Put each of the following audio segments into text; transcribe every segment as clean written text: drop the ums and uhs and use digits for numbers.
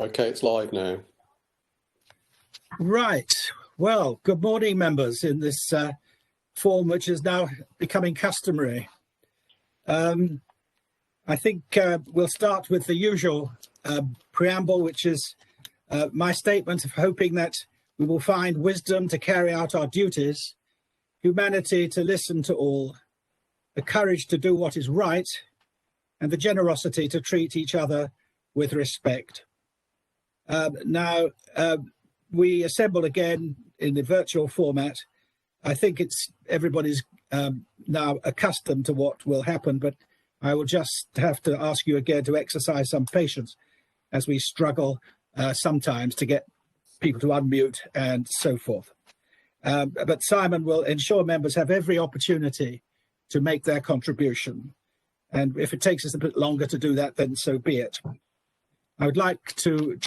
Okay, it's live now. Right. Well, good morning, members, in this form which is now becoming customary. I think we'll start with the usual preamble, which is my statement of hoping that we will find wisdom to carry out our duties, humanity to listen to all, the courage to do what is right, and the generosity to treat each other with respect. Now, we assemble again in the virtual format. I think everybody's now accustomed to what will happen, but I will just have to ask you again to exercise some patience as we struggle sometimes to get people to unmute and so forth. But Simon will ensure members have every opportunity to make their contribution. And if it takes us a bit longer to do that, then so be it. I would like to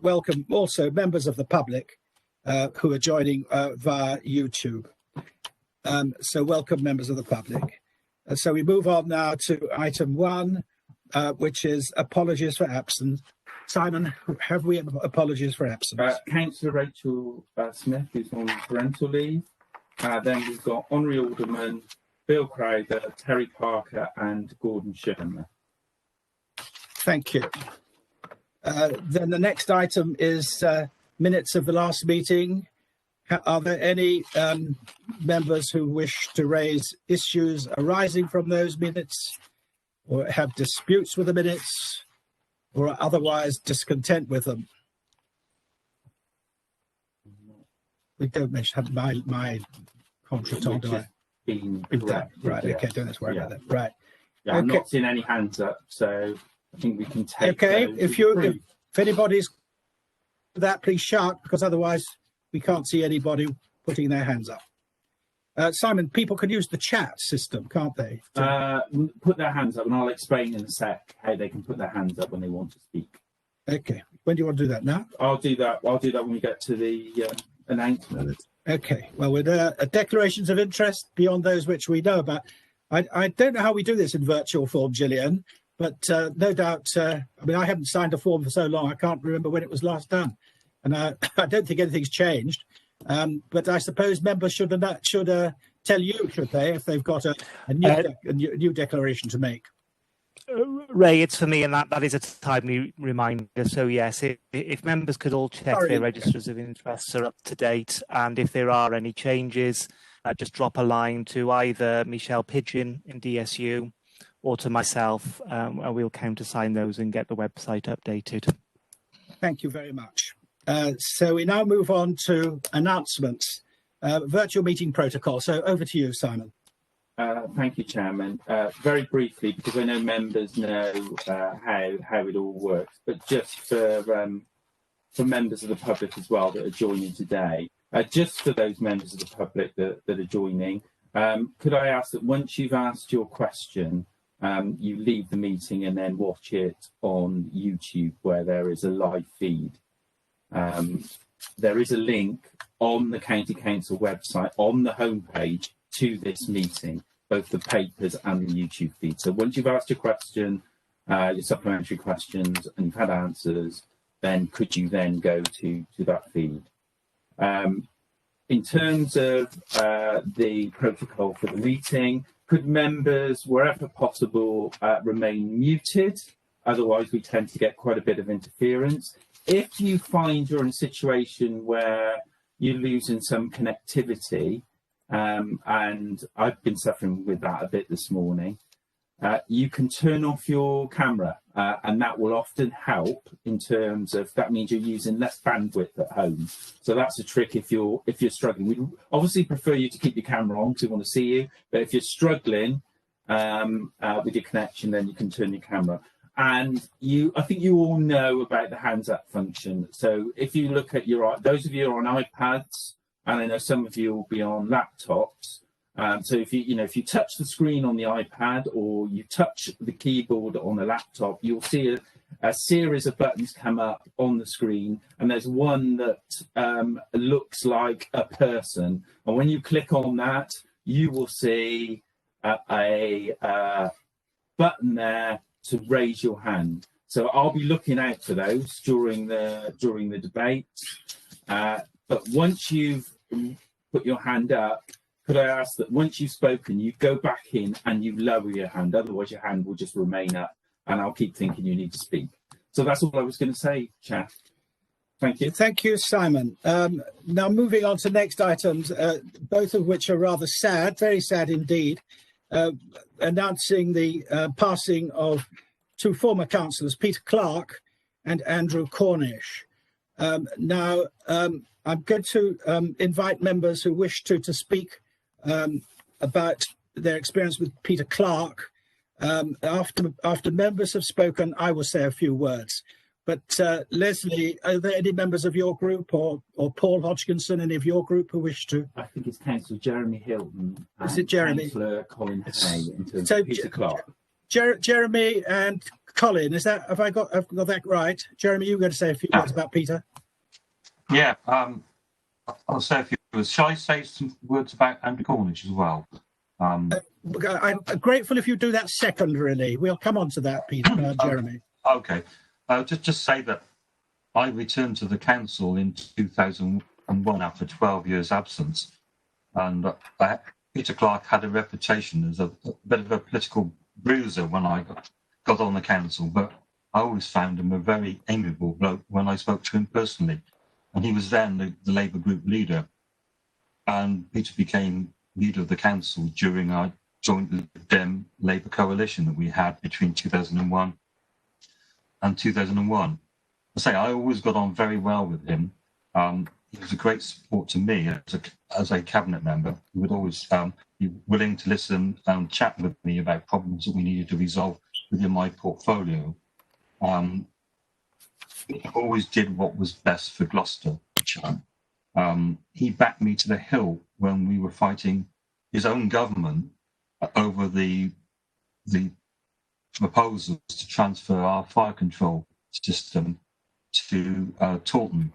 welcome also members of the public who are joining via YouTube. So welcome members of the public. So we move on now to item 1, which is apologies for absence. Simon, have we apologies for absence? Councillor Rachel Smith, who's on parental leave. Then we've got Honorary Alderman Bill Crowther, Terry Parker and Gordon Shermer. Thank you. Then the next item is minutes of the last meeting. Are there any members who wish to raise issues arising from those minutes, or have disputes with the minutes, or are otherwise discontent with them? We don't mention my contract on, do I? Right, okay, don't let's worry about that. Right. Yeah, okay. I'm not seeing any hands up, so I think we can take. Okay, if anybody's that, please shout, because otherwise we can't see anybody putting their hands up. Simon, people can use the chat system, can't they? Put their hands up, and I'll explain in a sec how they can put their hands up when they want to speak. Okay. When do you want to do that? Now? I'll do that when we get to the announcement. Okay. Well, with declarations of interest beyond those which we know about, I don't know how we do this in virtual form, Gillian, but no doubt. I mean, I haven't signed a form for so long, I can't remember when it was last done, and I don't think anything's changed. But I suppose members should tell you, should they, if they've got a new declaration to make. Ray, it's for me, and that is a timely reminder. So yes, if members could all check their registers of interests are up to date, and if there are any changes, just drop a line to either Michelle Pidgeon in DSU or to myself, and we'll countersign those and get the website updated. Thank you very much. So we now move on to announcements, virtual meeting protocol. So over to you, Simon. Thank you, Chairman. Very briefly, because I know members know how it all works, but just for members of the public as well that are joining today, just for those members of the public that are joining, could I ask that once you've asked your question, you leave the meeting and then watch it on YouTube, where there is a live feed. There is a link on the County Council website on the homepage to this meeting, both the papers and the YouTube feed. So once you've asked your question, your supplementary questions, and you've had answers, then could you then go to that feed? In terms of the protocol for the meeting, could members, wherever possible, remain muted? Otherwise, we tend to get quite a bit of interference. If you find you're in a situation where you're losing some connectivity, and I've been suffering with that a bit this morning, you can turn off your camera, and that will often help in terms of, that means you're using less bandwidth at home. So that's a trick if you're struggling. We'd obviously prefer you to keep your camera on because we want to see you, but if you're struggling with your connection, then you can turn your camera. And I think you all know about the hands up function. So if you look at those of you who are on iPads, and I know some of you will be on laptops. So if you touch the screen on the iPad or you touch the keyboard on a laptop, you'll see a series of buttons come up on the screen, and there's one that looks like a person. And when you click on that, you will see a button there to raise your hand. So I'll be looking out for those during the debate. But once you've put your hand up, could I ask that once you've spoken, you go back in and you lower your hand, otherwise your hand will just remain up and I'll keep thinking you need to speak. So that's all I was going to say, Chair. Thank you. Thank you, Simon. Now moving on to next items, both of which are rather sad, very sad indeed, announcing the passing of two former councillors, Peter Clark and Andrew Cornish. Now, I'm going to invite members who wish to speak about their experience with Peter Clark. After members have spoken, I will say a few words. But Leslie, are there any members of your group or Paul Hodgkinson, any of your group who wish to? I think it's Councillor Jeremy Hilton and Is it Jeremy? Councillor Colin Hay in terms So of Peter Clark. Jeremy and Colin, have I got that right? Jeremy, you were going to say a few words about Peter? Yeah, I'll say a few words. Shall I say some words about Andrew Cornish as well? I'm grateful if you do that second, really. We'll come on to that, Peter, Jeremy. Okay. Just say that I returned to the council in 2001 after 12 years' absence, and Peter Clark had a reputation as a bit of a political bruiser when I got on the council, but I always found him a very amiable bloke when I spoke to him personally, and he was then the Labour group leader, and Peter became leader of the council during our joint Dem Labour coalition that we had between 2001 and 2001. I always got on very well with him. He was a great support to me as a cabinet member. He would always be willing to listen and chat with me about problems that we needed to resolve within my portfolio. He always did what was best for Gloucester. He backed me to the hill when we were fighting his own government over the proposals to transfer our fire control system to Taunton.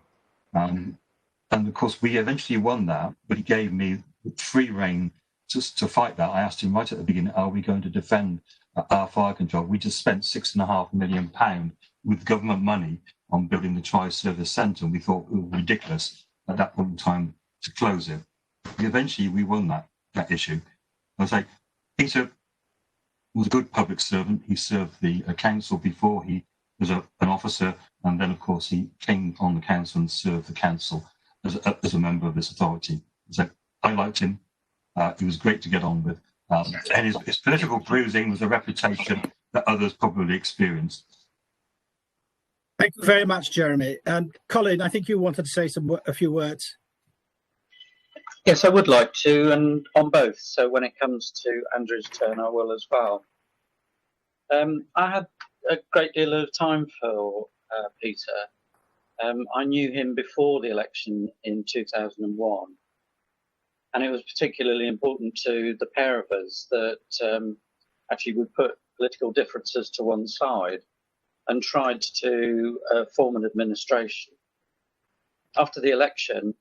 And of course, we eventually won that, but he gave me free rein to fight that. I asked him right at the beginning, are we going to defend our fire control? We just spent £6.5 million with government money on building the Tri-Service Centre, and we thought it was ridiculous at that point in time to close it. Eventually, we won that issue. I was like, Peter was a good public servant. He served the council before he was an officer, and then, of course, he came on the council and served the council as a member of this authority. So I liked him. He was great to get on with. And his political bruising was a reputation that others probably experienced. Thank you very much, Jeremy. And Colin, I think you wanted to say a few words. Yes, I would like to, and on both. So when it comes to Andrew's turn, I will as well. I had a great deal of time for Peter. I knew him before the election in 2001, and it was particularly important to the pair of us that actually we put political differences to one side and tried to form an administration. After the election,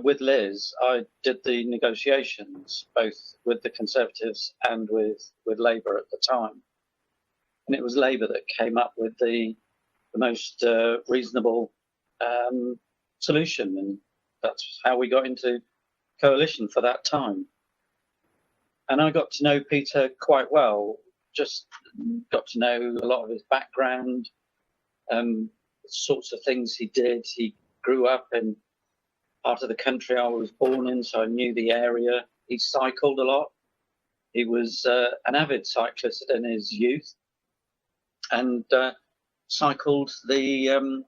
with Liz, I did the negotiations, both with the Conservatives and with Labour at the time. And it was Labour that came up with the most reasonable solution. And that's how we got into coalition for that time. And I got to know Peter quite well, just got to know a lot of his background, sorts of things he did. He grew up in part of the country I was born in, so I knew the area. He cycled a lot. He was an avid cyclist in his youth, and cycled the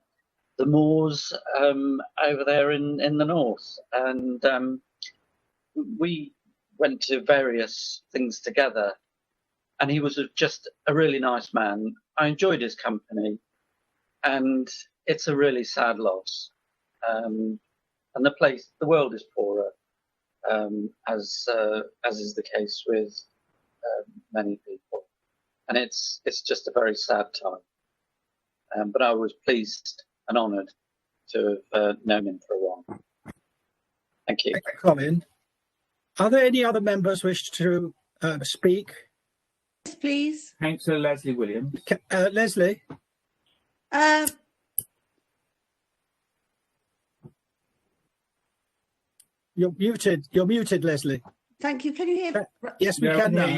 moors over there in the north. And we went to various things together, and he was just a really nice man. I enjoyed his company, and it's a really sad loss. And the world is poorer, as is the case with many people, and it's just a very sad time. But I was pleased and honoured to have known him for a while. Thank you. Thank you, Colin. Are there any other members wish to speak? Yes, please. Councillor Leslie Williams. Leslie? You're muted. You're muted, Leslie. Thank you. Can you hear me? Yes, we can now.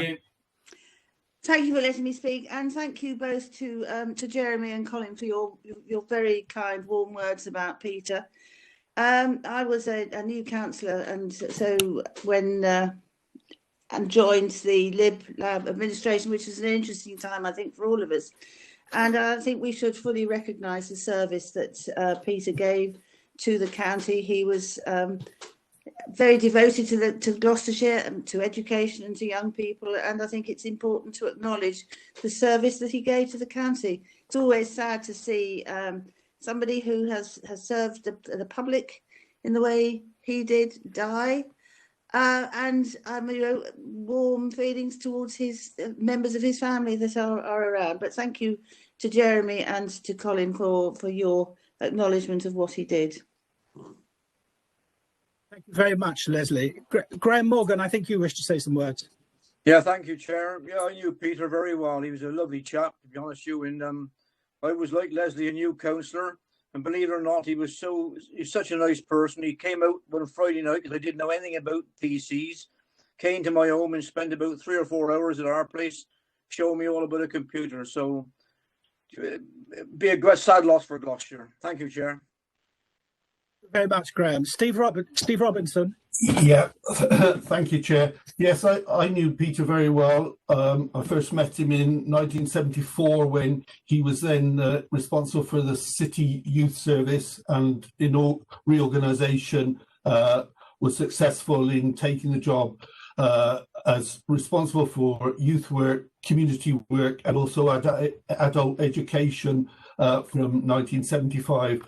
Thank you for letting me speak, and thank you both to Jeremy and Colin for your very kind, warm words about Peter. I was a new councillor, and so when and joined the Lib Lab administration, which was an interesting time, I think, for all of us. And I think we should fully recognise the service that Peter gave to the county. He was very devoted to Gloucestershire and to education and to young people, and I think it's important to acknowledge the service that he gave to the county. It's always sad to see somebody who has served the public in the way he did die, and warm feelings towards his members of his family that are around. But thank you to Jeremy and to Colin for your acknowledgement of what he did. Thank you very much, Leslie. Graham Morgan, I think you wish to say some words. Yeah, thank you, Chair. Yeah, I knew Peter very well. He was a lovely chap, to be honest with you. And I was, like Leslie, a new councillor. And believe it or not, he's such a nice person. He came out one Friday night, because I didn't know anything about PCs, came to my home and spent about 3 or 4 hours at our place, showing me all about a computer. So be a sad loss for Gloucestershire. Thank you, Chair. Very much, Graham. Steve Robinson. Yeah, thank you, Chair. Yes, I knew Peter very well. I first met him in 1974 when he was then responsible for the City Youth Service, and in reorganisation was successful in taking the job as responsible for youth work, community work, and also adult education from 1975.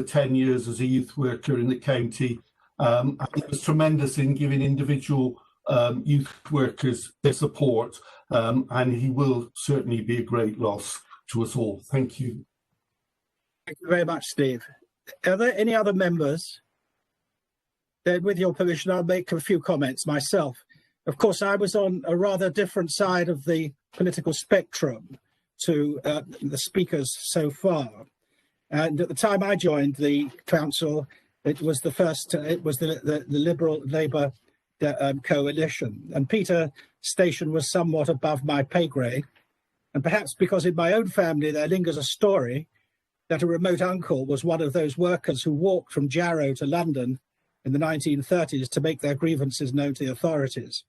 10 years as a youth worker in the county. It was tremendous in giving individual youth workers their support, and he will certainly be a great loss to us all. Thank you. Thank you very much, Steve. Are there any other members? Then, with your permission, I'll make a few comments myself. Of course, I was on a rather different side of the political spectrum to the speakers so far. And at the time I joined the council, it was the Liberal Labour coalition. And Peter Station was somewhat above my pay grade. And perhaps because in my own family there lingers a story that a remote uncle was one of those workers who walked from Jarrow to London in the 1930s to make their grievances known to the authorities.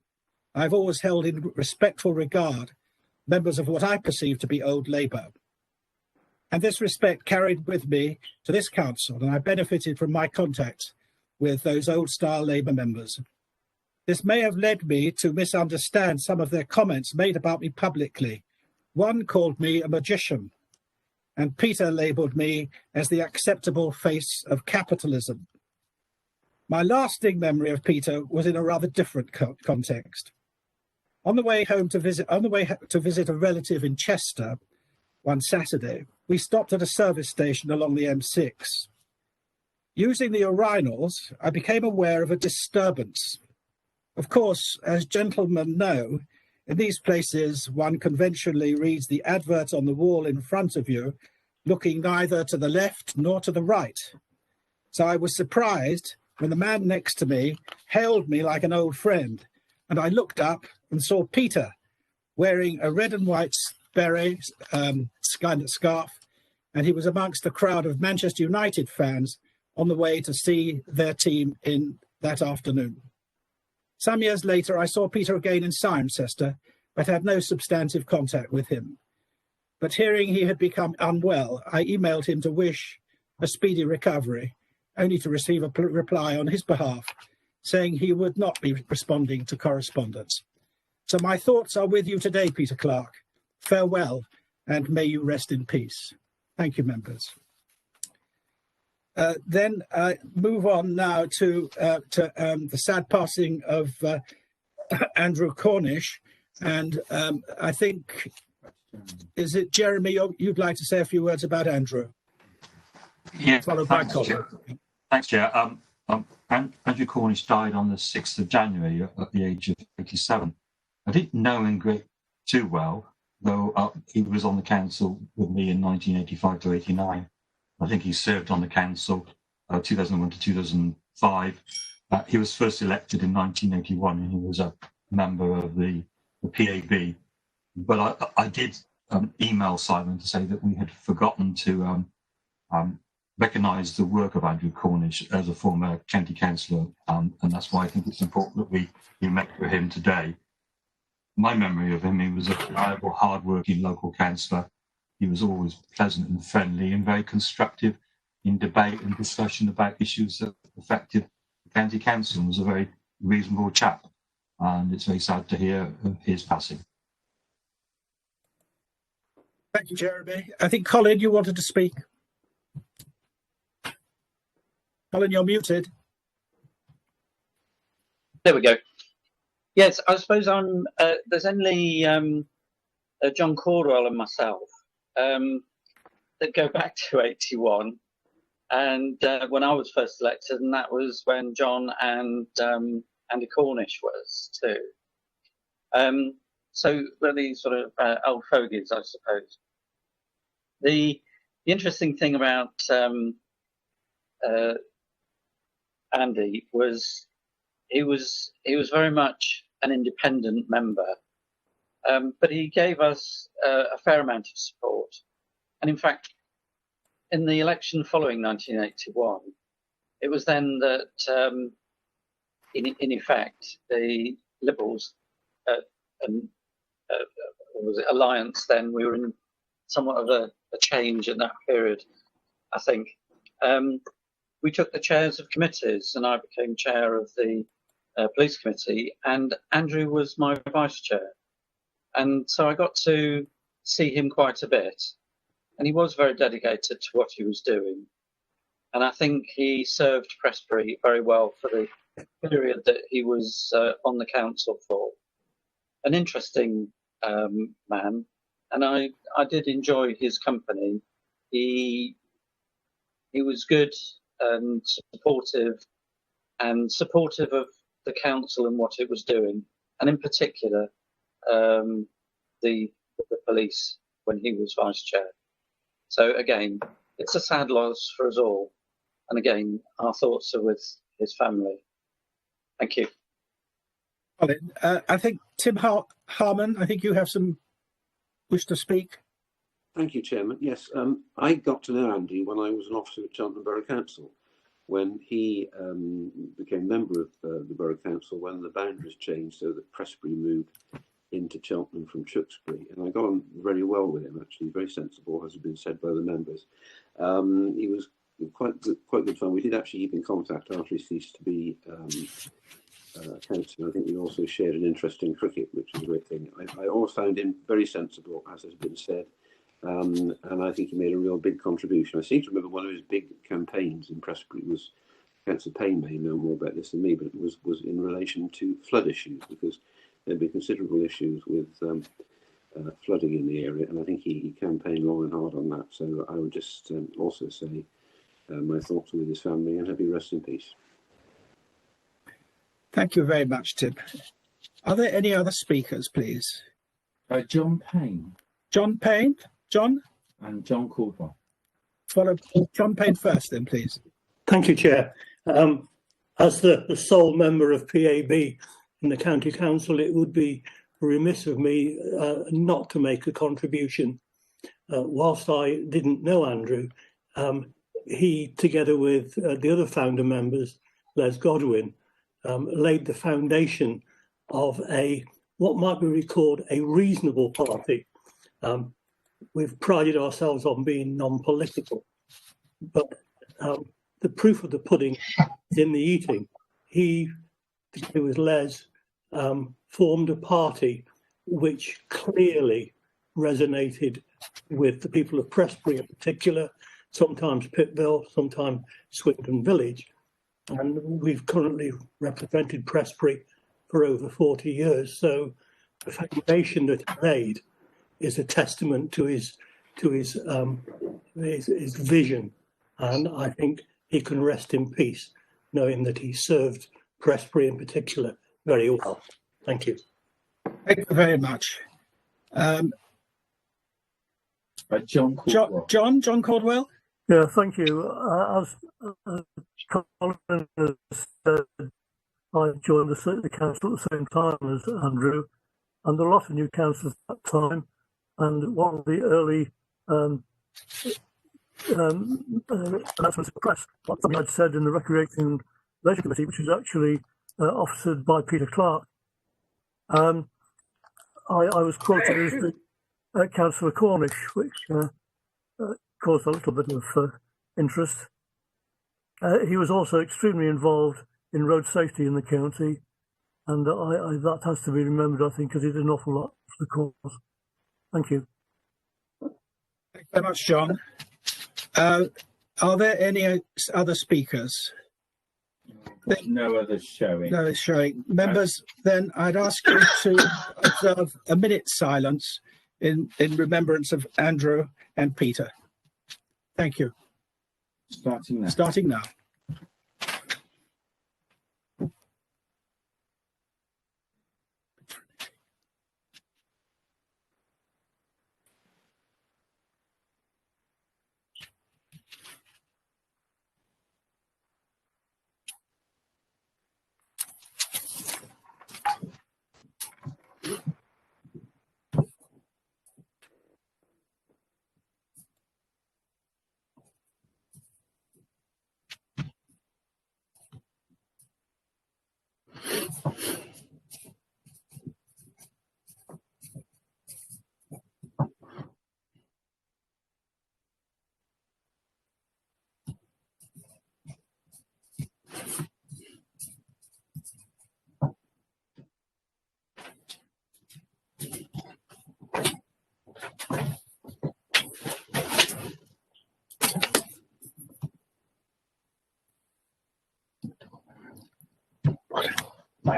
I've always held in respectful regard members of what I perceive to be old Labour. And this respect carried with me to this council, and I benefited from my contacts with those old-style Labour members. This may have led me to misunderstand some of their comments made about me publicly. One called me a magician, and Peter labelled me as the acceptable face of capitalism. My lasting memory of Peter was in a rather different context. On the way to visit a relative in Chester one Saturday, we stopped at a service station along the M6. Using the urinals, I became aware of a disturbance. Of course, as gentlemen know, in these places, one conventionally reads the advert on the wall in front of you, looking neither to the left nor to the right. So I was surprised when the man next to me hailed me like an old friend, and I looked up and saw Peter wearing a red and white beret, scarf, and he was amongst a crowd of Manchester United fans on the way to see their team in that afternoon. Some years later, I saw Peter again in Cirencester, but had no substantive contact with him. But hearing he had become unwell, I emailed him to wish a speedy recovery, only to receive a reply on his behalf, saying he would not be responding to correspondence. So my thoughts are with you today, Peter Clark. Farewell, and may you rest in peace. Thank you, members. Then move on now to the sad passing of Andrew Cornish, and I think, is it Jeremy? You'd like to say a few words about Andrew? Yeah, followed by Colin. Thanks, Chair. Andrew Cornish died on the 6th of January at the age of 87. I didn't know him too well, though he was on the council with me in 1985 to 89. I think he served on the council 2001 to 2005. He was first elected in 1981 and he was a member of the PAB. But I did email Simon to say that we had forgotten to recognise the work of Andrew Cornish as a former county councillor, and that's why I think it's important that we remember him today. My memory of him, he was a reliable, hard-working local councillor. He was always pleasant and friendly and very constructive in debate and discussion about issues that affected the county council, and was a very reasonable chap. And it's very sad to hear of his passing. Thank you, Jeremy. I think, Colin, you wanted to speak. Colin, you're muted. There we go. Yes, I suppose I'm. There's only John Caldwell and myself that go back to '81, and when I was first elected, and that was when John and Andy Cornish was too. So really, sort of old fogies, I suppose. The interesting thing about Andy was he was very much an independent member, but he gave us a fair amount of support. And in fact, in the election following 1981, it was then that, in effect, the Liberals and was it Alliance then, we were in somewhat of a change in that period, I think. We took the chairs of committees, and I became chair of the police committee, and Andrew was my vice chair. And so I got to see him quite a bit, and he was very dedicated to what he was doing. And I think he served Prestbury very well for the period that he was on the council for. An interesting man, and I did enjoy his company. He was good and supportive of the council and what it was doing, and in particular the police when he was vice chair. So again, it's a sad loss for us all, and again, our thoughts are with his family. Thank you. Colin, I think Tim Harman, I think you have some wish to speak. Thank you, Chairman. Yes, I got to know Andy when I was an officer at Cheltenham Borough Council, when he became member of the Borough Council when the boundaries changed so that Prestbury moved into Cheltenham from Tewkesbury. And I got on very well with him, actually, very sensible, as has been said by the members. He was quite good fun. We did actually keep in contact after he ceased to be councillor. I think we also shared an interest in cricket, which is a great thing. I always found him very sensible, as has been said. And I think he made a real big contribution. I seem to remember one of his big campaigns in Prestbury was, Councillor Payne may know more about this than me, but it was in relation to flood issues, because there'd been considerable issues with flooding in the area, and I think he campaigned long and hard on that. So I would just also say my thoughts are with his family, and happy rest in peace. Thank you very much, Tim. Are there any other speakers, please? John Payne. John Payne? John? And John Caldwell. Follow John Payne first, then, please. Thank you, Chair. As the sole member of PAB in the County Council, it would be remiss of me not to make a contribution. Whilst I didn't know Andrew, he, together with the other founder members, Les Godwin, laid the foundation of what might be called a reasonable party. We've prided ourselves on being non-political, but the proof of the pudding is in the eating. He, together with Les, formed a party which clearly resonated with the people of Prestbury in particular, sometimes Pittville, sometimes Swindon Village. And we've currently represented Prestbury for over 40 years. So the foundation that he laid is a testament to his vision. And I think he can rest in peace, knowing that he served Prestbury in particular very well. Thank you. Thank you very much. John Caldwell. John Caldwell. Yeah, thank you. As Colin has said, I joined the council at the same time as Andrew, and there were a lot of new councillors at that time. And one of the early announcements of the press, something I'd said in the Recreation and Leisure Committee, which was actually officered by Peter Clark. I was quoted as the Councillor Cornish, which caused a little bit of interest. He was also extremely involved in road safety in the county, and that has to be remembered, I think, because he did an awful lot for the cause. Thank you. Thank you very much, John. Are there any other speakers? No others showing. No, it's showing. Members, then I'd ask you to observe a minute's silence in remembrance of Andrew and Peter. Thank you. Starting now. Starting now.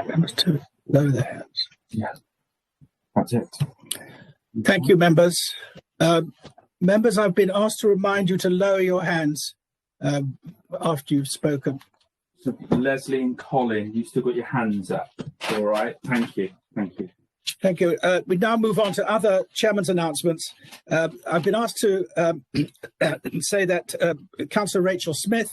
Members to lower their hands. Yeah, that's it. Thank you, members. Members, I've been asked to remind you to lower your hands after you've spoken. So Leslie and Colin, you've still got your hands up. All right. Thank you. Thank you. Thank you. We now move on to other chairman's announcements. I've been asked to say that Councillor Rachel Smith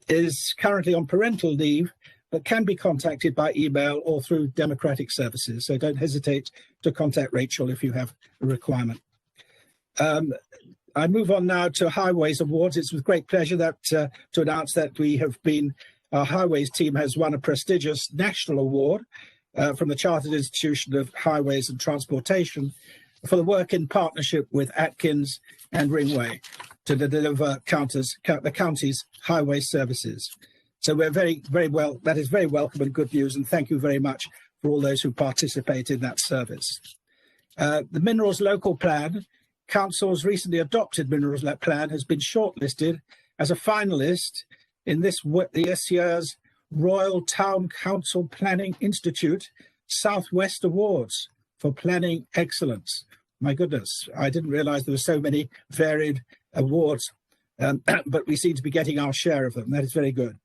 is currently on parental leave, but can be contacted by email or through Democratic Services. So don't hesitate to contact Rachel if you have a requirement. I move on now to Highways Awards. It's with great pleasure that to announce that our Highways team has won a prestigious national award from the Chartered Institution of Highways and Transportation for the work in partnership with Atkins and Ringway to deliver the county's highway services. So we're very well, that is very welcome and good news, and thank you very much for all those who participate in that service. The Minerals Local Plan, Council's recently adopted Minerals Plan, has been shortlisted as a finalist in this year's Royal Town Council Planning Institute Southwest Awards for Planning Excellence. My goodness, I didn't realise there were so many varied awards, but we seem to be getting our share of them. That is very good.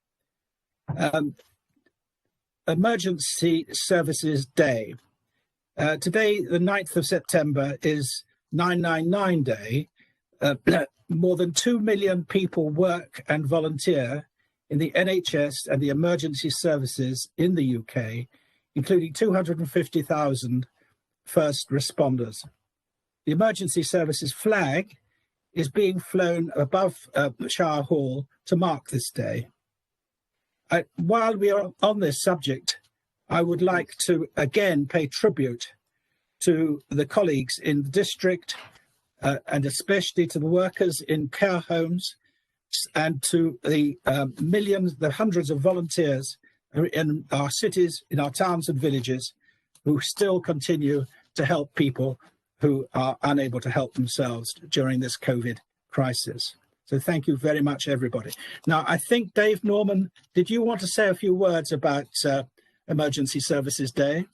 Emergency Services Day. Today, the 9th of September, is 999 Day. More than 2 million people work and volunteer in the NHS and the emergency services in the UK, including 250,000 first responders. The emergency services flag is being flown above Shire Hall to mark this day. While we are on this subject, I would like to again pay tribute to the colleagues in the district and especially to the workers in care homes and to the the hundreds of volunteers in our cities, in our towns and villages who still continue to help people who are unable to help themselves during this COVID crisis. So thank you very much, everybody. Now, I think, Dave Norman, did you want to say a few words about Emergency Services Day?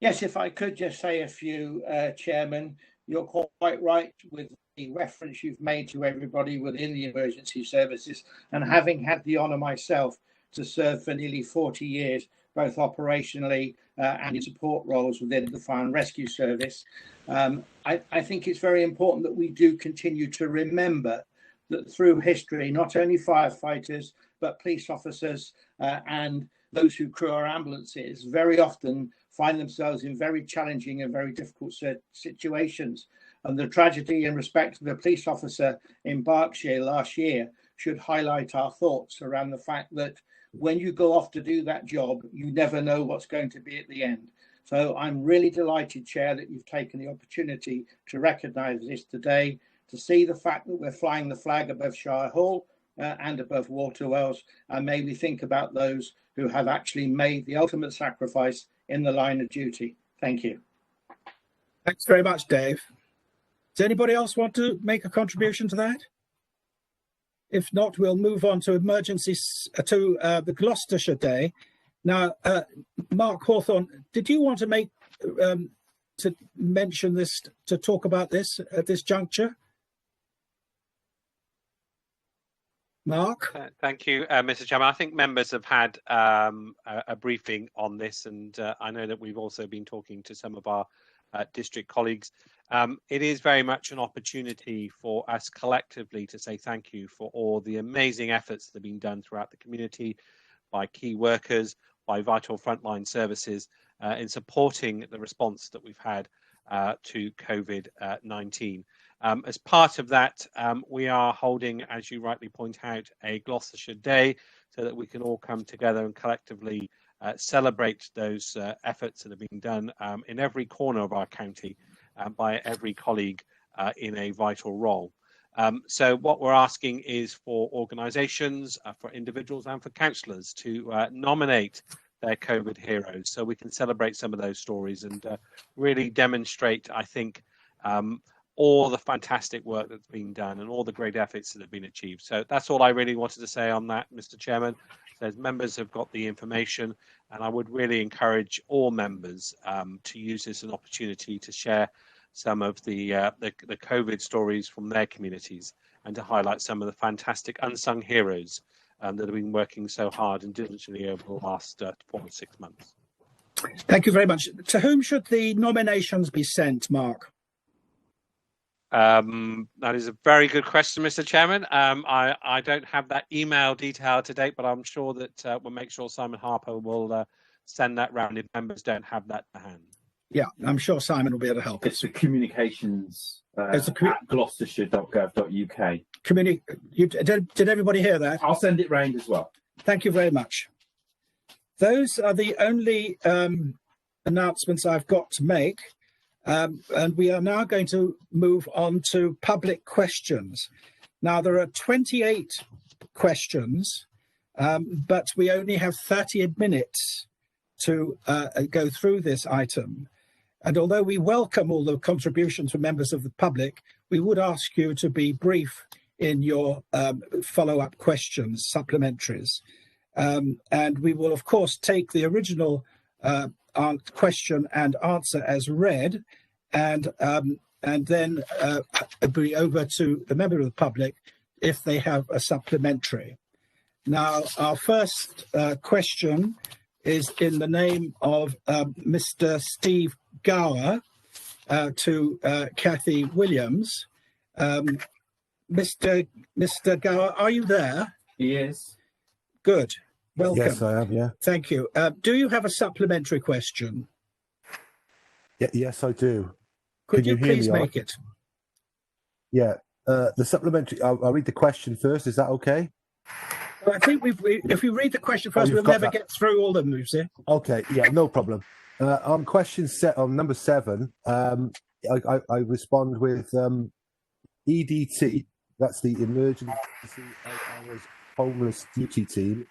Yes, if I could just say a few, Chairman. You're quite right with the reference you've made to everybody within the emergency services, and having had the honour myself to serve for nearly 40 years both operationally and in support roles within the Fire and Rescue Service. I think it's very important that we do continue to remember that through history, not only firefighters, but police officers and those who crew our ambulances very often find themselves in very challenging and very difficult situations. And the tragedy in respect of the police officer in Berkshire last year should highlight our thoughts around the fact that when you go off to do that job, you never know what's going to be at the end. So I'm really delighted, Chair, that you've taken the opportunity to recognise this today, to see the fact that we're flying the flag above Shire Hall and above Waterwells, and maybe think about those who have actually made the ultimate sacrifice in the line of duty. Thank you. Thanks very much, Dave. Does anybody else want to make a contribution to that? If not, we'll move on to emergencies to the Gloucestershire Day. Now, Mark Hawthorne, did you want to mention this, to talk about this at this juncture? Mark? Thank you, Mr. Chairman. I think members have had a briefing on this, and I know that we've also been talking to some of our district colleagues. It is very much an opportunity for us collectively to say thank you for all the amazing efforts that have been done throughout the community by key workers, by vital frontline services in supporting the response that we've had to COVID-19. As part of that, we are holding, as you rightly point out, a Gloucestershire Day so that we can all come together and collectively celebrate those efforts that have been done in every corner of our county by every colleague in a vital role. So what we're asking is for organisations, for individuals and for councillors to nominate their COVID heroes so we can celebrate some of those stories and really demonstrate, I think, all the fantastic work that's been done and all the great efforts that have been achieved. So that's all I really wanted to say on that, Mr. Chairman. So members have got the information, and I would really encourage all members to use this as an opportunity to share some of the COVID stories from their communities and to highlight some of the fantastic unsung heroes that have been working so hard and diligently over the last 4 to 6 months. Thank you very much. To whom should the nominations be sent, Mark? That is a very good question, Mr. Chairman. I don't have that email detail to date, but I'm sure that we'll make sure Simon Harper will send that round if members don't have that to hand. Yeah, I'm sure Simon will be able to help. It's the communications at gloucestershire.gov.uk. Did everybody hear that? I'll send it round as well. Thank you very much. Those are the only announcements I've got to make. And we are now going to move on to public questions. Now, there are 28 questions, but we only have 30 minutes to go through this item. And although we welcome all the contributions from members of the public, we would ask you to be brief in your follow-up questions, supplementaries. And we will, of course, take the original question and answer as read, and then be over to the member of the public if they have a supplementary. Now, our first question is in the name of Mr. Steve Gower to Kathy Williams. Mr. Gower, are you there? He is. Good. Welcome. Yes, I am, yeah. Thank you. Do you have a supplementary question? Yes, I do. Could you please make it? Yeah. The supplementary, I'll read the question first. Is that okay? Well, I think if we read the question first, we'll never get through all of them, you see. Okay, yeah, no problem. On question set on number 7, I respond with EDT, that's the Emergency 8 Hours Homeless Duty Team,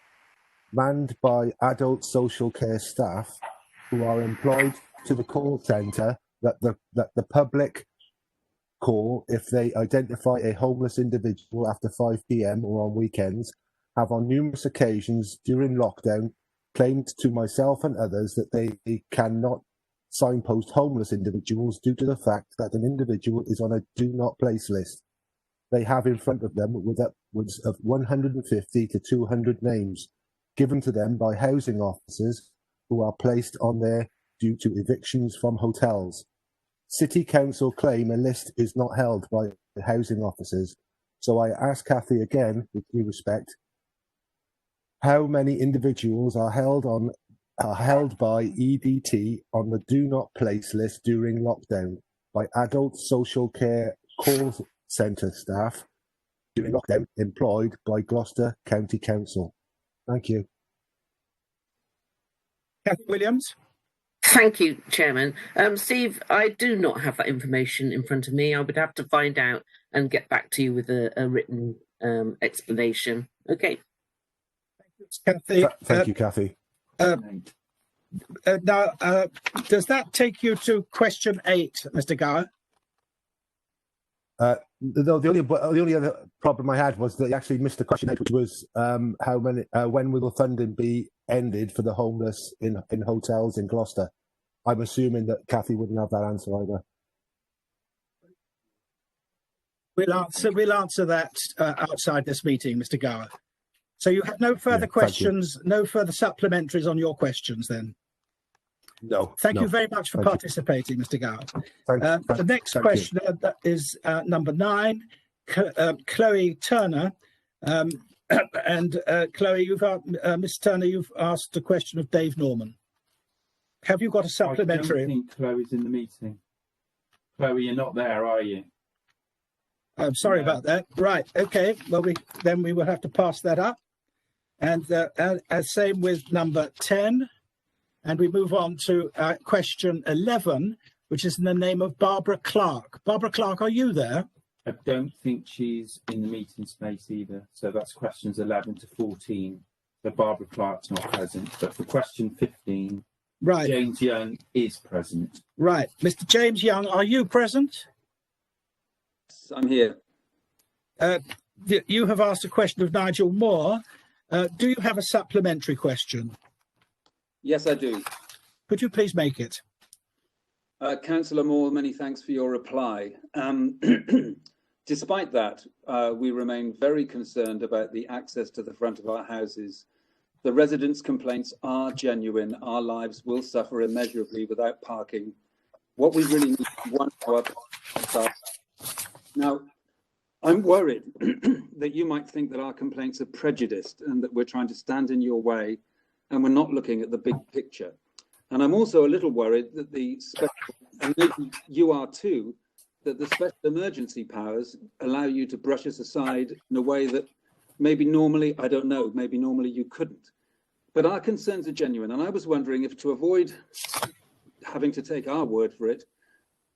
manned by adult social care staff who are employed to the call centre that the public call if they identify a homeless individual after 5 p.m. or on weekends, have on numerous occasions during lockdown claimed to myself and others that they cannot signpost homeless individuals due to the fact that an individual is on a do not place list. They have in front of them with upwards of 150 to 200 names given to them by housing officers who are placed on there due to evictions from hotels. City Council claim a list is not held by the housing officers. So I ask Kathy again, with due respect, how many individuals are held by EDT on the do not place list during lockdown by adult social care call centre staff during lockdown employed by Gloucester County Council? Thank you. Kathy Williams. Thank you, Chairman. Steve, I do not have that information in front of me. I would have to find out and get back to you with a written explanation. Okay. Kathy. Thank you, Kathy. Now, does that take you to question 8, Mr. Gower? The only other problem I had was that he actually missed the question 8, which was when will the funding be ended for the homeless in hotels in Gloucester? I'm assuming that Kathy wouldn't have that answer either. We'll answer that outside this meeting, Mr. Gower. So you have no further questions, no further supplementaries on your questions then? No. Thank you very much for participating, Mr. Gower. The next question is number 9, Chloe Turner. And Chloe, Miss Turner, you've asked a question of Dave Norman. Have you got a supplementary? I don't think Chloe's in the meeting. Chloe, you're not there, are you? I'm sorry about that. Right. Okay. Well, we will have to pass that up. And same with number 10. And we move on to question 11, which is in the name of Barbara Clark. Barbara Clark, are you there? I don't think she's in the meeting space either. So that's questions 11 to 14. So Barbara Clark's not present. But for question 15, right, James Young is present. Right. Mr. James Young, are you present? I'm here. You have asked a question of Nigel Moore. Do you have a supplementary question? Yes, I do. Could you please make it? Councillor Moore, many thanks for your reply. Despite that, we remain very concerned about the access to the front of our houses. The residents' complaints are genuine. Our lives will suffer immeasurably without parking. What we really need is 1 hour. Now, I'm worried that you might think that our complaints are prejudiced and that we're trying to stand in your way and we're not looking at the big picture. And I'm also a little worried that the special, and maybe you are too, that the special emergency powers allow you to brush us aside in a way that maybe normally, I don't know, maybe normally you couldn't. But our concerns are genuine. And I was wondering if, to avoid having to take our word for it,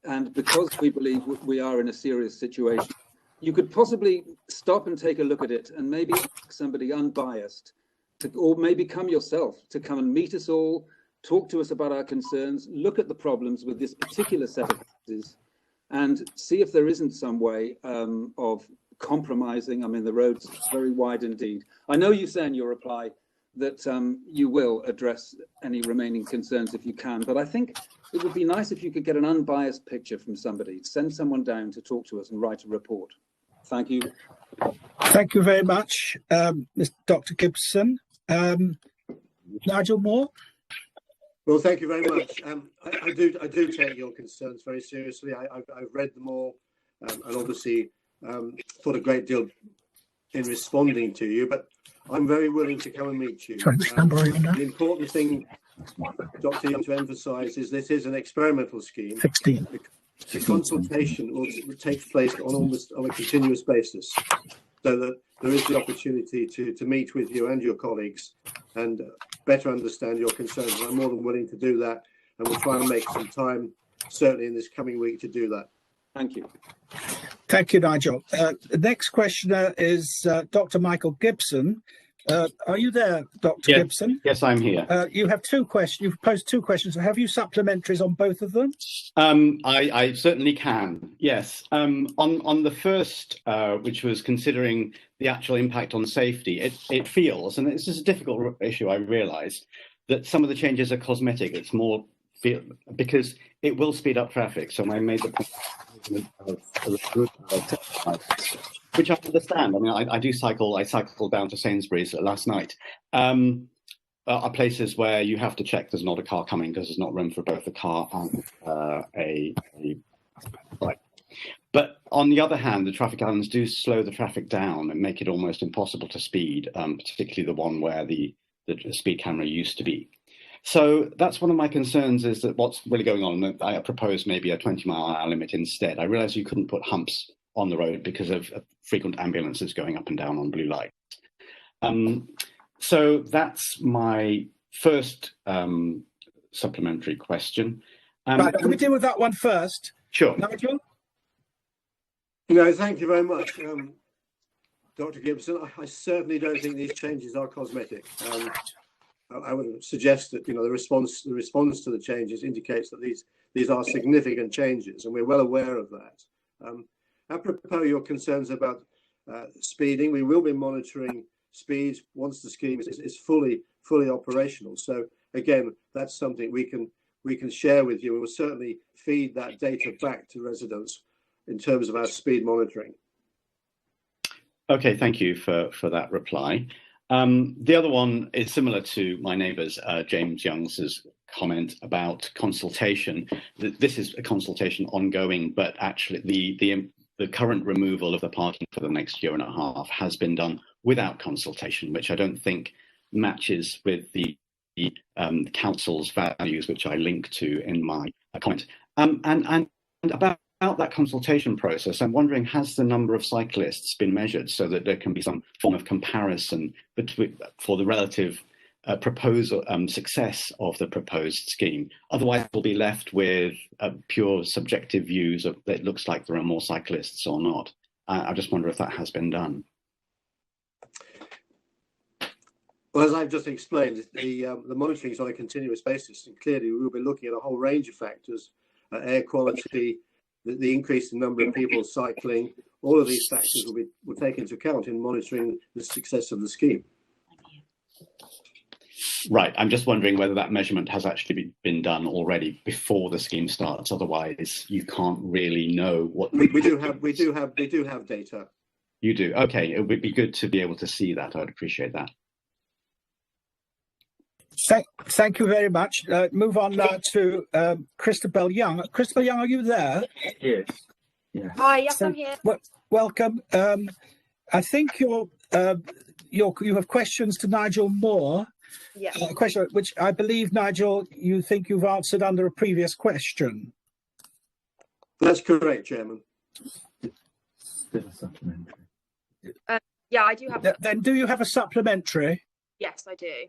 and because we believe we are in a serious situation, you could possibly stop and take a look at it and maybe ask somebody unbiased, or maybe come yourself to come and meet us all, talk to us about our concerns, look at the problems with this particular set of houses, and see if there isn't some way of compromising. I mean, the road's very wide indeed. I know you say in your reply that you will address any remaining concerns if you can, but I think it would be nice if you could get an unbiased picture from somebody, send someone down to talk to us and write a report. Thank you. Thank you very much, Dr. Gibson. Nigel Moore? Well, thank you very much. I do take your concerns very seriously. I've read them all, and obviously thought a great deal in responding to you, but I'm very willing to come and meet you. The important thing, Dr. Young, to emphasise is this is an experimental scheme. 16. The consultation will take place on a continuous basis, so that there is the opportunity to meet with you and your colleagues and better understand your concerns. I'm more than willing to do that, and we'll try and make some time, certainly in this coming week, to do that. Thank you. Thank you, Nigel. The next questioner is Dr. Michael Gibson. Are you there, Dr. Gibson? Yes, I'm here. You have 2 questions. You've posed 2 questions. Have you supplementaries on both of them? I certainly can. Yes. On the first, which was considering the actual impact on safety, it feels, and this is a difficult issue, I realise, that some of the changes are cosmetic. It's more because it will speed up traffic. So I made the point which I understand. I mean, I do cycle. I cycled down to Sainsbury's last night. are places where you have to check there's not a car coming because there's not room for both a car and a bike. But on the other hand, the traffic islands do slow the traffic down and make it almost impossible to speed, particularly the one where the speed camera used to be. So that's one of my concerns, is that what's really going on. I propose maybe a 20-mile-an-hour limit instead. I realize you couldn't put humps on the road because of frequent ambulances going up and down on blue lights. So that's my first supplementary question. Right, can we deal with that one first? Sure. Nigel? No, thank you very much, Dr. Gibson. I certainly don't think these changes are cosmetic. I would suggest that the response to the changes indicates that these are significant changes, and we're well aware of that. Apropos your concerns about speeding, we will be monitoring speeds once the scheme is fully operational. So again, that's something we can share with you. We will certainly feed that data back to residents in terms of our speed monitoring. Okay, thank you for that reply. The other one is similar to my neighbour's, James Young's comment about consultation. This is a consultation ongoing, but actually the current removal of the parking for the next year and a half has been done without consultation, which I don't think matches with the council's values, which I link to in my comment. And about that consultation process, I'm wondering, has the number of cyclists been measured so that there can be some form of comparison for the relative success of the proposed scheme? Otherwise, we'll be left with pure subjective views of it looks like there are more cyclists or not. I just wonder if that has been done. Well, as I've just explained, the monitoring is on a continuous basis, and clearly we will be looking at a whole range of factors: air quality, the increase in number of people cycling. All of these factors will take into account in monitoring the success of the scheme. Right. I'm just wondering whether that measurement has actually been done already before the scheme starts. Otherwise, you can't really know what. We do have data. You do. Okay. It would be good to be able to see that. I'd appreciate that. Thank you very much. Move on now to Christabel Young. Christabel Young, are you there? Yes. Yeah. Hi, yes, I'm here. Welcome. I think you have questions to Nigel Moore. Yeah. A question which I believe, Nigel, you think you've answered under a previous question. That's correct, Chairman. Yeah, I do have. Then do you have a supplementary? Yes, I do.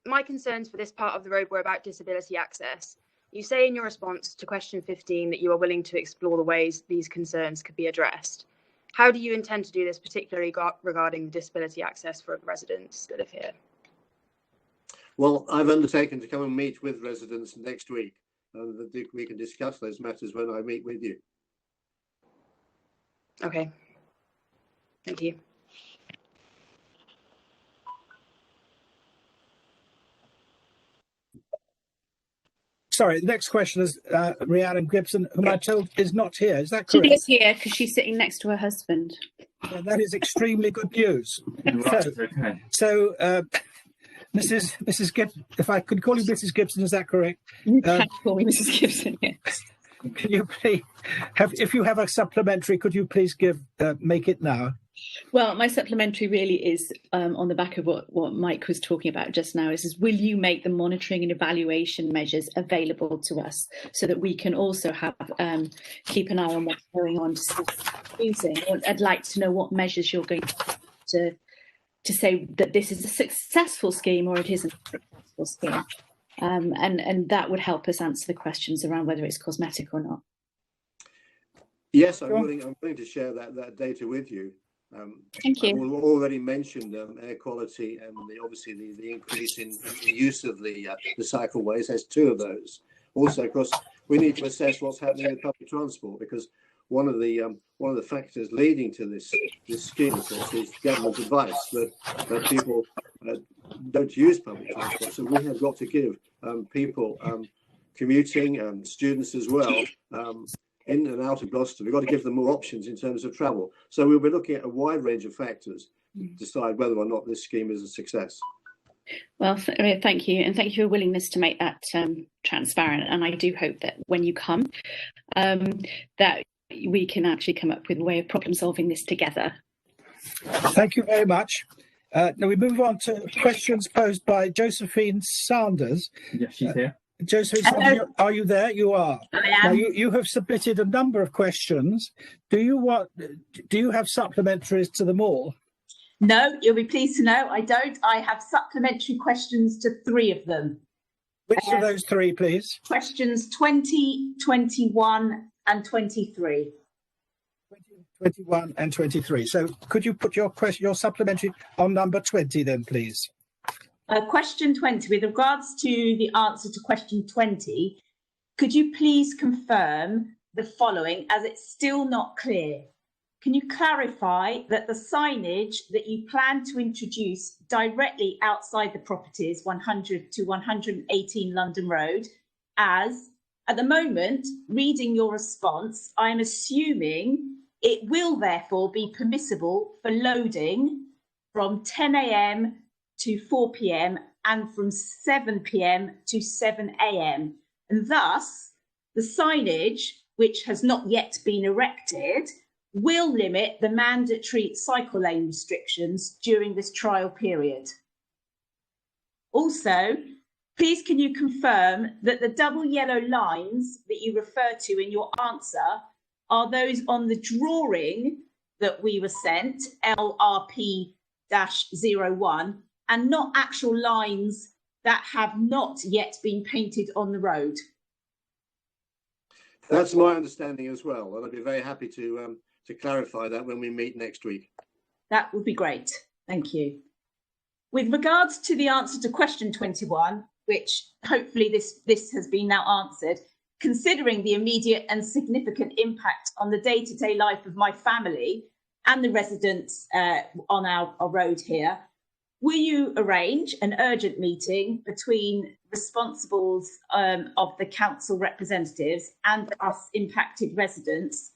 My concerns for this part of the road were about disability access. You say in your response to question 15 that you are willing to explore the ways these concerns could be addressed. How do you intend to do this, particularly regarding disability access for residents that live here? Well, I've undertaken to come and meet with residents next week, and we can discuss those matters when I meet with you. Okay. Thank you. Sorry, the next question is Rhiannon Gibson, whom I told is not here. Is that correct? She is here because she's sitting next to her husband. Yeah, that is extremely good news. Right, okay. So, Mrs. Gibson, if I could call you Mrs. Gibson, is that correct? You can call me Mrs. Gibson, yes. Can you please if you have a supplementary, could you please make it now? Well, my supplementary really is on the back of what Mike was talking about just now. Is will you make the monitoring and evaluation measures available to us so that we can also have keep an eye on what's going on using? I'd like to know what measures you're going to say that this is a successful scheme or it isn't a successful scheme. And that would help us answer the questions around whether it's cosmetic or not. Yes, I'm willing to share that data with you. Thank you. We already mentioned air quality and obviously the increase in the use of the cycleways. There's two of those. Also, of course, we need to assess what's happening with public transport, because one of the factors leading to this scheme, of course, is government advice that people don't use public transport. So we have got to give people commuting, students as well, in and out of Gloucester. We've got to give them more options in terms of travel. So we'll be looking at a wide range of factors, decide whether or not this scheme is a success. Well, thank you, and thank you for your willingness to make that transparent. And I do hope that when you come, that we can actually come up with a way of problem solving this together. Thank you very much. Now we move on to questions posed by Josephine Sanders. Yes, she's here. Josephine, Sanders, are you there? You are. I am. Now you have submitted a number of questions. Do you have supplementaries to them all? No, you'll be pleased to know I don't. I have supplementary questions to 3 of them. Which of those 3, please? Questions 20, 21 and 23. 21 and 23. So could you put your supplementary on number 20 then, please? Question 20, with regards to the answer to question 20, could you please confirm the following, as it's still not clear? Can you clarify that the signage that you plan to introduce directly outside the properties 100 to 118 London Road, as at the moment, reading your response, I'm assuming it will therefore be permissible for loading from 10 a.m. to 4 p.m. and from 7 p.m. to 7 a.m. And thus, the signage, which has not yet been erected, will limit the mandatory cycle lane restrictions during this trial period. Also, please can you confirm that the double yellow lines that you refer to in your answer are those on the drawing that we were sent, LRP-01, and not actual lines that have not yet been painted on the road? That's my understanding as well, and I'd be very happy to clarify that when we meet next week. That would be great. Thank you. With regards to the answer to question 21, which hopefully this has been now answered, considering the immediate and significant impact on the day-to-day life of my family and the residents on our road here, will you arrange an urgent meeting between responsibles of the council representatives and us impacted residents,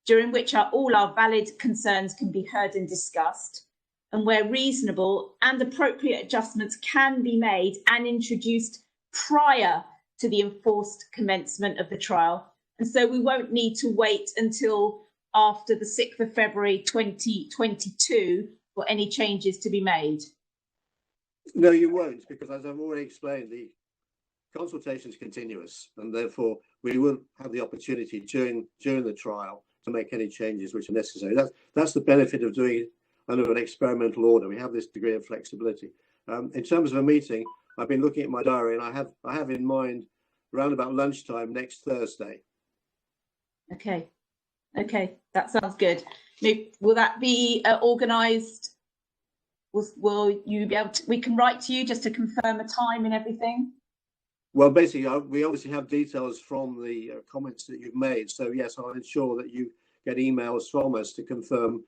during which all our valid concerns can be heard and discussed, and where reasonable and appropriate adjustments can be made and introduced prior to the enforced commencement of the trial? And so we won't need to wait until after the 6th of February 2022 for any changes to be made. No, you won't, because as I've already explained, the consultation is continuous, and therefore we will have the opportunity during the trial to make any changes which are necessary. That's the benefit of doing it under an experimental order. We have this degree of flexibility. In terms of a meeting, I've been looking at my diary, and I have in mind around about lunchtime next Thursday. Okay, that sounds good. Now, will that be organised? Will you be able to? We can write to you just to confirm a time and everything. Well, basically, we obviously have details from the comments that you've made. So yes, I'll ensure that you get emails from us to confirm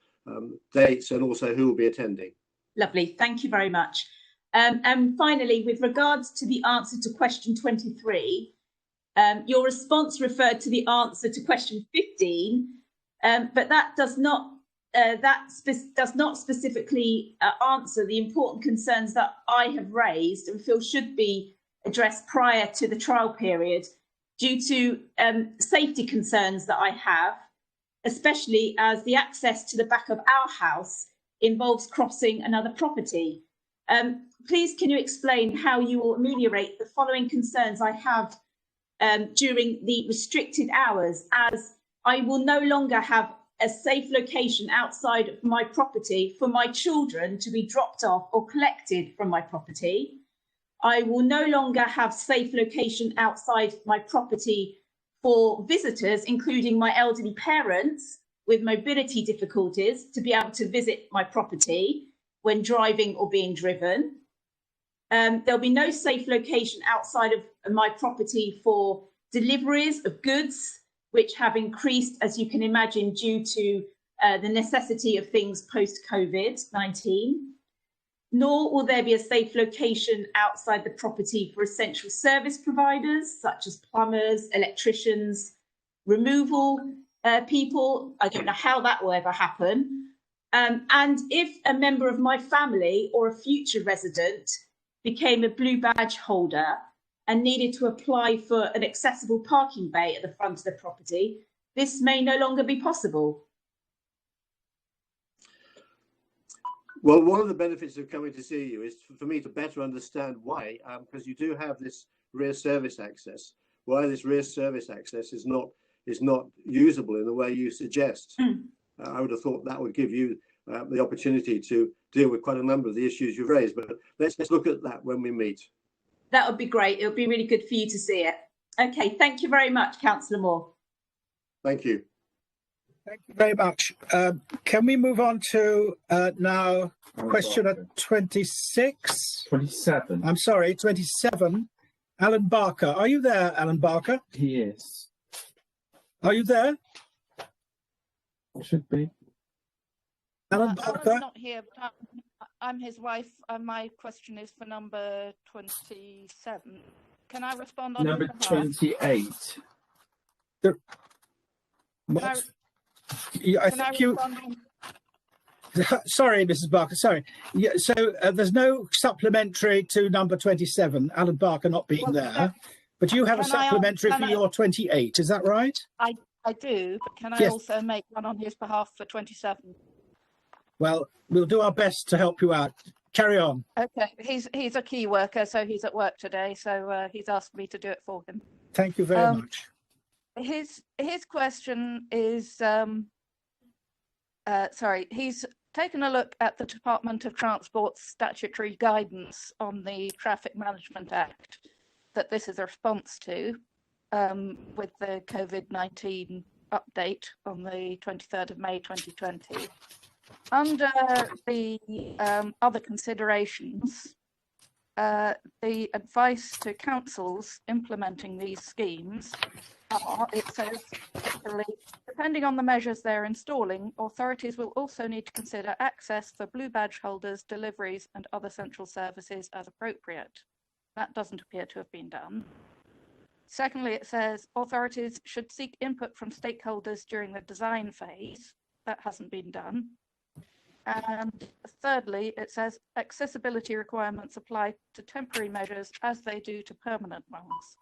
dates and also who will be attending. Lovely, thank you very much. And finally, with regards to the answer to question 23, your response referred to the answer to question 15, but that does not specifically answer the important concerns that I have raised and feel should be addressed prior to the trial period, due to safety concerns that I have, especially as the access to the back of our house involves crossing another property. Please can you explain how you will ameliorate the following concerns I have during the restricted hours, as I will no longer have a safe location outside of my property for my children to be dropped off or collected from my property. I will no longer have safe location outside my property for visitors, including my elderly parents with mobility difficulties, to be able to visit my property when driving or being driven. There'll be no safe location outside of my property for deliveries of goods, which have increased, as you can imagine, due to the necessity of things post-COVID-19. Nor will there be a safe location outside the property for essential service providers, such as plumbers, electricians, removal people. I don't know how that will ever happen. And if a member of my family or a future resident became a blue badge holder and needed to apply for an accessible parking bay at the front of the property, this may no longer be possible. Well, one of the benefits of coming to see you is for me to better understand why, because you do have this rear service access. Why this rear service access is not usable in the way you suggest. I would have thought that would give you the opportunity to deal with quite a number of the issues you've raised. But let's look at that when we meet. That would be great. It would be really good for you to see it. Okay, thank you very much, Councillor Moore. Thank you. Thank you very much. Can we move on to now question 26? 27. I'm sorry, 27. Alan Barker. Are you there, Alan Barker? He is. Are you there? Should be. Alan Barker? Alan's not here, but I'm his wife, and my question is for number 27. Can I respond on Number his behalf? 28. What? I think you. Sorry, Mrs. Barker. Sorry. Yeah, so there's no supplementary to number 27, Alan Barker not being there, but you have a supplementary for your 28. Is that right? I do, but can I Yes. also make one on his behalf for 27? Well, we'll do our best to help you out. Carry on. Okay, he's a key worker, so he's at work today, so he's asked me to do it for him. Thank you very much. His question is, sorry, he's taken a look at the Department of Transport's statutory guidance on the Traffic Management Act that this is a response to, with the COVID-19 update on the 23rd of May 2020. Under the other considerations, the advice to councils implementing these schemes are, it says, depending on the measures they're installing, authorities will also need to consider access for blue badge holders, deliveries and other central services as appropriate. That doesn't appear to have been done. Secondly, it says authorities should seek input from stakeholders during the design phase. That hasn't been done. And thirdly, it says accessibility requirements apply to temporary measures as they do to permanent ones.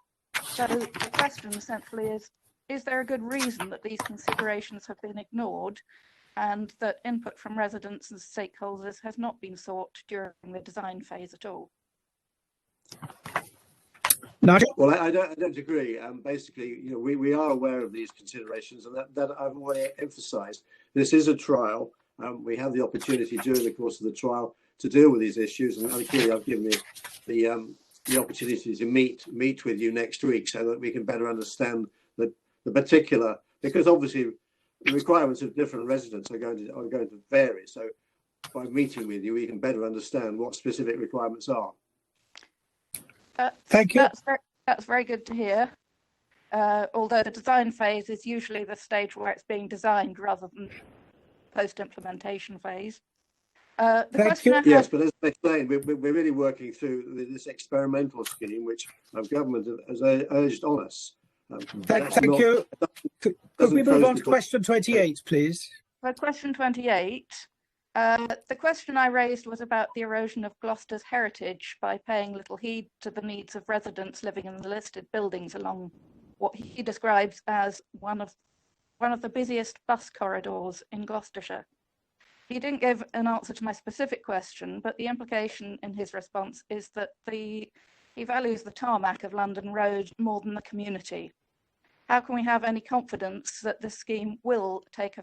So the question essentially is there a good reason that these considerations have been ignored and that input from residents and stakeholders has not been sought during the design phase at all? Well, I don't agree. Basically, you know, we are aware of these considerations, and that I've already emphasised. This is a trial. We have the opportunity during the course of the trial to deal with these issues, and clearly I've given the opportunity to meet with you next week so that we can better understand the particular, because obviously the requirements of different residents are going to vary. So by meeting with you, we can better understand what specific requirements are. Thank you. That's very good to hear. Although the design phase is usually the stage where it's being designed rather than post-implementation phase. Yes, but as I explained, we're really working through this experimental scheme, which our government has urged on us. Thank you. Could we move on to question 28, please? For question 28, the question I raised was about the erosion of Gloucester's heritage by paying little heed to the needs of residents living in the listed buildings along what he describes as one of the busiest bus corridors in Gloucestershire. He didn't give an answer to my specific question, but the implication in his response is that he values the tarmac of London Road more than the community. How can we have any confidence that this scheme will take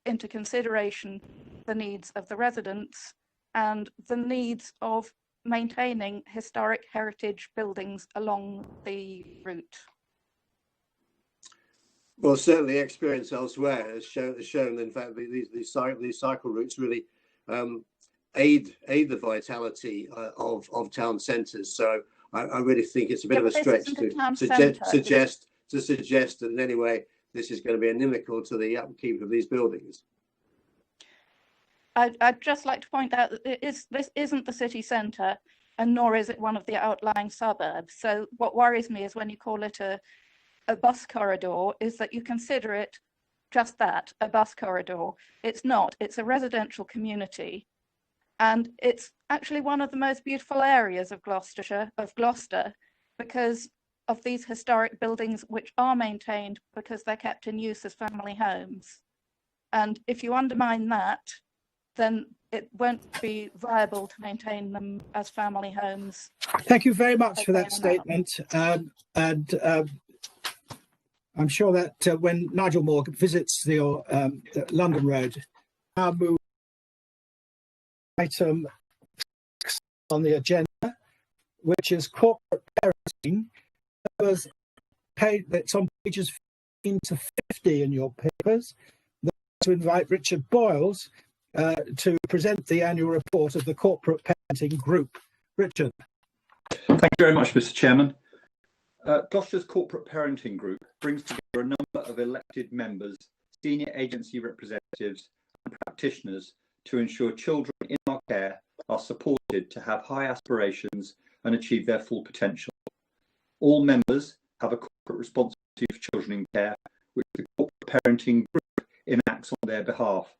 into consideration the needs of the residents and the needs of maintaining historic heritage buildings along the route? Well, certainly experience elsewhere has shown in fact, these cycle routes really aid the vitality of town centres. So I really think it's a bit of a stretch to suggest that in any way this is going to be inimical to the upkeep of these buildings. I'd just like to point out that this isn't the city centre, and nor is it one of the outlying suburbs. So what worries me is when you call it a bus corridor, is that you consider it just that, a bus corridor. It's not. It's a residential community, and it's actually one of the most beautiful areas of Gloucester, because of these historic buildings which are maintained because they're kept in use as family homes. And if you undermine that, then it won't be viable to maintain them as family homes. Thank you very much for that statement. I'm sure that when Nigel Moore visits the London Road, I'll move item on the agenda, which is corporate parenting. It's on pages 15 to 50 in your papers. To invite Richard Boyles to present the annual report of the Corporate Parenting Group. Richard. Thank you very much, Mr. Chairman. Gloucester's Corporate Parenting Group brings together a number of elected members, senior agency representatives and practitioners to ensure children in our care are supported to have high aspirations and achieve their full potential. All members have a corporate responsibility for children in care, which the Corporate Parenting Group enacts on their behalf.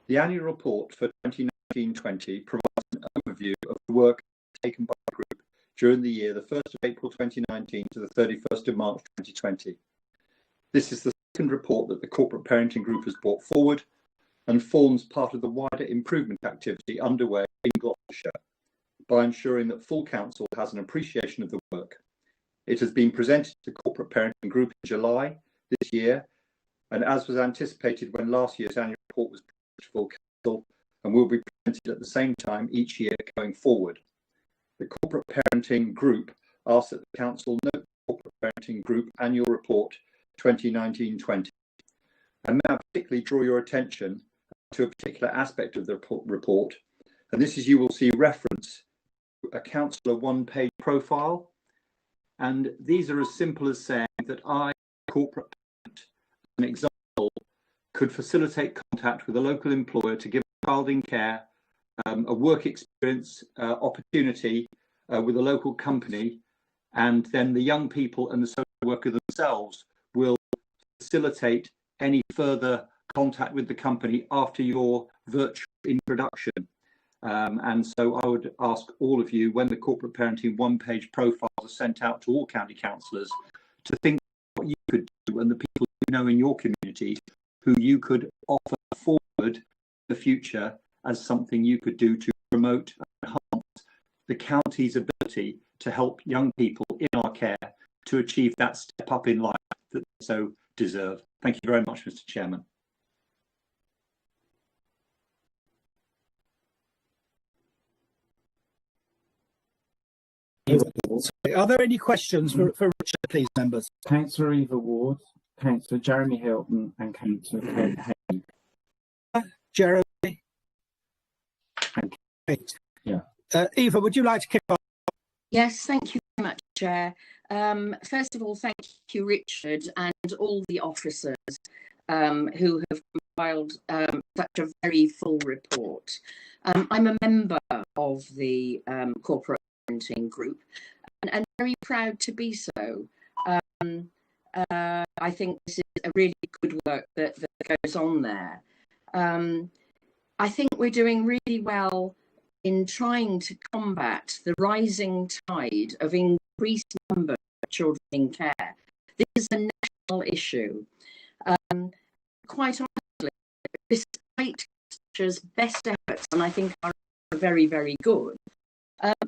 The annual report for 2019-20 provides an overview of the work taken by the group during the year, the 1st of April 2019 to the 31st of March 2020. This is the second report that the Corporate Parenting Group has brought forward and forms part of the wider improvement activity underway in Gloucestershire by ensuring that full council has an appreciation of the work. It has been presented to the Corporate Parenting Group in July this year, and as was anticipated when last year's annual report was presented to full council, and will be presented at the same time each year going forward. The Corporate Parenting Group asks that the Council note the Corporate Parenting Group Annual Report 2019-20, and may I particularly draw your attention to a particular aspect of the report, and this is you will see reference to a councillor one-page profile, and these are as simple as saying that I, corporate parent, as an example, could facilitate contact with a local employer to give a child in care a work experience opportunity with a local company, and then the young people and the social worker themselves will facilitate any further contact with the company after your virtual introduction. And so I would ask all of you, when the corporate parenting one-page profiles are sent out to all county councillors, to think what you could do and the people you know in your community who you could offer forward the future as something you could do to promote and enhance the county's ability to help young people in our care to achieve that step up in life that they so deserve. Thank you very much, Mr. Chairman. Are there any questions for Richard, please, members? Councillor Eva Ward, Councillor Jeremy Hilton and Councillor Ken Hay. Jeremy? Great. Yeah. Eva, would you like to kick off? Yes, thank you very much, Chair. First of all, thank you, Richard, and all the officers who have compiled such a very full report. I'm a member of the Corporate Parenting Group and very proud to be so. I think this is a really good work that goes on there. I think we're doing really well in trying to combat the rising tide of increased number of children in care. This is a national issue. Quite honestly, despite Gloucester's best efforts, and I think are very, very good,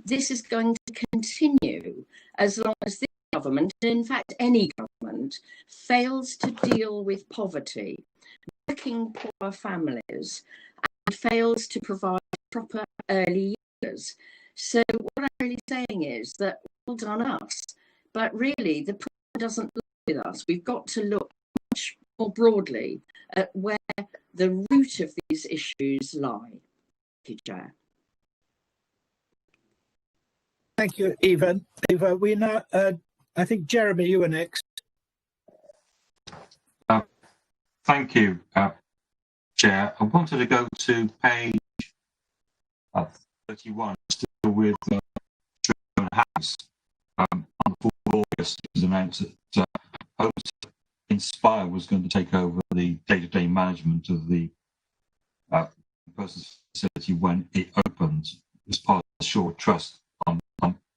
this is going to continue as long as this government, and in fact any government, fails to deal with poverty, working poor families, and fails to provide proper early years. So what I'm really saying is that well done us, but really the problem doesn't lie with us. We've got to look much more broadly at where the root of these issues lie. Thank you, Chair. Thank you, Eva. Eva, we now, I think, Jeremy, you were next. Thank you, Chair. I wanted to go to page 31, still with Children House. On the 4th of August, it was announced that homes Inspire was going to take over the day-to-day management of the person's facility when it opened as part of the Shaw Trust. I'm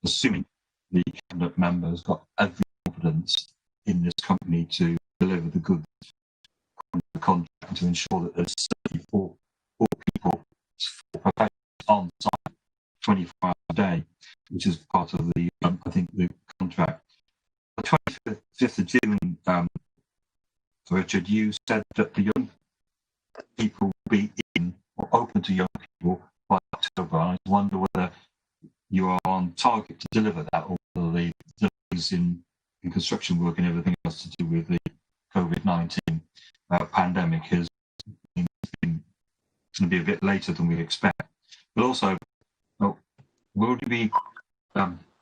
assuming the cabinet members got every confidence in this company to deliver the goods on the contract and to ensure that there's safety for all people, for professionals on site 24 hours a day, which is part of the, I think, the contract. The 25th of June, Richard, you said that the young people will be in or open to young people by October. I wonder whether you are on target to deliver that, or whether the delays in construction work and everything else to do with the COVID-19 pandemic has been going to be a bit later than we expect. But also, will you be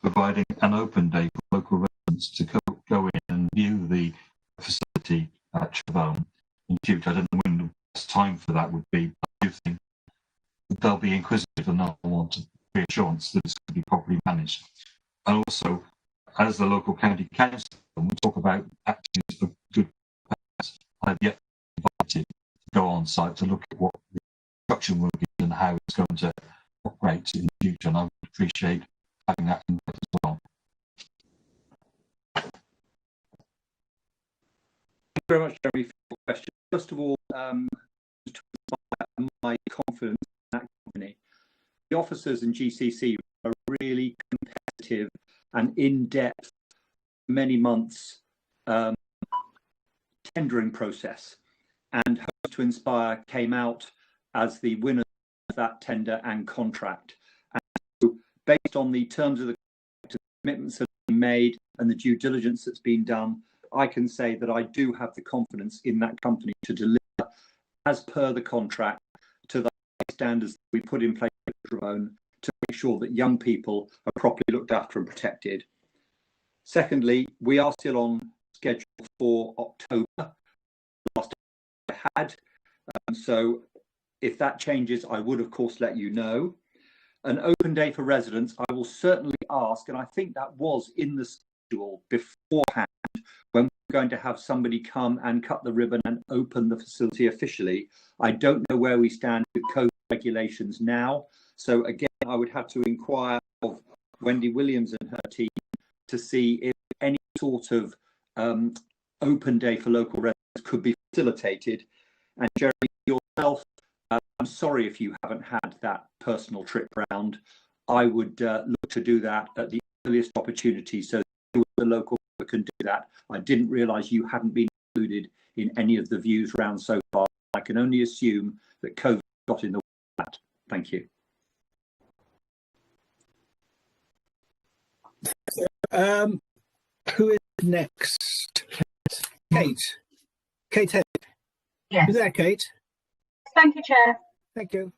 providing an open day for local residents to go in and view the facility at Chavone in future? I don't know when the best time for that would be, but I do think that they'll be inquisitive and they'll want reassurance that it's going to be properly managed. And also, as the local county council, when we talk about actions of good practice, I've yet invited to go on site to look at what the construction work is and how it's going to operate in the future, and I would appreciate having that input as well. Thank you very much, Jeremy, for your question. First of all, to my confidence in that company, the officers in GCC are really competitive and in-depth, many months tendering process, and Homes to Inspire came out as the winner of that tender and contract. And so, based on the terms of the commitments that have been made and the due diligence that's been done, I can say that I do have the confidence in that company to deliver as per the contract to the standards that we put in place at Chavone to make sure that young people are properly looked after and protected. Secondly, we are still on schedule for October, last I had. So if that changes, I would of course let you know. An open day for residents, I will certainly ask, and I think that was in the schedule beforehand, when we're going to have somebody come and cut the ribbon and open the facility officially. I don't know where we stand with COVID regulations now. So again, I would have to inquire of Wendy Williams and her team to see if any sort of open day for local residents could be facilitated. And Jeremy, yourself, I'm sorry if you haven't had that personal trip round. I would look to do that at the earliest opportunity so that the local can do that. I didn't realise you hadn't been included in any of the views round so far. I can only assume that COVID got in the way of that. Thank you. Who is next? Kate. Kate. Yes. Who's there, Kate? Thank you, Chair. Thank you.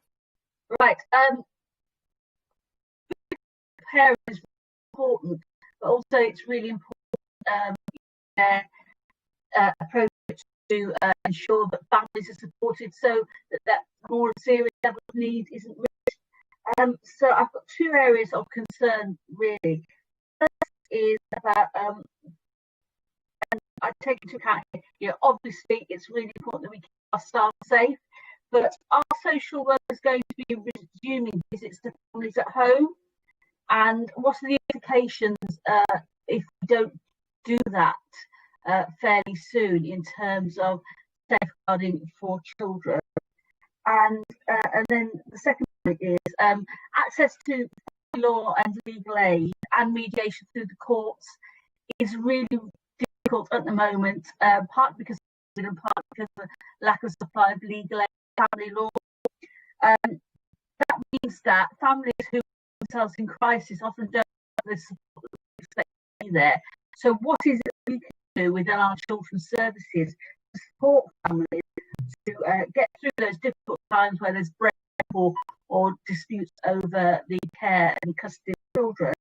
Right. Parents is important, but also it's really important their approach to ensure that families are supported so that more serious level of need isn't reached. So I've got two areas of concern really. First is about and I take into account, obviously it's really important that we keep our staff safe, but are social workers going to be resuming visits to families at home? And what are the implications if we don't do that fairly soon in terms of safeguarding for children? And then the second point is access to law and legal aid and mediation through the courts is really difficult at the moment, partly because of COVID and partly because of the lack of supply of legal aid and family law. That means that families who find themselves in crisis often don't have the support that we expect to be there. So what is it we can do within our children's services to support families to get through those difficult times where there's break or disputes over the care and custody of children,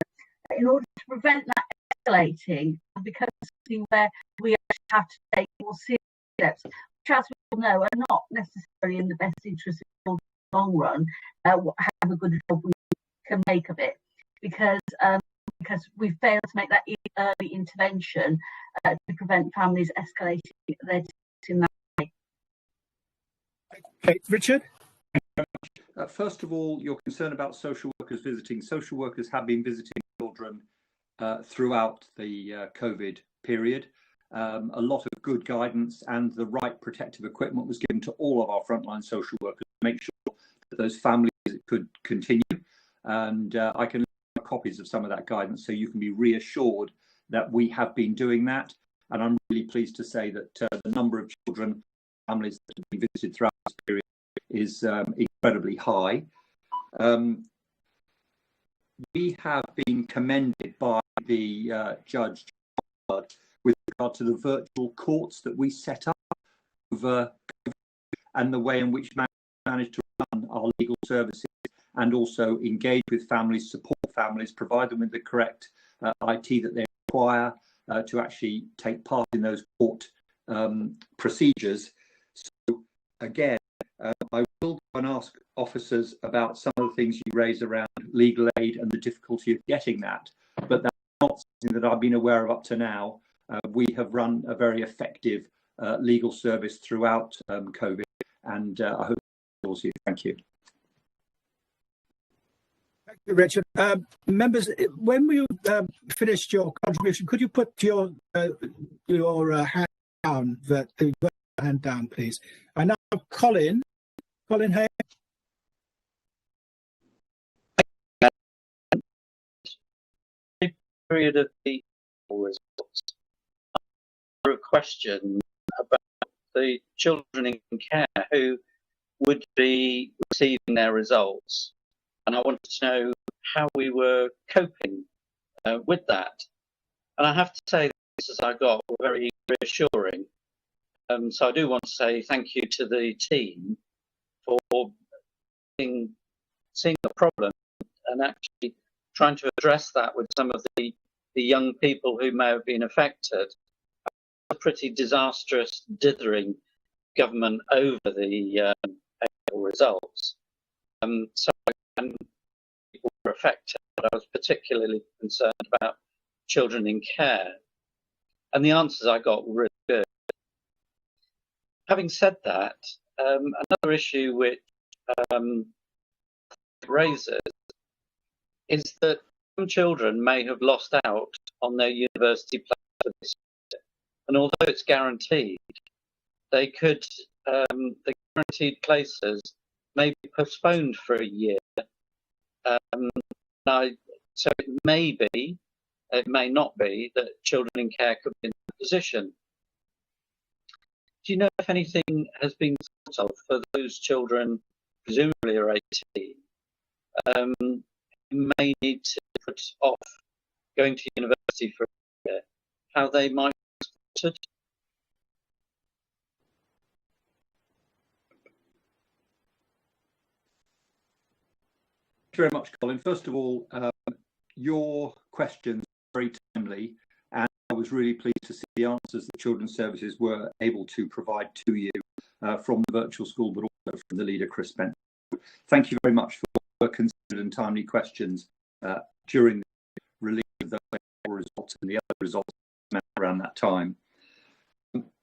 in order to prevent that escalating and becoming something where we actually have to take more serious steps, which, as we all know, are not necessarily in the best interest of children in the long run, have a good job we can make of it. Because because we failed to make that early intervention to prevent families escalating their in that way. Okay, Richard? First of all, your concern about social workers visiting. Social workers have been visiting children throughout the COVID period. A lot of good guidance and the right protective equipment was given to all of our frontline social workers to make sure that those families could continue. And I can leave copies of some of that guidance so you can be reassured that we have been doing that. And I'm really pleased to say that the number of children, families that have been visited throughout this period is incredibly high. We have been commended by the judge with regard to the virtual courts that we set up over and the way in which we managed to run our legal services and also engage with families, support families, provide them with the correct IT that they require to actually take part in those court procedures. So again, I will go and ask officers about some of the things you raised around legal aid and the difficulty of getting that, but that's not something that I've been aware of up to now. We have run a very effective legal service throughout COVID, and I hope you'll see. Thank you. Thank you, Richard. Members, when we finished your contribution, could you put your hand down, hand down, please? I now have Colin Hay. Period of the results. A question about the children in care who would be receiving their results, and I wanted to know how we were coping with that. And I have to say, the answers I got were very reassuring. So I do want to say thank you to the team for seeing the problem and actually trying to address that with some of the young people who may have been affected. A pretty disastrous dithering government over the results. So people were affected, but I was particularly concerned about children in care. And the answers I got were really good. Having said that, another issue which raises is that some children may have lost out on their university plans for this year. And although it's guaranteed, they could, the guaranteed places may be postponed for a year. So it may be, it may not be, that children in care could be in that position. Do you know if anything has been thought of for those children, presumably are 18, who may need to put off going to university for a year, how they might be supported? Thank you very much, Colin. First of all, your questions are very timely, and I was really pleased to see the answers that Children's Services were able to provide to you from the virtual school, but also from the leader, Chris Spencer. Thank you very much for considered and timely questions during the release of those results and the other results around that time.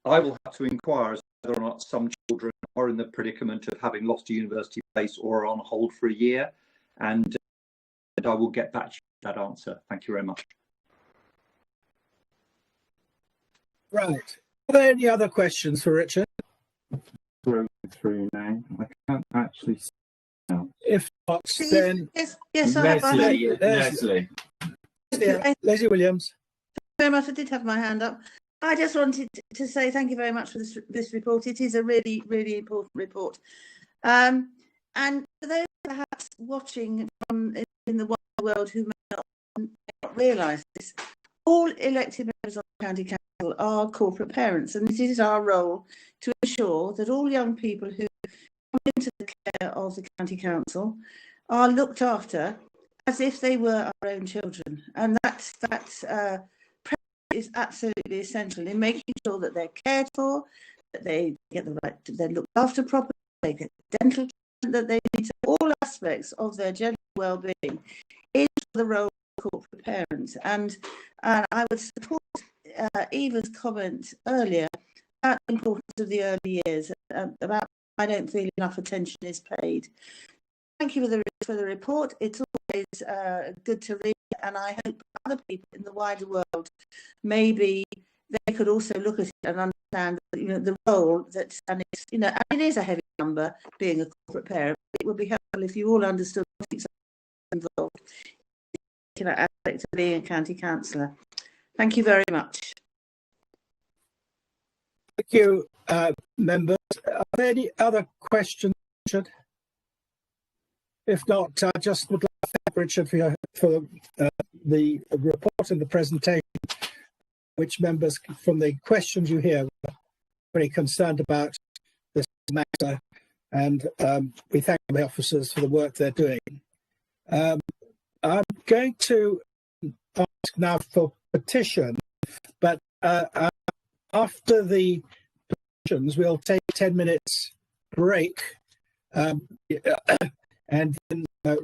I will have to inquire as to whether or not some children are in the predicament of having lost a university place or are on hold for a year, and I will get back to you with that answer. Thank you very much. Right. Are there any other questions for Richard? Through now. I can't actually see now. If not, then yes, I have my hand. Leslie. Leslie Williams. Very much. I did have my hand up. I just wanted to say thank you very much for this report. It is a really, really important report. And for those perhaps watching from in the world who may not realise this, all elected members of the County Council are corporate parents, and it is our role to ensure that all young people who come into the care of the County Council are looked after as if they were our own children. And that is absolutely essential in making sure that they're cared for, that they get the right, they're looked after properly, they get dental treatment that they need. So all aspects of their general well-being is the role corporate parent. And I would support Eva's comment earlier about the importance of the early years, about I don't feel enough attention is paid. Thank you for the report. It's always good to read, and I hope other people in the wider world, maybe they could also look at it and understand, the role that, and it's, and it is a heavy number being a corporate parent. It would be helpful if you all understood what's involved in that aspect of being a county councillor. Thank you very much. Thank you, members. Are there any other questions, Richard? If not, I just would like to thank Richard for the report and the presentation, which members, from the questions you hear, were very concerned about this matter, and we thank the officers for the work they're doing. I'm going to ask now for petition, but after the petitions, we'll take 10 minutes break, and then I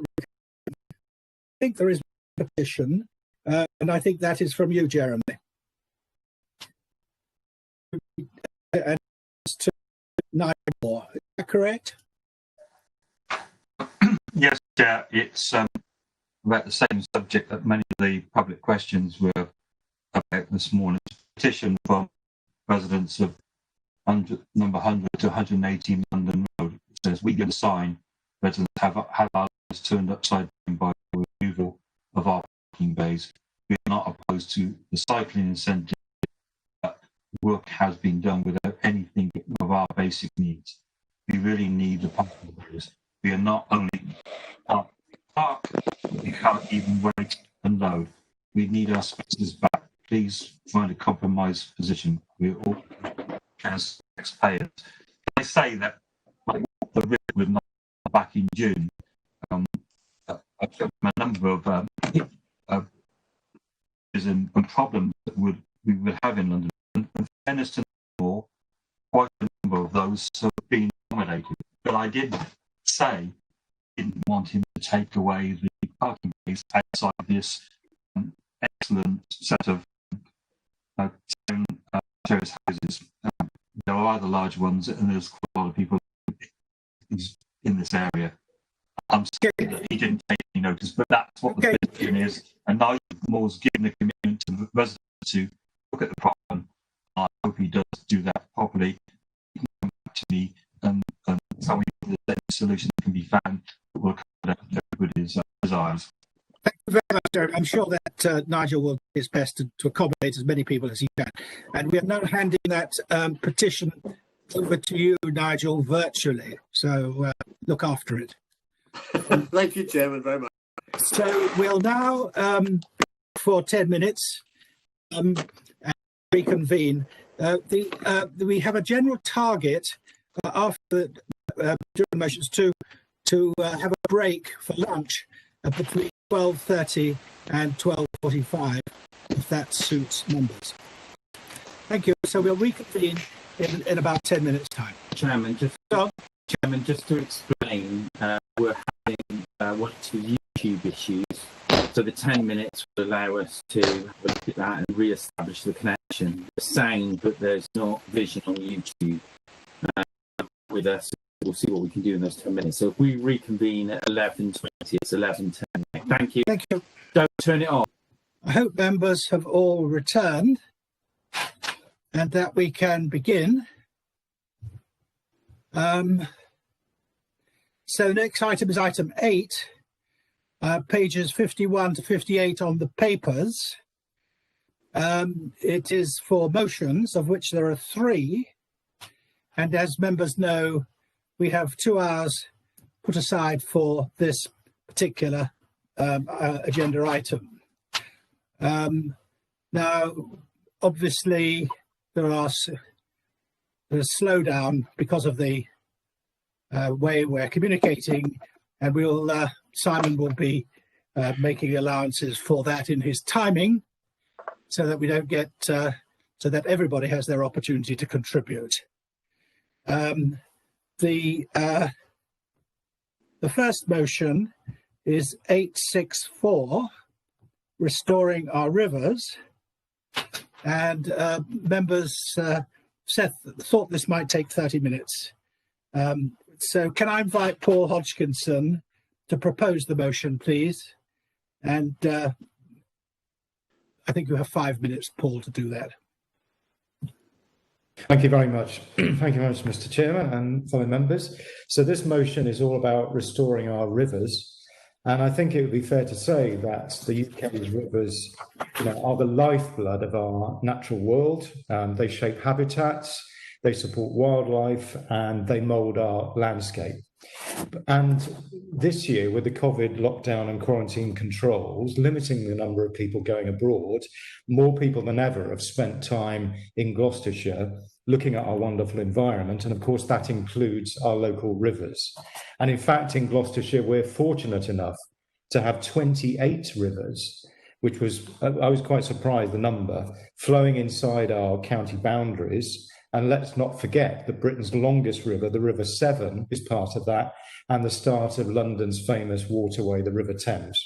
think there is a petition, and I think that is from you, Jeremy. And to 9 more, is that correct? Yes, yeah, it's about the same subject that many of the public questions were about this morning. Petition from residents of number 100 to 118 London Road. It says, we get a sign, residents have our lives turned upside down by the removal of our parking bays. We are not opposed to the cycling incentive, but work has been done without anything of our basic needs. We really need the parking bays. We are not only park, we can't even wait and load. We need our spaces back. Please find a compromise position. We're all as taxpayers. I say that like the risk with not back in June. I've got a number of and problems that we would have in London. And in fairness to the law, quite a number of those have been accommodated. But I did say I didn't want him to take away the parking space outside this excellent set of terrace houses. There are other large ones, and there's quite a lot of people in this area. I'm scared that he didn't take any notice, but that's what the petition is. And now Moore's given the commitment to the residents to look at the problem. I hope he does do that properly. He can come back to me and tell me if there's any solution that can be found that will accommodate everybody's desires. Thank you very much, Derek. I'm sure that Nigel will do his best to accommodate as many people as he can. And we are now handing that petition over to you, Nigel, virtually. So look after it. Thank you, Chairman, very much. So we'll now, for 10 minutes, and reconvene. We have a general target after during motions to have a break for lunch between 12:30 and 12:45, if that suits members. Thank you. So we'll reconvene in about 10 minutes' time. Chairman, just to explain, we're having one or two YouTube issues. So the 10 minutes will allow us to have a look at that and re-establish the connection. The sound, but there's not vision on YouTube with us. We'll see what we can do in those 10 minutes. So if we reconvene at 11:20, it's 11:10. Thank you. Thank you. Don't turn it off. I hope members have all returned and that we can begin. So next item is item 8, pages 51 to 58 on the papers. It is for motions, of which there are 3. And as members know, we have 2 hours put aside for this particular agenda item. Now, obviously, there's a slowdown because of the way we're communicating, and Simon will be making allowances for that in his timing, so that we don't get so that everybody has their opportunity to contribute. The first motion is 864, restoring our rivers, and members thought this might take 30 minutes. So can I invite Paul Hodgkinson to propose the motion, please? And I think you have 5 minutes, Paul, to do that. Thank you very much. Thank you very much, Mr. Chairman and fellow members. So this motion is all about restoring our rivers. And I think it would be fair to say that the UK's rivers, are the lifeblood of our natural world. They shape habitats, they support wildlife, and they mould our landscape. And this year, with the COVID lockdown and quarantine controls limiting the number of people going abroad, more people than ever have spent time in Gloucestershire looking at our wonderful environment. And of course, that includes our local rivers. And in fact, in Gloucestershire, we're fortunate enough to have 28 rivers, which was, I was quite surprised, the number, flowing inside our county boundaries. And let's not forget that Britain's longest river, the River Severn, is part of that, and the start of London's famous waterway, the River Thames.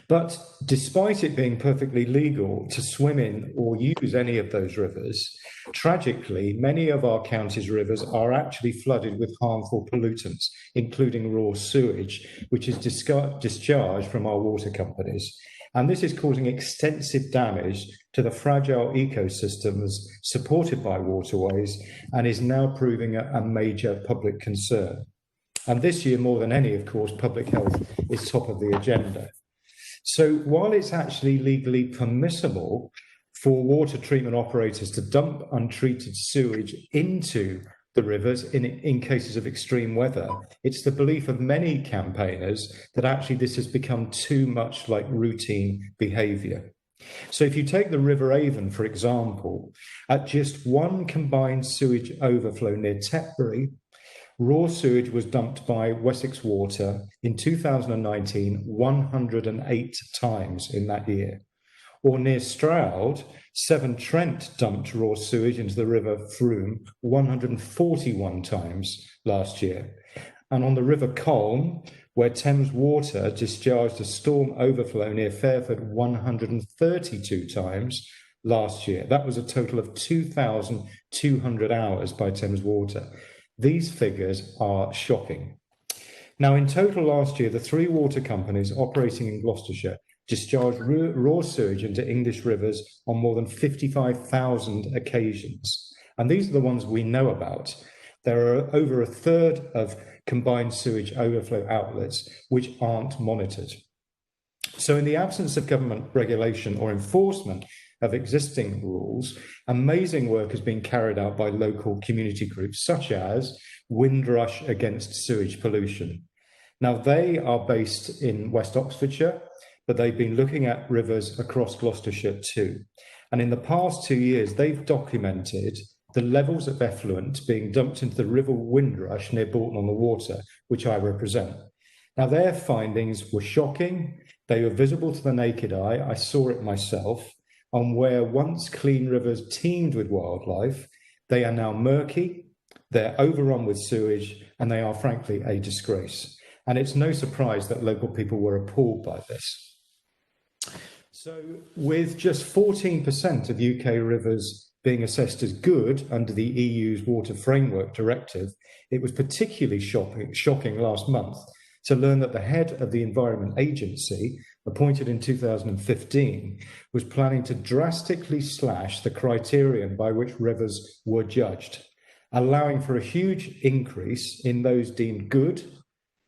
But despite it being perfectly legal to swim in or use any of those rivers, tragically, many of our county's rivers are actually flooded with harmful pollutants, including raw sewage, which is discharged from our water companies. And this is causing extensive damage to the fragile ecosystems supported by waterways and is now proving a major public concern. And this year, more than any, of course, public health is top of the agenda. So while it's actually legally permissible for water treatment operators to dump untreated sewage into the rivers in cases of extreme weather, it's the belief of many campaigners that actually this has become too much like routine behaviour. So if you take the River Avon, for example, at just one combined sewage overflow near Tetbury, raw sewage was dumped by Wessex Water in 2019 108 times in that year. Or near Stroud, Severn Trent dumped raw sewage into the River Frome 141 times last year. And on the River Colne, where Thames Water discharged a storm overflow near Fairford 132 times last year. That was a total of 2,200 hours by Thames Water. These figures are shocking. Now, in total last year, the 3 water companies operating in Gloucestershire discharged raw sewage into English rivers on more than 55,000 occasions. And these are the ones we know about. There are over a third of combined sewage overflow outlets which aren't monitored. So in the absence of government regulation or enforcement of existing rules, amazing work has been carried out by local community groups such as Windrush Against Sewage Pollution. Now, they are based in West Oxfordshire, but they've been looking at rivers across Gloucestershire too. And in the past 2 years, they've documented the levels of effluent being dumped into the River Windrush near Bolton-on-the-Water, which I represent. Now, their findings were shocking. They were visible to the naked eye. I saw it myself. On where once clean rivers teemed with wildlife, they are now murky, they're overrun with sewage, and they are frankly a disgrace. And it's no surprise that local people were appalled by this. So with just 14% of UK rivers being assessed as good under the EU's Water Framework Directive, it was particularly shocking last month to learn that the head of the Environment Agency, appointed in 2015, was planning to drastically slash the criterion by which rivers were judged, allowing for a huge increase in those deemed good,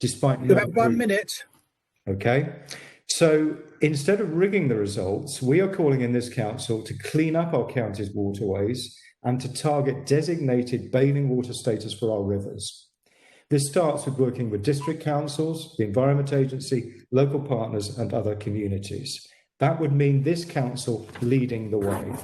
despite you have 1 minute. Okay. So instead of rigging the results, we are calling in this council to clean up our county's waterways and to target designated bathing water status for our rivers. This starts with working with district councils, the Environment Agency, local partners and other communities. That would mean this council leading the way.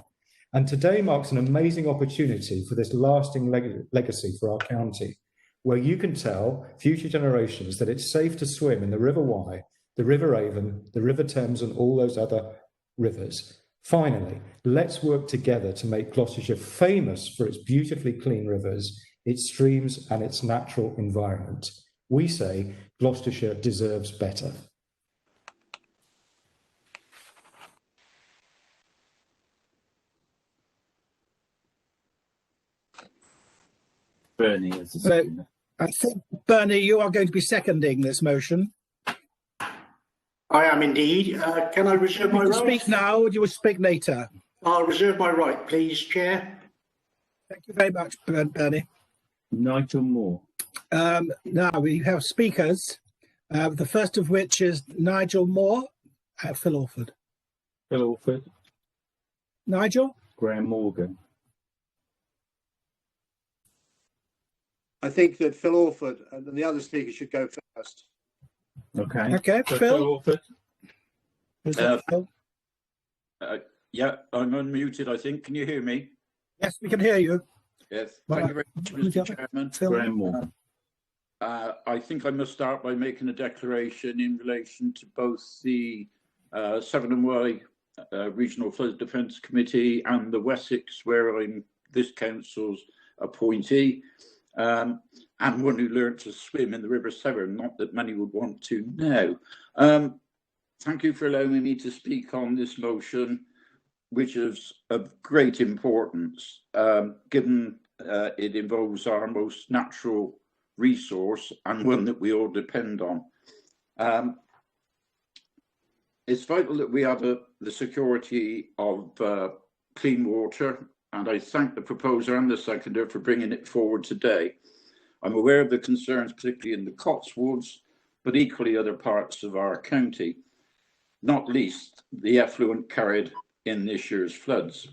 And today marks an amazing opportunity for this lasting legacy for our county, where you can tell future generations that it's safe to swim in the River Wye, the River Avon, the River Thames and all those other rivers. Finally, let's work together to make Gloucestershire famous for its beautifully clean rivers, its streams and its natural environment. We say Gloucestershire deserves better. Bernie as a So seconder. I think, Bernie, you are going to be seconding this motion. I am indeed. Can I reserve my You can right? speak now, or do you will speak later? I'll reserve my right, please, Chair. Thank you very much, Bernie. Nigel Moore. Now we have speakers, the first of which is Nigel Moore, Phil Orford. Phil Orford. Nigel? Graham Morgan. I think that Phil Orford and the other speakers should go first. Okay. Okay, So Phil. Orford. Is that Phil? Yeah, I'm unmuted, I think. Can you hear me? Yes, we can hear you. Yes. Right. Thank you very much, Who's the Mr. other? Chairman. Phil? Graham Moore. I think I must start by making a declaration in relation to both the Severn Wye Regional Flood Defence Committee and the Wessex, where I'm this council's appointee, and one who learned to swim in the River Severn, not that many would want to now. Thank you for allowing me to speak on this motion, which is of great importance, given it involves our most natural resource and one that we all depend on. It's vital that we have the security of clean water, and I thank the proposer and the seconder for bringing it forward today. I'm aware of the concerns, particularly in the Cotswolds, but equally other parts of our county, not least the effluent carried in this year's floods.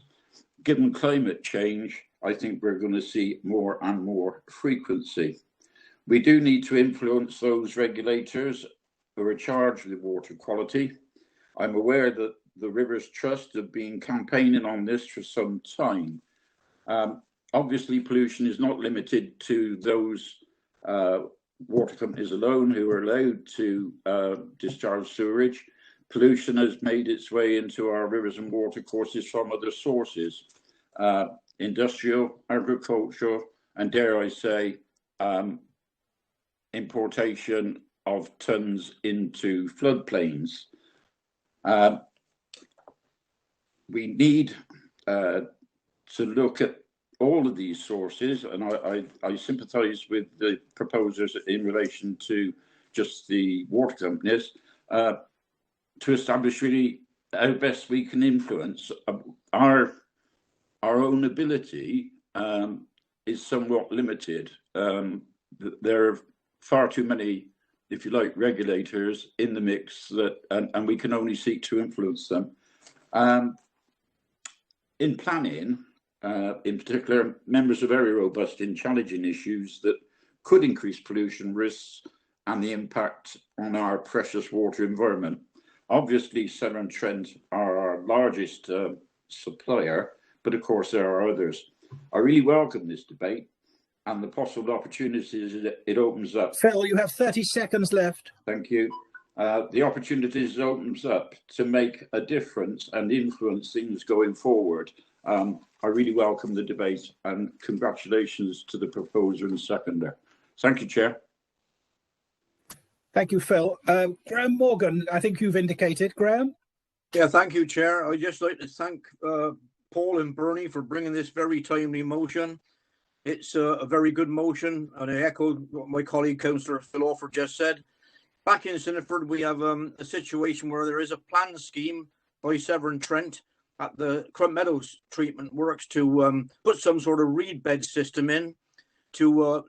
Given climate change, I think we're going to see more and more frequency. We do need to influence those regulators who are charged with water quality. I'm aware that the Rivers Trust have been campaigning on this for some time. Obviously, pollution is not limited to those water companies alone who are allowed to discharge sewerage. Pollution has made its way into our rivers and watercourses from other sources, industrial, agricultural, and dare I say, importation of tons into floodplains. We need to look at all of these sources, and I sympathise with the proposers in relation to just the water companies, to establish really how best we can influence. Our own ability is somewhat limited. There are far too many, if you like, regulators in the mix that, and we can only seek to influence them. In planning, in particular, members are very robust in challenging issues that could increase pollution risks and the impact on our precious water environment. Obviously, Severn Trent are our largest supplier, but of course there are others. I really welcome this debate and the possible opportunities it opens up. Phil, you have 30 seconds left. Thank you. The opportunities it opens up to make a difference and influence things going forward. I really welcome the debate, and congratulations to the proposer and seconder. Thank you, Chair. Thank you, Phil. Graham Morgan, I think you've indicated. Graham? Yeah, thank you, Chair. I'd just like to thank Paul and Bernie for bringing this very timely motion. It's a very good motion, and I echoed what my colleague, Councillor Phil Orford, just said. Back in Sinniford, we have a situation where there is a planned scheme by Severn Trent at the Crump Meadows treatment works to put some sort of reed bed system in to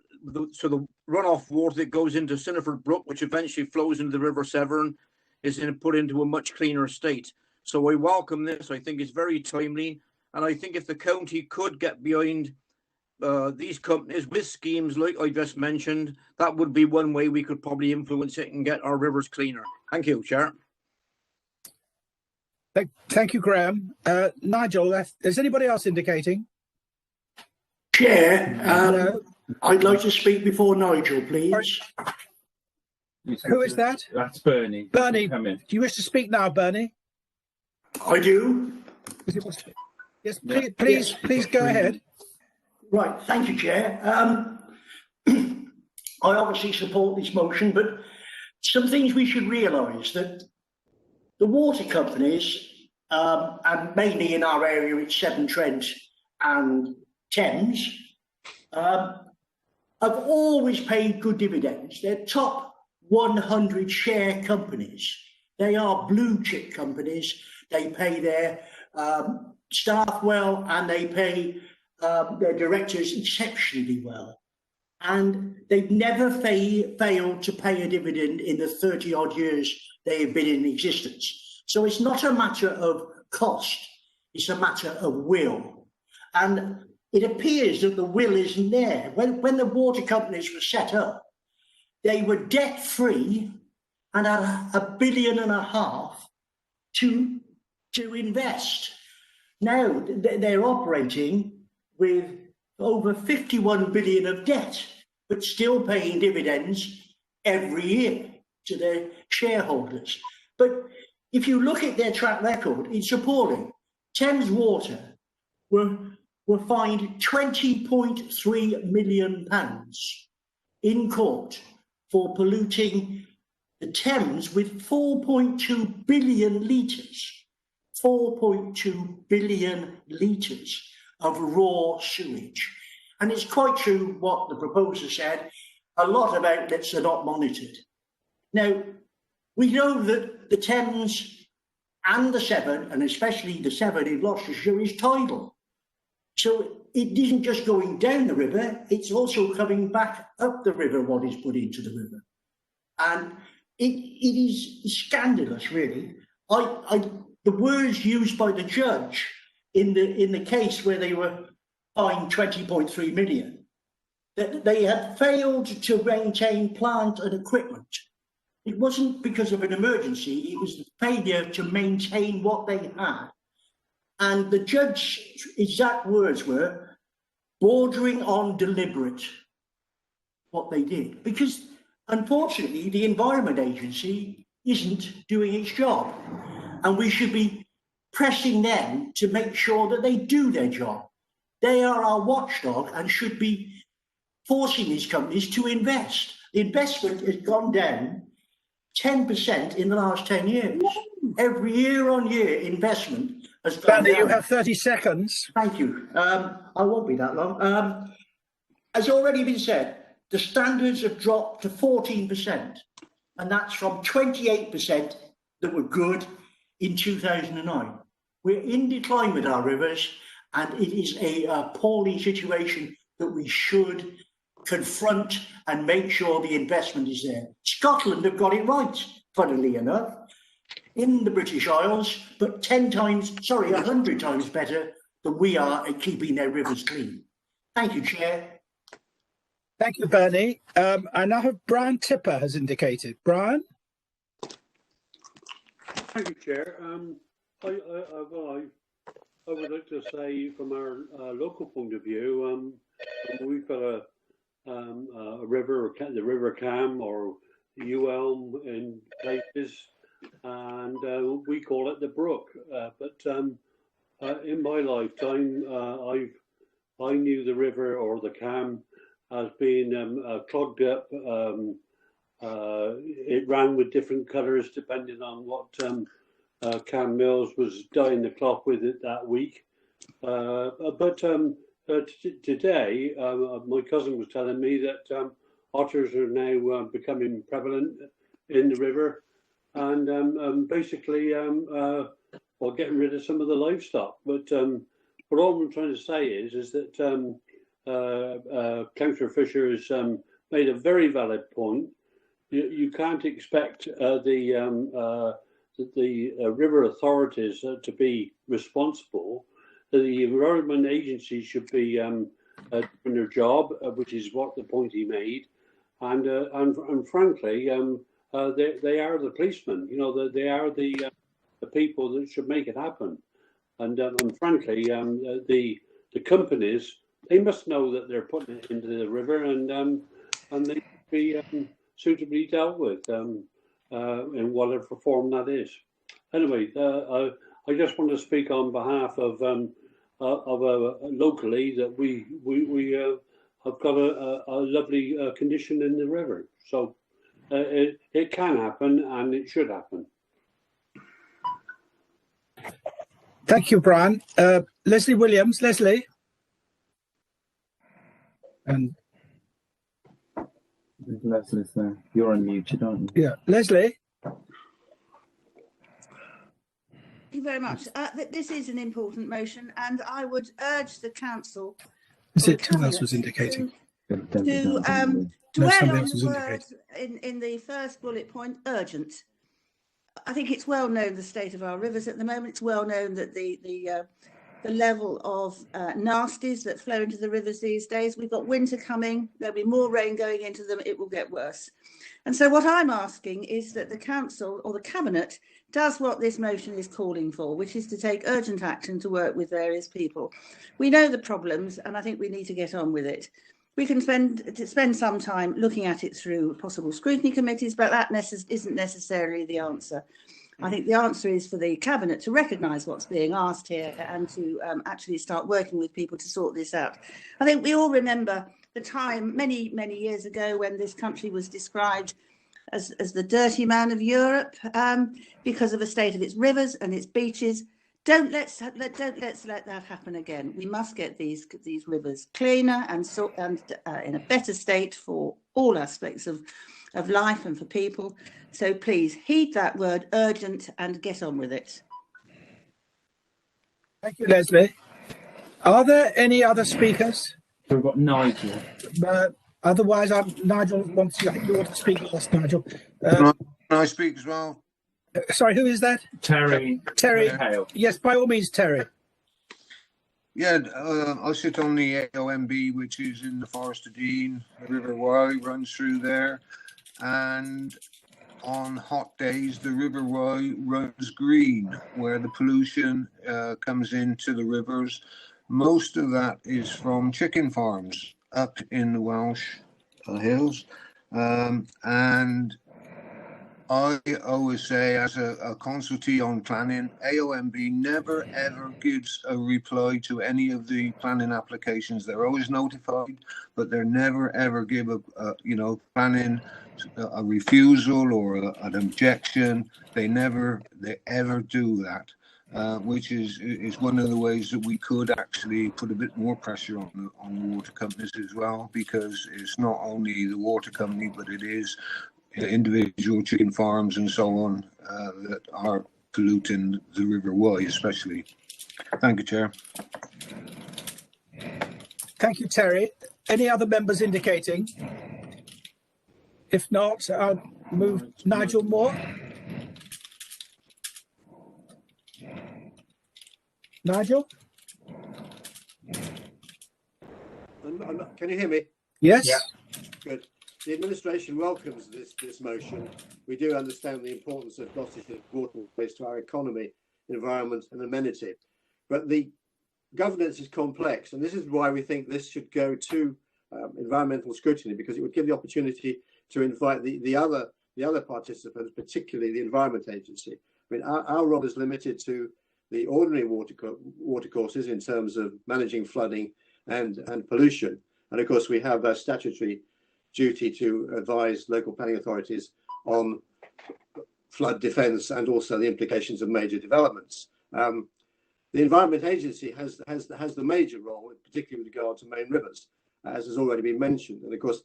so the runoff water that goes into Sinniford Brook, which eventually flows into the River Severn, is put into a much cleaner state. So I welcome this. I think it's very timely, and I think if the county could get behind these companies with schemes like I just mentioned, that would be one way we could probably influence it and get our rivers cleaner. Thank you, Chair. Thank you, Graham. Nigel, is anybody else indicating? Chair, I'd like to speak before Nigel, please. Who is that? That's Bernie. Bernie, do you wish to speak now, Bernie? I do. Yes, please go ahead. Right, thank you, Chair. I obviously support this motion, but some things we should realise that the water companies, and mainly in our area it's Severn Trent and Thames, have always paid good dividends. They're top 100 share companies. They are blue chip companies. They pay their staff well, and they pay their directors exceptionally well. And they've never failed to pay a dividend in the 30 odd years they have been in existence. So it's not a matter of cost, it's a matter of will. And it appears that the will isn't there. When the water companies were set up, they were debt free and had £1.5 billion to invest. Now they're operating with over 51 billion of debt, but still paying dividends every year to their shareholders. But if you look at their track record, it's appalling. Thames Water were fined £20.3 million in court for polluting the Thames with 4.2 billion litres. 4.2 billion litres of raw sewage. And it's quite true what the proposer said, a lot of outlets are not monitored. Now, we know that the Thames and the Severn, and especially the Severn in Gloucestershire, is tidal. So it isn't just going down the river, it's also coming back up the river, what is put into the river. And it is scandalous, really. The words used by the judge in the case where they were fined 20.3 million, that they had failed to maintain plant and equipment. It wasn't because of an emergency, it was the failure to maintain what they had. And the judge's exact words were bordering on deliberate, what they did. Because unfortunately, the Environment Agency isn't doing its job. And we should be pressing them to make sure that they do their job. They are our watchdog and should be forcing these companies to invest. The investment has gone down 10% in the last 10 years. Every year on year investment has gone down. You have 30 seconds. Thank you. I won't be that long. As already been said, the standards have dropped to 14%, and that's from 28% that were good in 2009. We're in decline with our rivers, and it is a appalling situation that we should confront and make sure the investment is there. Scotland have got it right, funnily enough, in the British Isles, but 100 times better than we are at keeping their rivers clean. Thank you, Chair. Thank you, Bernie. I now have Brian Tipper has indicated. Brian? Thank you, Chair. I would like to say, from our local point of view, we've got a river, the River Cam or Uelm in places, and we call it the Brook. But in my lifetime, I knew the river or the Cam as being clogged up. It ran with different colours depending on what Cam Mills was dyeing the cloth with it that week. Today, my cousin was telling me that otters are now becoming prevalent in the river, and basically, well, getting rid of some of the livestock. But all I'm trying to say is that Councillor Fisher has made a very valid point. You can't expect the river authorities to be responsible. The Environment Agency should be doing their job, which is what the point he made, and frankly, they are the policemen. You know, they are the people that should make it happen, and frankly, the companies, they must know that they're putting it into the river, and they should be suitably dealt with in whatever form that is. Anyway, I just want to speak on behalf of locally that we have got a lovely condition in the river. So it can happen and it should happen. Thank you, Brian. Leslie Williams. Leslie. And Leslie's there. You're unmuted, aren't you? Yeah. Leslie? Thank you very much. This is an important motion, and I would urge the council. Is it who else was indicating? To dwell on the word in the first bullet point, urgent. I think it's well known the state of our rivers at the moment. It's well known that the level of nasties that flow into the rivers these days. We've got winter coming. There'll be more rain going into them. It will get worse. And so what I'm asking is that the council or the cabinet does what this motion is calling for, which is to take urgent action to work with various people. We know the problems, and I think we need to get on with it. We can spend some time looking at it through possible scrutiny committees, but that isn't necessarily the answer. I think the answer is for the cabinet to recognise what's being asked here and to actually start working with people to sort this out. I think we all remember the time many, many years ago when this country was described as the dirty man of Europe because of the state of its rivers and its beaches. Don't let's let that happen again. We must get these rivers cleaner and in a better state for all aspects of life and for people. So please heed that word, urgent, and get on with it. Thank you, Leslie. Are there any other speakers? So we've got Nigel. Otherwise, Nigel wants you. I think you want to speak first, Nigel. Can I speak as well? Sorry, who is that? Terry. Terry. Yes, by all means, Terry. Yeah, I sit on the AOMB, which is in the Forest of Dean. The River Wye runs through there, and on hot days, the River Wye runs green, where the pollution comes into the rivers. Most of that is from chicken farms up in the Welsh hills, and I always say, as a consultee on planning, AOMB never ever gives a reply to any of the planning applications. They're always notified, but they never ever give a refusal or an objection. They ever do that, which is one of the ways that we could actually put a bit more pressure on the water companies as well, because it's not only the water company, but it is individual chicken farms and so on that are polluting the River Wye especially. Thank you, Chair. Thank you, Terry. Any other members indicating? If not, I'll move Nigel Moore. Nigel? Can you hear me? Yes. Yeah. Good. The administration welcomes this motion. We do understand the importance of Gloucestershire's waterways to our economy, environment and amenity. But the governance is complex, and this is why we think this should go to environmental scrutiny, because it would give the opportunity to invite the other participants, particularly the Environment Agency. I mean, our role is limited to the ordinary water courses in terms of managing flooding and pollution. And of course, we have a statutory duty to advise local planning authorities on flood defence and also the implications of major developments. The Environment Agency has the major role, particularly with regard to main rivers, as has already been mentioned. And of course,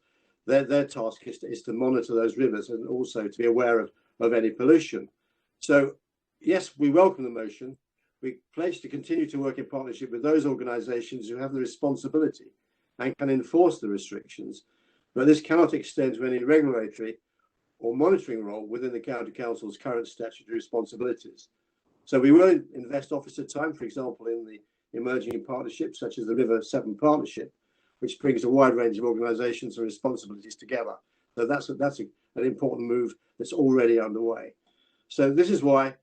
their task is to monitor those rivers and also to be aware of any pollution. So, yes, we welcome the motion. We pledge to continue to work in partnership with those organisations who have the responsibility and can enforce the restrictions. But this cannot extend to any regulatory or monitoring role within the County Council's current statutory responsibilities. So we will invest officer time, for example, in the emerging partnerships such as the River Severn Partnership, which brings a wide range of organisations and responsibilities together. So that's an important move that's already underway. So this is why,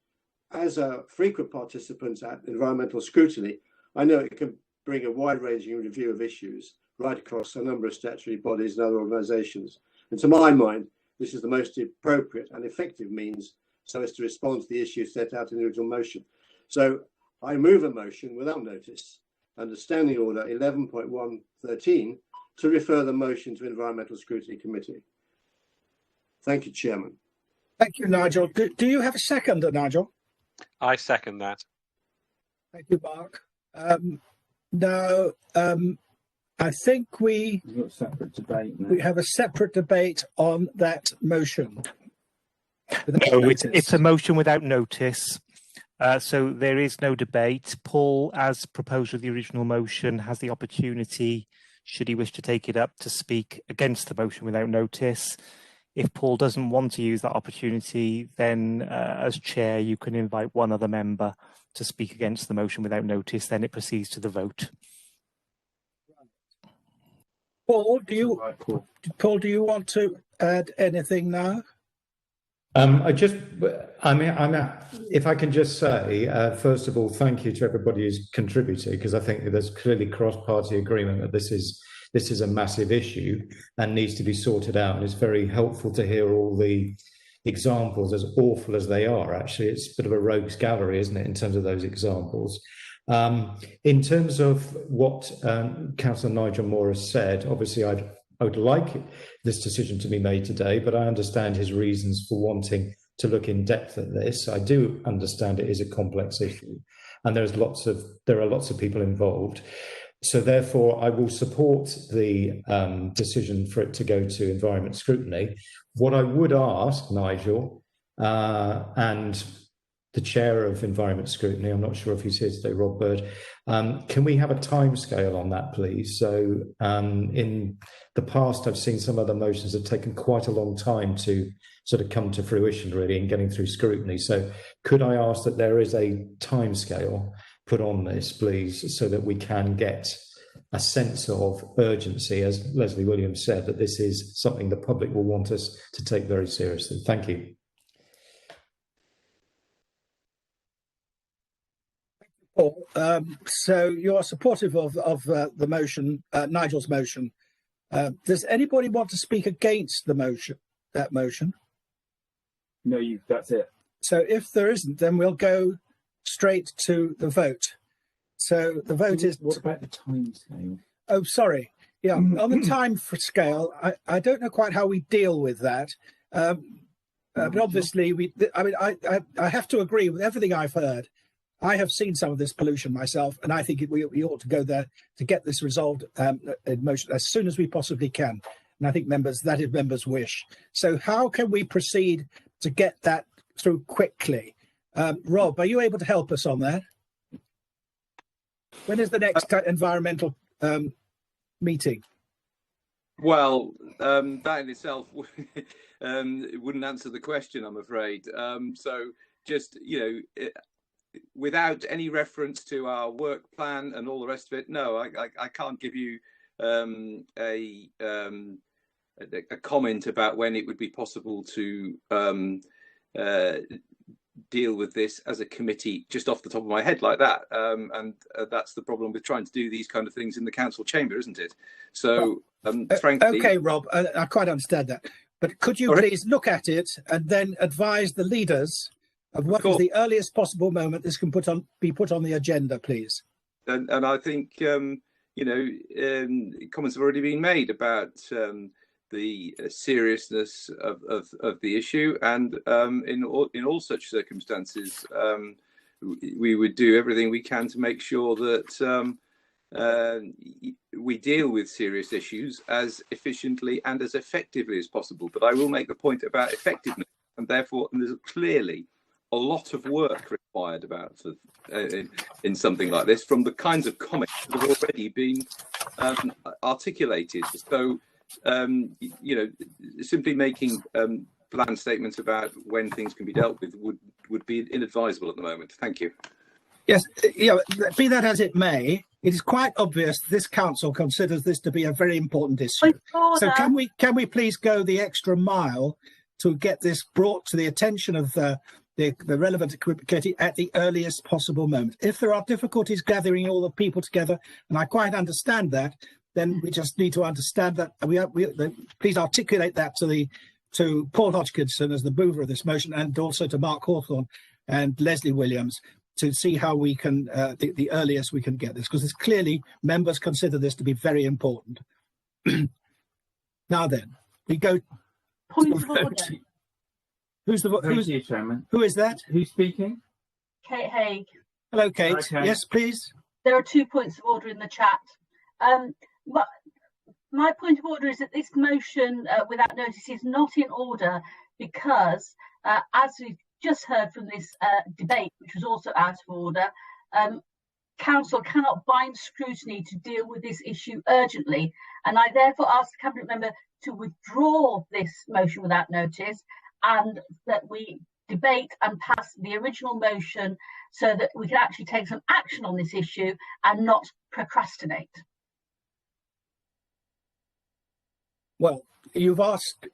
as a frequent participant at environmental scrutiny, I know it can bring a wide-ranging review of issues right across a number of statutory bodies and other organisations. And to my mind, this is the most appropriate and effective means so as to respond to the issues set out in the original motion. So I move a motion without notice under Standing Order 11.113 to refer the motion to Environmental Scrutiny Committee. Thank you, Chairman. Thank you, Nigel. Do you have a second, Nigel? I second that. Thank you, Mark. Now, I think we We've got a separate debate now. have a separate debate on that motion. No, it's a motion without notice. So there is no debate. Paul, as proposed with the original motion, has the opportunity, should he wish to take it up, to speak against the motion without notice. If Paul doesn't want to use that opportunity, then as chair, you can invite one other member to speak against the motion without notice. Then it proceeds to the vote. Paul, do you want to add anything now? If I can just say, first of all, thank you to everybody who's contributed, because I think there's clearly cross-party agreement that this is a massive issue and needs to be sorted out. And it's very helpful to hear all the examples, as awful as they are. Actually, it's a bit of a rogues gallery, isn't it, in terms of those examples. In terms of what Councillor Nigel Moore has said, obviously I would like this decision to be made today, but I understand his reasons for wanting to look in depth at this. I do understand it is a complex issue, and there are lots of people involved. So therefore, I will support the decision for it to go to environment scrutiny. What I would ask Nigel and the chair of environment scrutiny, I'm not sure if he's here today, Rob Bird, can we have a timescale on that, please? So in the past, I've seen some other motions have taken quite a long time to sort of come to fruition, really, in getting through scrutiny. So could I ask that there is a timescale put on this, please, so that we can get a sense of urgency, as Leslie Williams said, that this is something the public will want us to take very seriously. Thank you. Paul, so you are supportive of the motion, Nigel's motion. Does anybody want to speak against the motion? That motion? No, that's it. So if there isn't, then we'll go straight to the vote. So the vote is. What about the time scale? Oh, sorry. Yeah, on the time scale, I don't know quite how we deal with that. But obviously, I have to agree with everything I've heard. I have seen some of this pollution myself, and I think we ought to go there to get this resolved in motion as soon as we possibly can. And I think that is members' wish. So how can we proceed to get that through quickly? Rob, are you able to help us on that? When is the next environmental meeting? Well, that in itself wouldn't answer the question, I'm afraid. So just, without any reference to our work plan and all the rest of it, no, I can't give you a comment about when it would be possible to deal with this as a committee just off the top of my head like that. And that's the problem with trying to do these kind of things in the council chamber, isn't it? So, frankly... Okay, Rob, I quite understand that. But could you please look at it and then advise the leaders of what is the earliest possible moment this can be put on the agenda, please? And I think, comments have already been made about the seriousness of the issue, and in all such circumstances, we would do everything we can to make sure that we deal with serious issues as efficiently and as effectively as possible. But I will make the point about effectiveness, and therefore there's clearly a lot of work required about in something like this from the kinds of comments that have already been articulated. So, simply making bland statements about when things can be dealt with would be inadvisable at the moment. Thank you. Yes, be that as it may, it is quite obvious this council considers this to be a very important issue. So can we please go the extra mile to get this brought to the attention of the relevant committee at the earliest possible moment? If there are difficulties gathering all the people together, and I quite understand that, then we just need to understand that. Please articulate that to Paul Hodgkinson as the mover of this motion, and also to Mark Hawthorne and Leslie Williams, to see how we can, the earliest we can get this, because clearly members consider this to be very important. Now then, we go. Point of order. Who is that? Who's speaking? Kate Haig. Hello, Kate. Okay. Yes, please. There are 2 points of order in the chat. My point of order is that this motion without notice is not in order because, as we've just heard from this debate, which was also out of order, Council cannot bind scrutiny to deal with this issue urgently. And I therefore ask the Cabinet Member to withdraw this motion without notice and that we debate and pass the original motion so that we can actually take some action on this issue and not procrastinate. Well, you've asked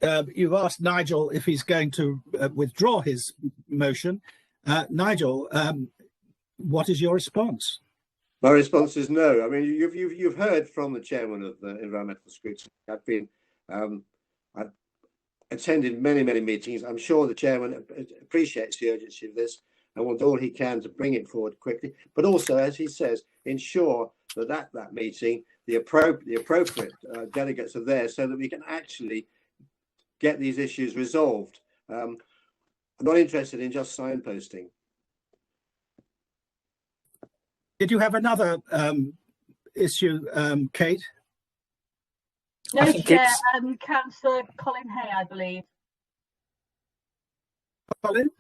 Nigel if he's going to withdraw his motion. Nigel, what is your response? My response is no. I mean, you've heard from the chairman of the Environmental Scrutiny. I've attended many meetings. I'm sure the chairman appreciates the urgency of this and wants all he can to bring it forward quickly. But also, as he says, ensure that at that meeting the appropriate delegates are there so that we can actually get these issues resolved. I'm not interested in just signposting. Did you have another issue, Kate? No, Chair, Councillor Colin Hay, I believe. Colin?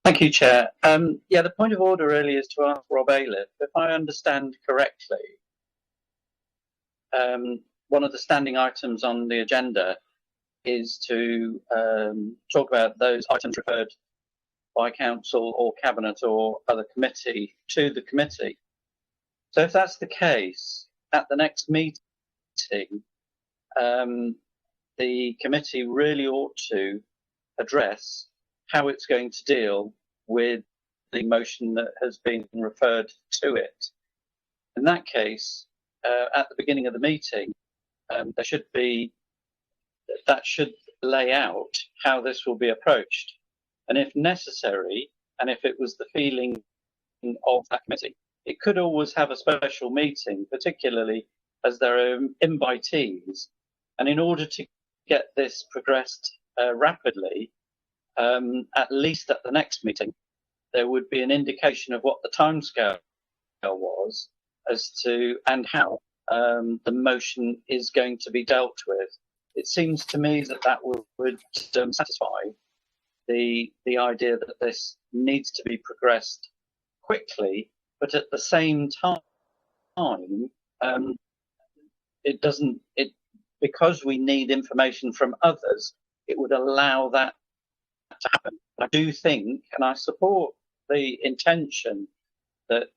Thank you, Chair. Yeah, the point of order really is to ask Rob Ailiff, if I understand correctly, one of the standing items on the agenda is to talk about those items referred by Council or Cabinet or other committee to the committee. So if that's the case, at the next meeting, the committee really ought to address how it's going to deal with the motion that has been referred to it. In that case, at the beginning of the meeting, there should be, that should lay out how this will be approached. And if necessary, and if it was the feeling of that committee, it could always have a special meeting, particularly as there are invitees. And in order to get this progressed rapidly, at least at the next meeting, there would be an indication of what the timescale was as to and how the motion is going to be dealt with. It seems to me that that would satisfy the idea that this needs to be progressed quickly, but at the same time, because we need information from others, it would allow that to happen. I do think, and I support the intention that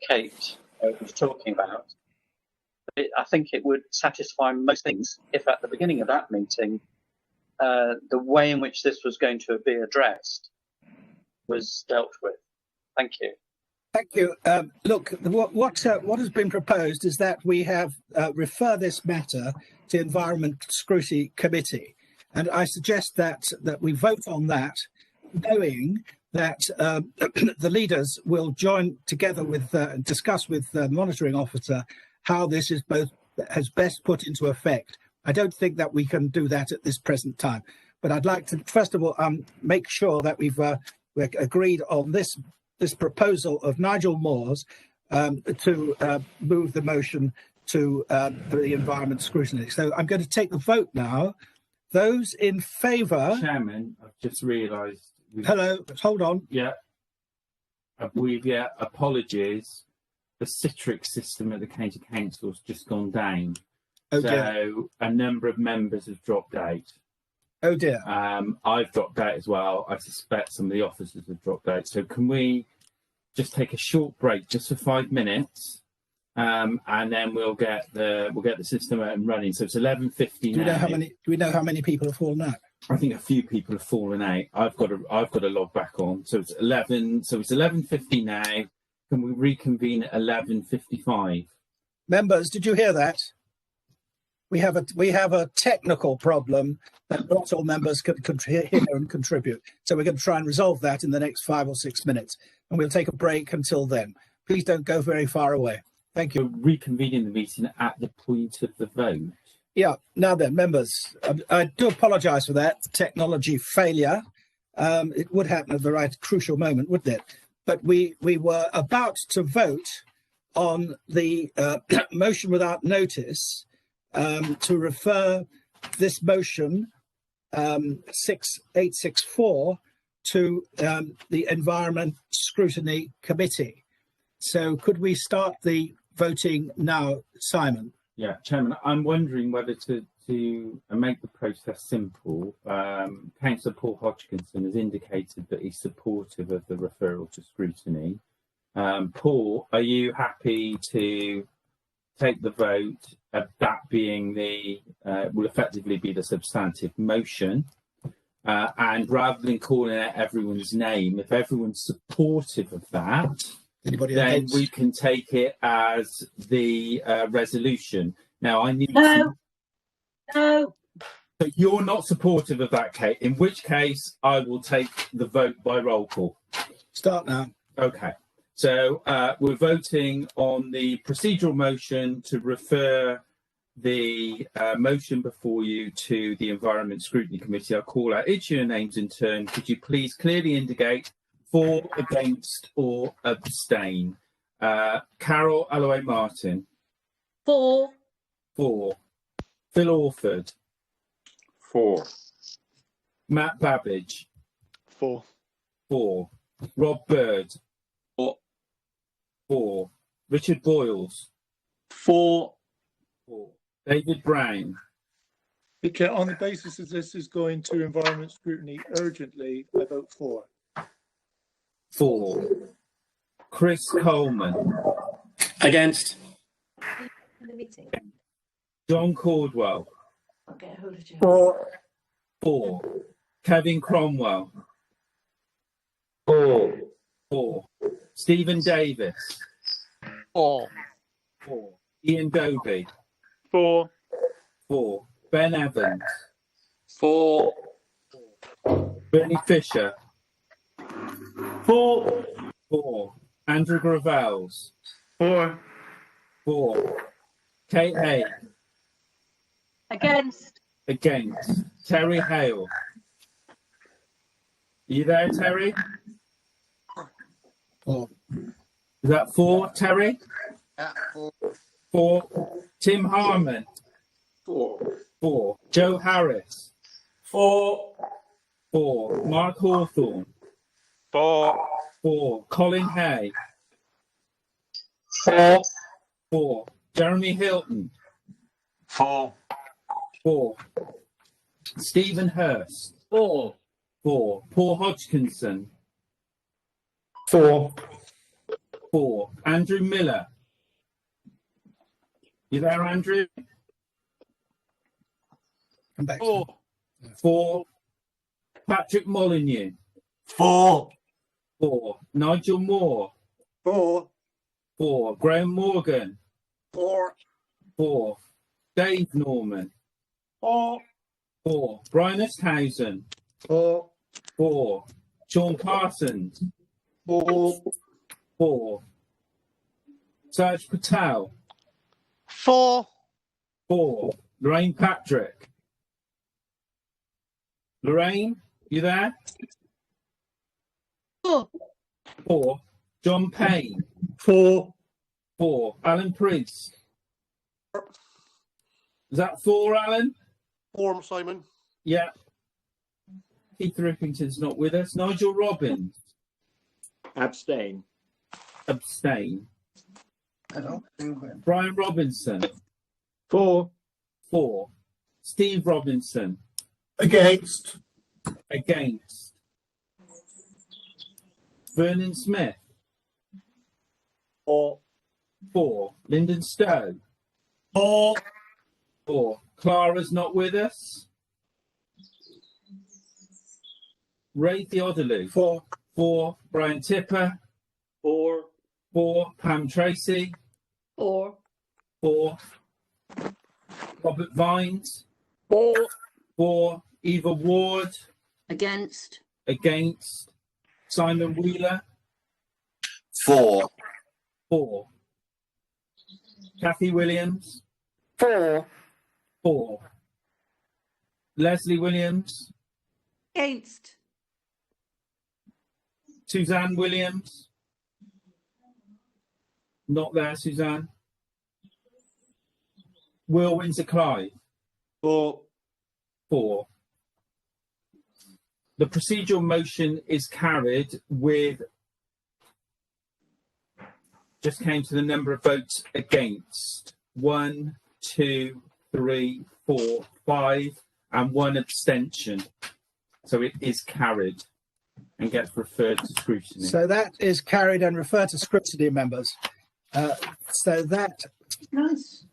Kate was talking about, I think it would satisfy most things if at the beginning of that meeting, the way in which this was going to be addressed was dealt with. Thank you. Thank you. Look, what has been proposed is that we have refer this matter to Environment Scrutiny Committee, and I suggest that we vote on that, knowing that the leaders will join together with and discuss with the monitoring officer how this is best put into effect. I don't think that we can do that at this present time, but I'd like to first of all make sure that we're agreed on this proposal of Nigel Moore's to move the motion to the Environment Scrutiny. So I'm going to take the vote now. Those in favour. Chairman, I've just realised. Hello, hold on. Yeah. Apologies. The Citrix system at the County Council's just gone down. Oh, so dear. A number of members have dropped out. Oh dear. I've dropped out as well. I suspect some of the officers have dropped out. So can we just take a short break, just for 5 minutes, and then we'll get the system out and running. So it's 11:50 Do we know how many people have fallen out? I think a few people have fallen out. I've got to log back on. So it's 11. So it's 11:50 now. Can we reconvene at 11:55? Members, did you hear that? We have a technical problem that not all members can hear and contribute. So we're going to try and resolve that in the next 5 or 6 minutes, and we'll take a break until then. Please don't go very far away. Thank you. We're reconvening the meeting at the point of the vote. Yeah. Now then, members, I do apologise for that technology failure. It would happen at the right crucial moment, wouldn't it? But we were about to vote on the motion without notice to refer this motion 6864 to the Environment Scrutiny Committee. So could we start the voting now, Simon? Yeah, Chairman, I'm wondering whether to make the process simple. Councillor Paul Hodgkinson has indicated that he's supportive of the referral to scrutiny. Paul, are you happy to take the vote, that being will effectively be the substantive motion? And rather than calling out everyone's name, if everyone's supportive of that, then we can take it as the resolution. Now, I need No. But you're not supportive of that, Kate, in which case I will take the vote by roll call. Start now. Okay. So we're voting on the procedural motion to refer the motion before you to the Environment Scrutiny Committee. I'll call out each of your names in turn. Could you please clearly indicate for, against, or abstain? Carol Alloway Martin. For. For. Phil Orford. For. Matt Babbage. For. For. Rob Bird. For. Richard Boyles. For. David Brown. Okay, on the basis that this is going to environment scrutiny urgently, I vote for. For. Chris Coleman. Against. John Caldwell. For. Kevin Cromwell. For. Stephen Davis. For. Ian Doby. For. Ben Evans. For. Bernie Fisher. For. Andrew Gravels. For. Kate Hay. Against. Terry Hale. Are you there, Terry? For. Is that for, Terry? For. Tim Harmon. For. Joe Harris. For. Mark Hawthorne. For. Colin Hay. For. Jeremy Hilton. For. Stephen Hurst. For. Paul Hodgkinson. For. Andrew Miller. You there, Andrew? Come back. For. Patrick Molyneux. For. Nigel Moore. For. Graham Morgan. For. Dave Norman. For. Brian Esthausen. For. Sean Parsons. For. Serge Patel. For. Lorraine Patrick. Lorraine, you there? For. John Payne. For. Alan Priest. Is that for, Alan? For, Simon. Yeah. Keith Rippington's not with us. Nigel Robbins. Abstain. Brian Robinson. For. Steve Robinson. Against. Vernon Smith. For. Lyndon Stowe. For. Clara's not with us. Ray Theodolou. For. Brian Tipper. For. Pam Tracy. For. Robert Vines. For. Eva Ward. Against. Simon Wheeler. For. Kathy Williams. For. Leslie Williams. Against. Suzanne Williams. Not there, Suzanne. Will Windsor Clive? 4. 4. The procedural motion is carried with, just came to the number of votes against. 1, 2, 3, 4, 5, and 1 abstention. So it is carried and gets referred to scrutiny. So that is carried and referred to scrutiny, members. So that Nice.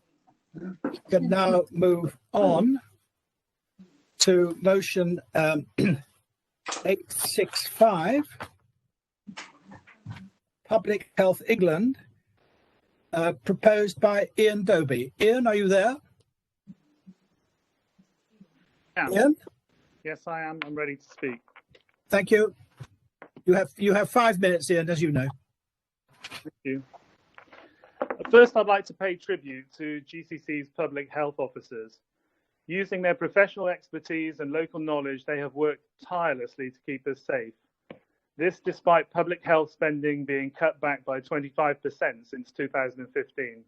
can now move on to motion 865, Public Health England, proposed by Ian Doby. Ian, are you there? Ian? Yes, I am. I'm ready to speak. Thank you. You have 5 minutes, Ian, as you know. Thank you. First, I'd like to pay tribute to GCC's public health officers. Using their professional expertise and local knowledge, they have worked tirelessly to keep us safe. This despite public health spending being cut back by 25% since 2015.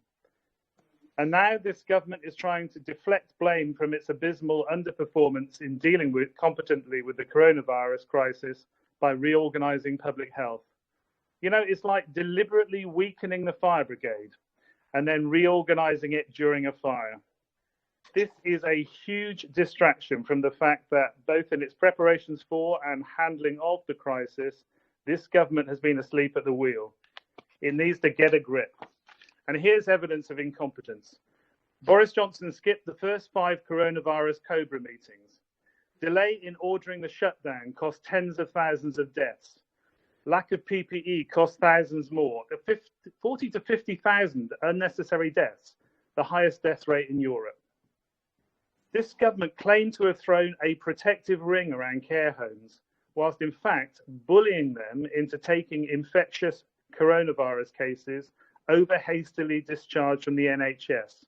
And now this government is trying to deflect blame from its abysmal underperformance in dealing competently with the coronavirus crisis by reorganizing public health. You know, it's like deliberately weakening the fire brigade and then reorganizing it during a fire. This is a huge distraction from the fact that both in its preparations for and handling of the crisis, this government has been asleep at the wheel. It needs to get a grip. And here's evidence of incompetence. Boris Johnson skipped the first 5 coronavirus COBRA meetings. Delay in ordering the shutdown cost tens of thousands of deaths. Lack of PPE cost thousands more. 40 to 50,000 unnecessary deaths, the highest death rate in Europe. This government claimed to have thrown a protective ring around care homes, whilst in fact bullying them into taking infectious coronavirus cases over hastily discharged from the NHS.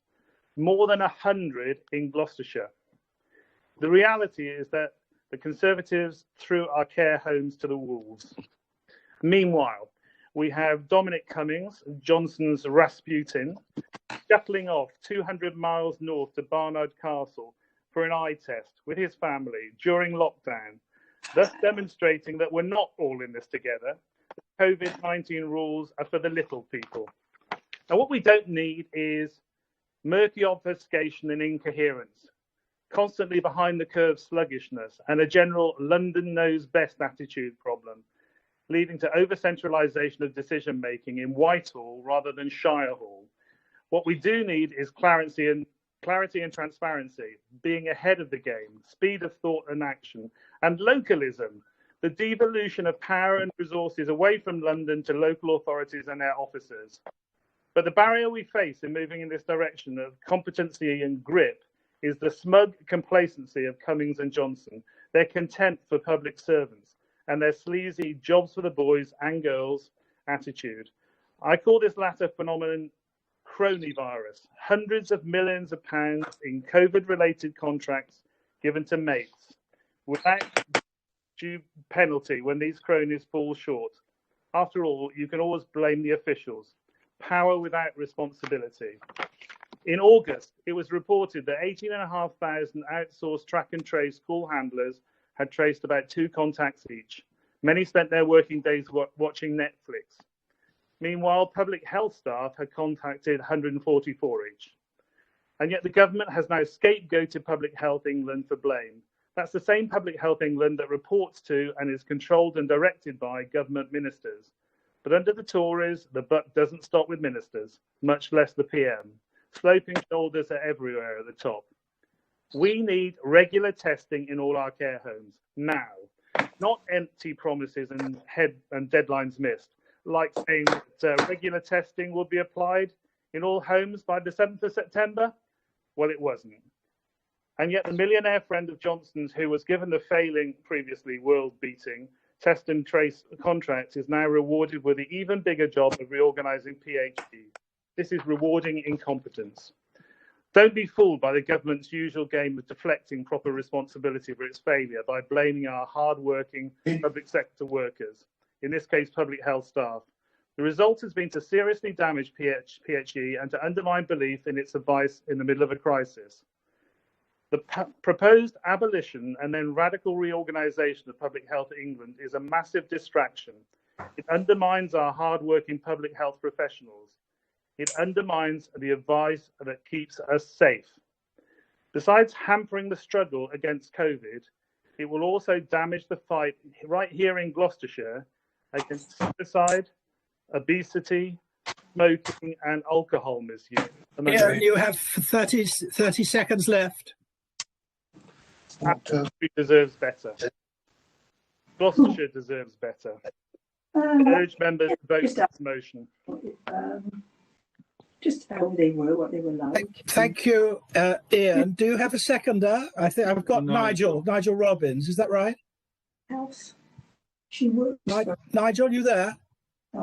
More than 100 in Gloucestershire. The reality is that the Conservatives threw our care homes to the wolves. Meanwhile, we have Dominic Cummings, Johnson's Rasputin, shuttling off 200 miles north to Barnard Castle for an eye test with his family during lockdown, thus demonstrating that we're not all in this together. COVID-19 rules are for the little people. Now, what we don't need is murky obfuscation and incoherence, constantly behind the curve sluggishness, and a general London knows best attitude problem, leading to over-centralisation of decision-making in Whitehall rather than Shire Hall. What we do need is clarity and transparency, being ahead of the game, speed of thought and action, and localism, the devolution of power and resources away from London to local authorities and their officers. But the barrier we face in moving in this direction of competency and grip is the smug complacency of Cummings and Johnson, their contempt for public servants, and their sleazy jobs for the boys and girls attitude. I call this latter phenomenon cronyvirus. Hundreds of millions of pounds in COVID-related contracts given to mates without due penalty when these cronies fall short. After all, you can always blame the officials. Power without responsibility. In August, it was reported that 18,500 outsourced track and trace call handlers had traced about 2 contacts each. Many spent their working days watching Netflix. Meanwhile, public health staff had contacted 144 each. And yet the government has now scapegoated Public Health England for blame. That's the same Public Health England that reports to and is controlled and directed by government ministers. But under the Tories, the buck doesn't stop with ministers, much less the PM. Sloping shoulders are everywhere at the top. We need regular testing in all our care homes now, not empty promises and deadlines missed, like saying that regular testing will be applied in all homes by the 7th of September. Well, it wasn't. And yet the millionaire friend of Johnson's, who was given the failing, previously world-beating, test and trace contracts, is now rewarded with the even bigger job of reorganising PHP. This is rewarding incompetence. Don't be fooled by the government's usual game of deflecting proper responsibility for its failure by blaming our hard-working public sector workers, in this case public health staff. The result has been to seriously damage PHE and to undermine belief in its advice in the middle of a crisis. The proposed abolition and then radical reorganisation of public health in England is a massive distraction. It undermines our hard-working public health professionals. It undermines the advice that keeps us safe. Besides hampering the struggle against COVID, it will also damage the fight right here in Gloucestershire against suicide, obesity, smoking and alcohol misuse. Yeah, you have 30 seconds left. Absolutely deserves better. Gloucestershire deserves better. I urge members to vote for this motion. Just how they were, what they were like. Thank you, Ian. Do you have a seconder? I think I've got Nigel Robbins. Is that right? House. She works. Nigel, you there?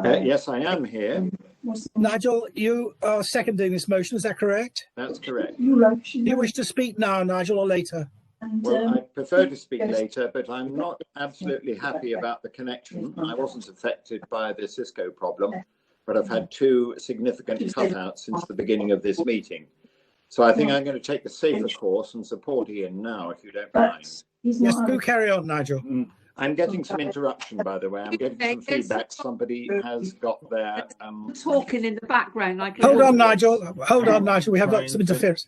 Yes, I am here. Nigel, you are seconding this motion. Is that correct? That's correct. Do you wish to speak now, Nigel, or later? Well, I prefer to speak later, but I'm not absolutely happy about the connection. I wasn't affected by the Cisco problem, but I've had 2 significant cutouts since the beginning of this meeting. So I think I'm going to take the safer course and support Ian now, if you don't mind. Yes, do carry on, Nigel. I'm getting some interruption, by the way. I'm getting some feedback. Somebody has got their... talking in the background. I can Hold on, Nigel. Hold on, Nigel. We have got some interference.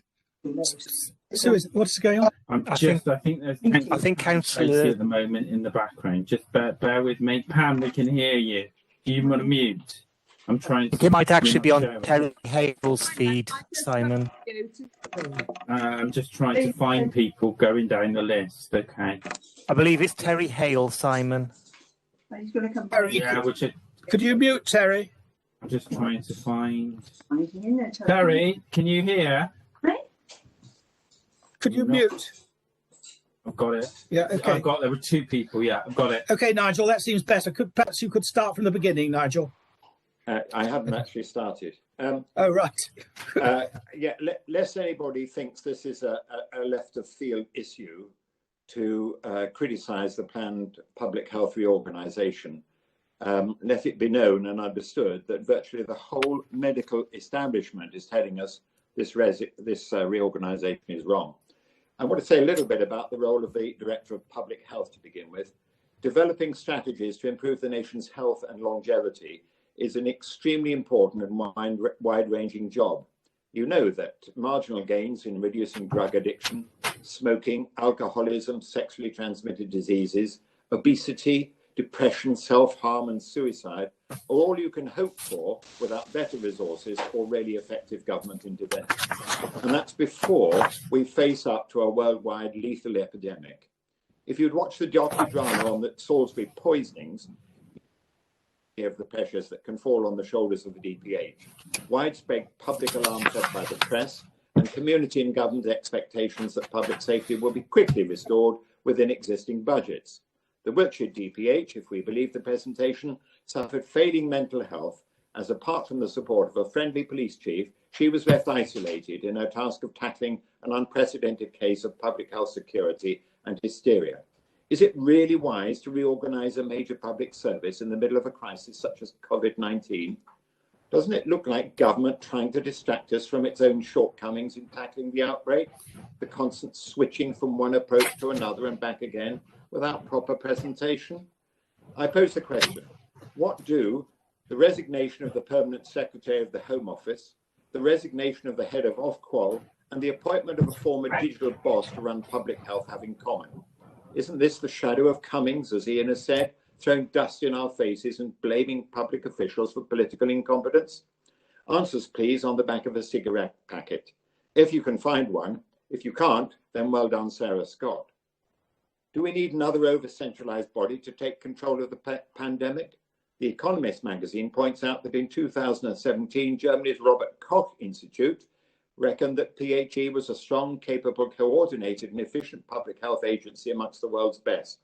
What's going on? I think there's Councillor at the moment in the background. Just bear with me. Pam, we can hear you. Do you want to mute? I'm trying to... It might actually be on Terry Hale's feed, Simon. I'm just trying to find people going down the list. Okay. I believe it's Terry Hale, Simon. He's going to come Terry, yeah, could you mute Terry? I'm just trying to find... Terry, can you hear? Could you mute? I've got it. Yeah, okay. There were 2 people. Yeah, I've got it. Okay, Nigel, that seems better. Perhaps you could start from the beginning, Nigel. I haven't actually started. Oh, right. Yeah, lest anybody thinks this is a left of field issue to criticise the planned public health reorganisation, let it be known and understood that virtually the whole medical establishment is telling us this reorganisation is wrong. I want to say a little bit about the role of the Director of Public Health to begin with. Developing strategies to improve the nation's health and longevity is an extremely important and wide-ranging job. You know that marginal gains in reducing drug addiction, smoking, alcoholism, sexually transmitted diseases, obesity, depression, self-harm and suicide are all you can hope for without better resources or really effective government intervention. And that's before we face up to a worldwide lethal epidemic. If you'd watched the docudrama on the Salisbury poisonings, of the pressures that can fall on the shoulders of the DPH, widespread public alarm set by the press, and community and government expectations that public safety will be quickly restored within existing budgets. The Wiltshire DPH, if we believe the presentation, suffered failing mental health as, apart from the support of a friendly police chief, she was left isolated in her task of tackling an unprecedented case of public health security and hysteria. Is it really wise to reorganise a major public service in the middle of a crisis such as COVID-19? Doesn't it look like government trying to distract us from its own shortcomings in tackling the outbreak? The constant switching from one approach to another and back again without proper presentation? I pose the question, what do the resignation of the permanent secretary of the Home Office, the resignation of the head of Ofqual, and the appointment of a former digital boss to run public health have in common? Isn't this the shadow of Cummings, as Ian has said, throwing dust in our faces and blaming public officials for political incompetence? Answers, please, on the back of a cigarette packet. If you can find one. If you can't, then well done, Sarah Scott. Do we need another over-centralised body to take control of the pandemic? The Economist magazine points out that in 2017, Germany's Robert Koch Institute reckoned that PHE was a strong, capable, coordinated and efficient public health agency amongst the world's best.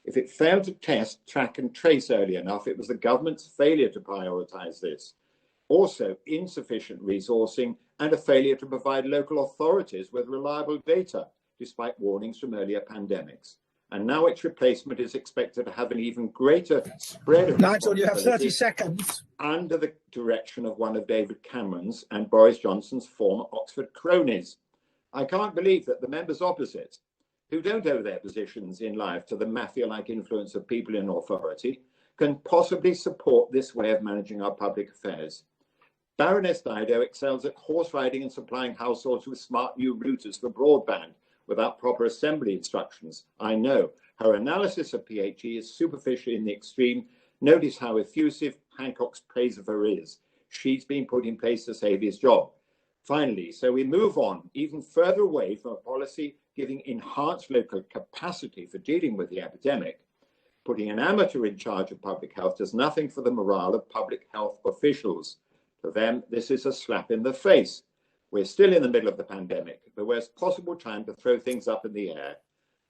If it failed to test, track and trace early enough, it was the government's failure to prioritise this. Also, insufficient resourcing and a failure to provide local authorities with reliable data, despite warnings from earlier pandemics. and now its replacement is expected to have an even greater spread of Nigel, you have 30 responsibility seconds. under the direction of one of David Cameron's and Boris Johnson's former Oxford cronies. I can't believe that the members opposite, who don't owe their positions in life to the mafia-like influence of people in authority, can possibly support this way of managing our public affairs. Baroness Dido excels at horse riding and supplying households with smart new routers for broadband without proper assembly instructions. I know. Her analysis of PHE is superficial in the extreme. Notice how effusive Hancock's praise of her is. She's been put in place to save his job. Finally, so we move on even further away from a policy giving enhanced local capacity for dealing with the epidemic. Putting an amateur in charge of public health does nothing for the morale of public health officials. For them, this is a slap in the face. We're still in the middle of the pandemic, the worst possible time to throw things up in the air.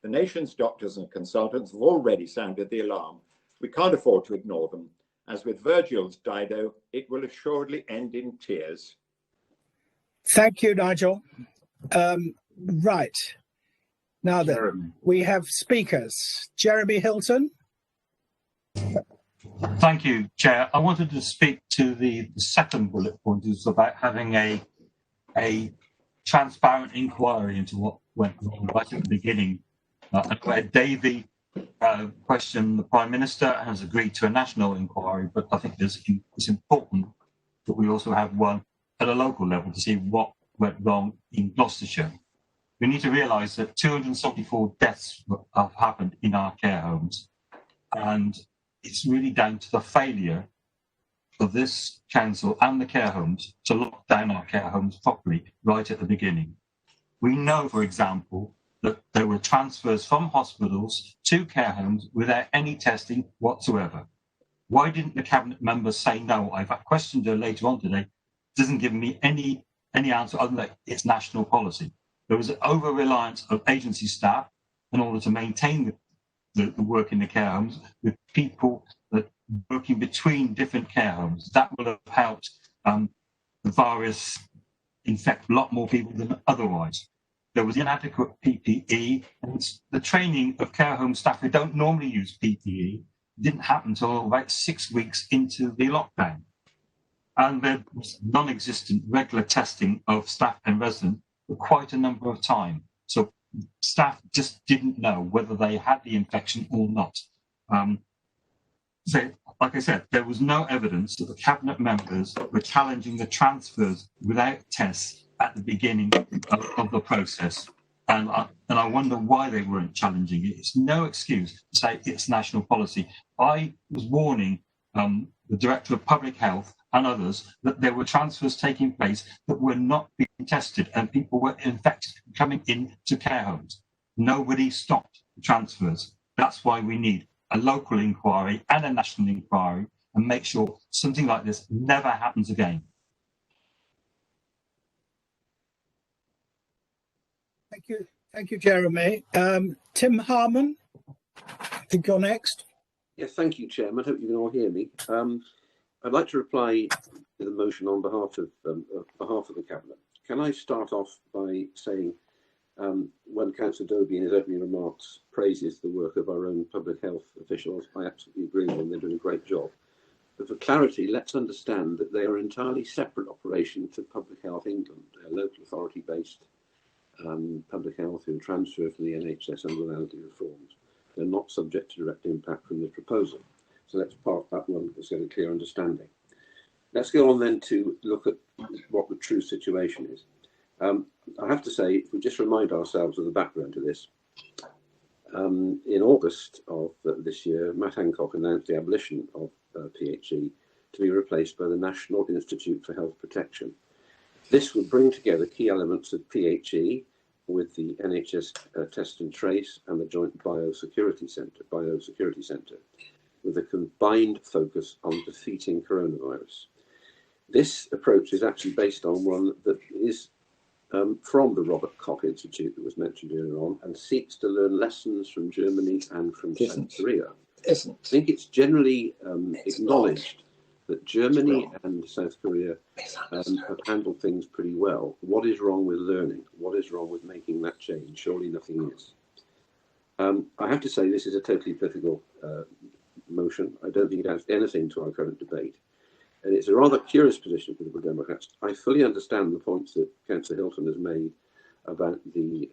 The nation's doctors and consultants have already sounded the alarm. We can't afford to ignore them. As with Virgil's Dido, it will assuredly end in tears. Thank you, Nigel. Right. Now then, we have speakers. Jeremy Hilton. Thank you, Chair. I wanted to speak to the second bullet point, is about having a transparent inquiry into what went wrong right at the beginning. Where Davey questioned the Prime Minister and has agreed to a national inquiry, but I think it's important that we also have one at a local level to see what went wrong in Gloucestershire. We need to realise that 274 deaths have happened in our care homes, and it's really down to the failure of this council and the care homes to lock down our care homes properly right at the beginning. We know, for example, that there were transfers from hospitals to care homes without any testing whatsoever. Why didn't the cabinet members say no? I've questioned her later on today. Doesn't give me any answer other than it's national policy. There was an over-reliance of agency staff in order to maintain the work in the care homes with people that working between different care homes. That would have helped the virus infect a lot more people than otherwise. There was inadequate PPE, and the training of care home staff who don't normally use PPE didn't happen until about 6 weeks into the lockdown. And there was non-existent regular testing of staff and residents for quite a number of time. So staff just didn't know whether they had the infection or not. So, like I said, there was no evidence that the cabinet members were challenging the transfers without tests at the beginning of the process. And I wonder why they weren't challenging it. It's no excuse to say it's national policy. I was warning the Director of Public Health and others that there were transfers taking place that were not being tested and people were infected coming into care homes. Nobody stopped the transfers. That's why we need a local inquiry and a national inquiry and make sure something like this never happens again. Thank you, Jeremy. Tim Harman, I think you're next. Yes, thank you, Chairman. I hope you can all hear me. I'd like to reply to the motion on behalf of the Cabinet. Can I start off by saying, when Councillor Doby in his opening remarks praises the work of our own public health officials, I absolutely agree with them. They're doing a great job. But for clarity, let's understand that they are an entirely separate operation to Public Health England. They're local authority-based public health who transfer from the NHS under modality reforms. They're not subject to direct impact from the proposal. So let's park that one. Let's get a clear understanding. Let's go on then to look at what the true situation is. I have to say, if we just remind ourselves of the background to this, in August of this year, Matt Hancock announced the abolition of PHE to be replaced by the National Institute for Health Protection. This would bring together key elements of PHE with the NHS Test and Trace and the Joint Biosecurity Centre, with a combined focus on defeating coronavirus. This approach is actually based on one that is from the Robert Koch Institute that was mentioned earlier on, and seeks to learn lessons from Germany and from South Korea. I think it's generally acknowledged that Germany and South Korea have handled things pretty well. What is wrong with learning? What is wrong with making that change? Surely nothing is. I have to say this is a totally political motion. I don't think it adds anything to our current debate. And it's a rather curious position for the Democrats. I fully understand the points that Councillor Hilton has made about the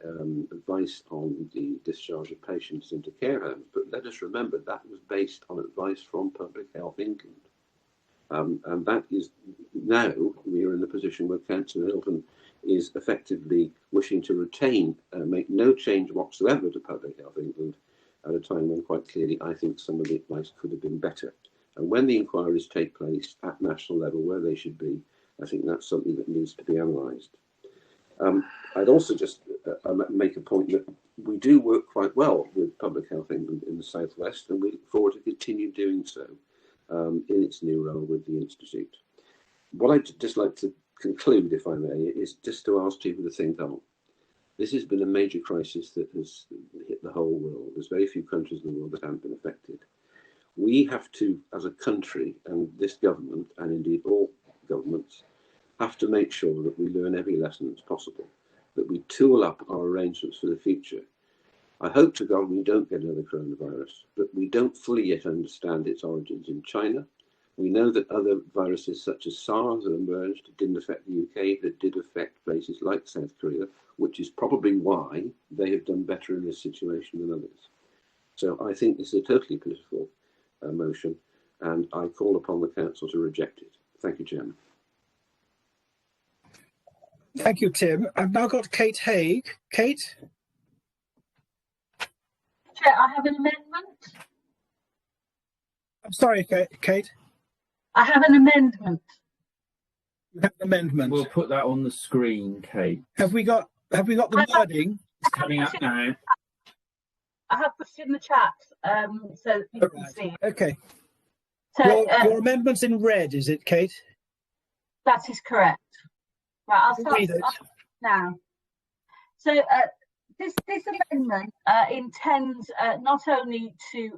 advice on the discharge of patients into care homes, but let us remember that was based on advice from Public Health England. And that is now we are in the position where Councillor Hilton is effectively wishing to retain, make no change whatsoever to Public Health England at a time when quite clearly I think some of the advice could have been better. And when the inquiries take place at national level where they should be, I think that's something that needs to be analysed. I'd also just make a point that we do work quite well with Public Health England in the South West, and we look forward to continue doing so in its new role with the Institute. What I'd just like to conclude, if I may, is just to ask people to think on. This has been a major crisis that has hit the whole world. There's very few countries in the world that haven't been affected. We have to, as a country, and this government, and indeed all governments, have to make sure that we learn every lesson that's possible, that we tool up our arrangements for the future. I hope to God we don't get another coronavirus, but we don't fully yet understand its origins in China. We know that other viruses such as SARS have emerged. It didn't affect the UK, but it did affect places like South Korea, which is probably why they have done better in this situation than others. So I think this is a totally political motion, and I call upon the Council to reject it. Thank you, Chairman. Thank you, Tim. I've now got Kate Haig. Kate? Chair, I have an amendment. I'm sorry, Kate. I have an amendment. You have an amendment. We'll put that on the screen, Kate. Have we got the wording? It's coming up now. I have put it in the chat so you can see. Okay. So your amendment's in red, is it, Kate? That is correct. Right, I'll start now. So this amendment intends not only to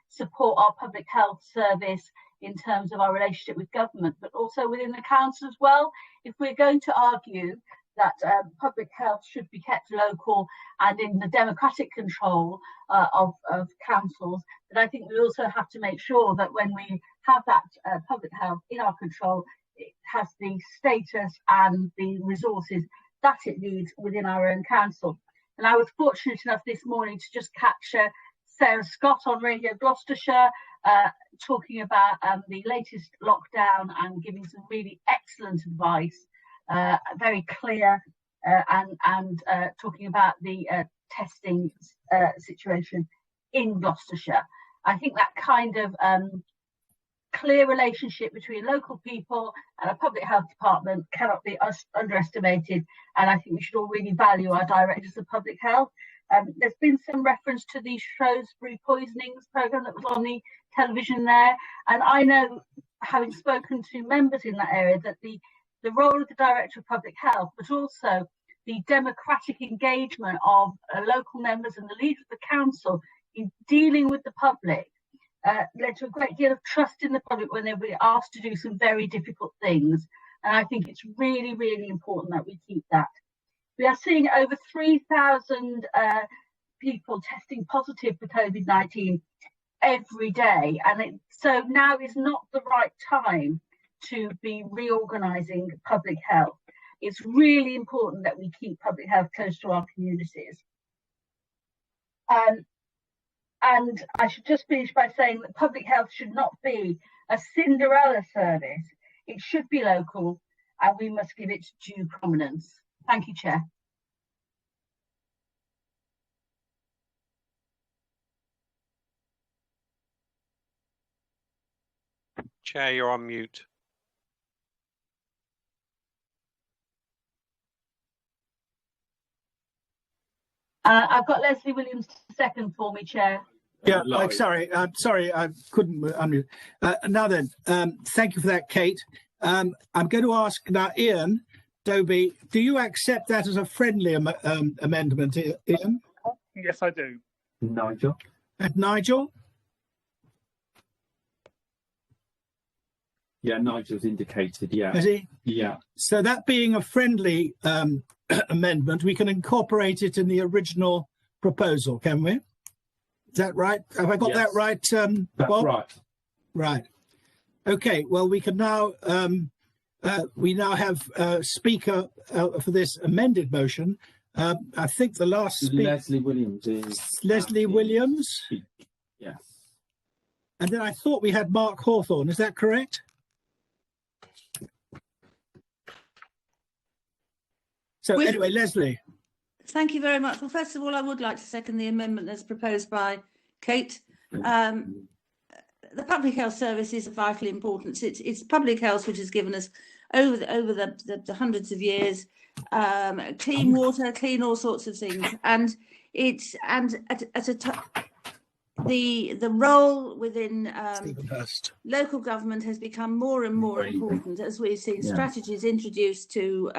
support our public health service in terms of our relationship with government, but also within the council as well. If we're going to argue that public health should be kept local and in the democratic control of councils, then I think we also have to make sure that when we have that public health in our control, it has the status and the resources that it needs within our own council. And I was fortunate enough this morning to just catch Sarah Scott on Radio Gloucestershire talking about the latest lockdown and giving some really excellent advice, very clear, and talking about the testing situation in Gloucestershire. I think that kind of clear relationship between local people and a public health department cannot be underestimated, and I think we should all really value our directors of public health. There's been some reference to the Shrewsbury poisonings programme that was on the television there, and I know, having spoken to members in that area, that the role of the Director of Public Health, but also the democratic engagement of local members and the leader of the council in dealing with the public led to a great deal of trust in the public when they were asked to do some very difficult things. And I think it's really, really important that we keep that. We are seeing over 3,000 people testing positive for COVID-19 every day. And so now is not the right time to be reorganising public health. It's really important that we keep public health close to our communities. And I should just finish by saying that public health should not be a Cinderella service. It should be local, and we must give it due prominence. Thank you, Chair. Chair, you're on mute. I've got Leslie Williams to second for me, Chair. Yeah, sorry, I couldn't unmute. Now then, thank you for that, Kate. I'm going to ask now, Ian Doby, do you accept that as a friendly amendment, Ian? Yes, I do. Nigel? And Nigel? Yeah, Nigel's indicated, yeah. Has he? Yeah. So that being a friendly amendment, we can incorporate it in the original proposal, can we? Is that right? Have I got Yes. that right, That's Bob? right. Right. Okay. Well, we can now we now have a speaker for this amended motion. I think the last speaker, Leslie Williams is Leslie Williams, yes. and then I thought we had Mark Hawthorne. Is that correct? So anyway, Leslie. Thank you very much. Well, first of all, I would like to second the amendment as proposed by Kate. The public health service is of vital importance. It's public health which has given us over the hundreds of years clean water, clean all sorts of things, and the role within local government has become more and more important as we've seen strategies introduced to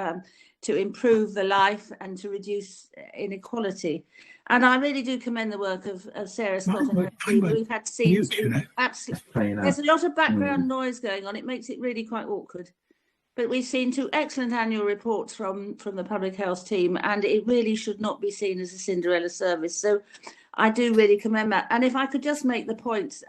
improve the life and to reduce inequality. And I really do commend the work of Sarah Scott and her team. We've had scenes absolutely. There's a lot of background noise going on. It makes it really quite awkward. But we've seen 2 excellent annual reports from the public health team, and it really should not be seen as a Cinderella service. So I do really commend that. And if I could just make the point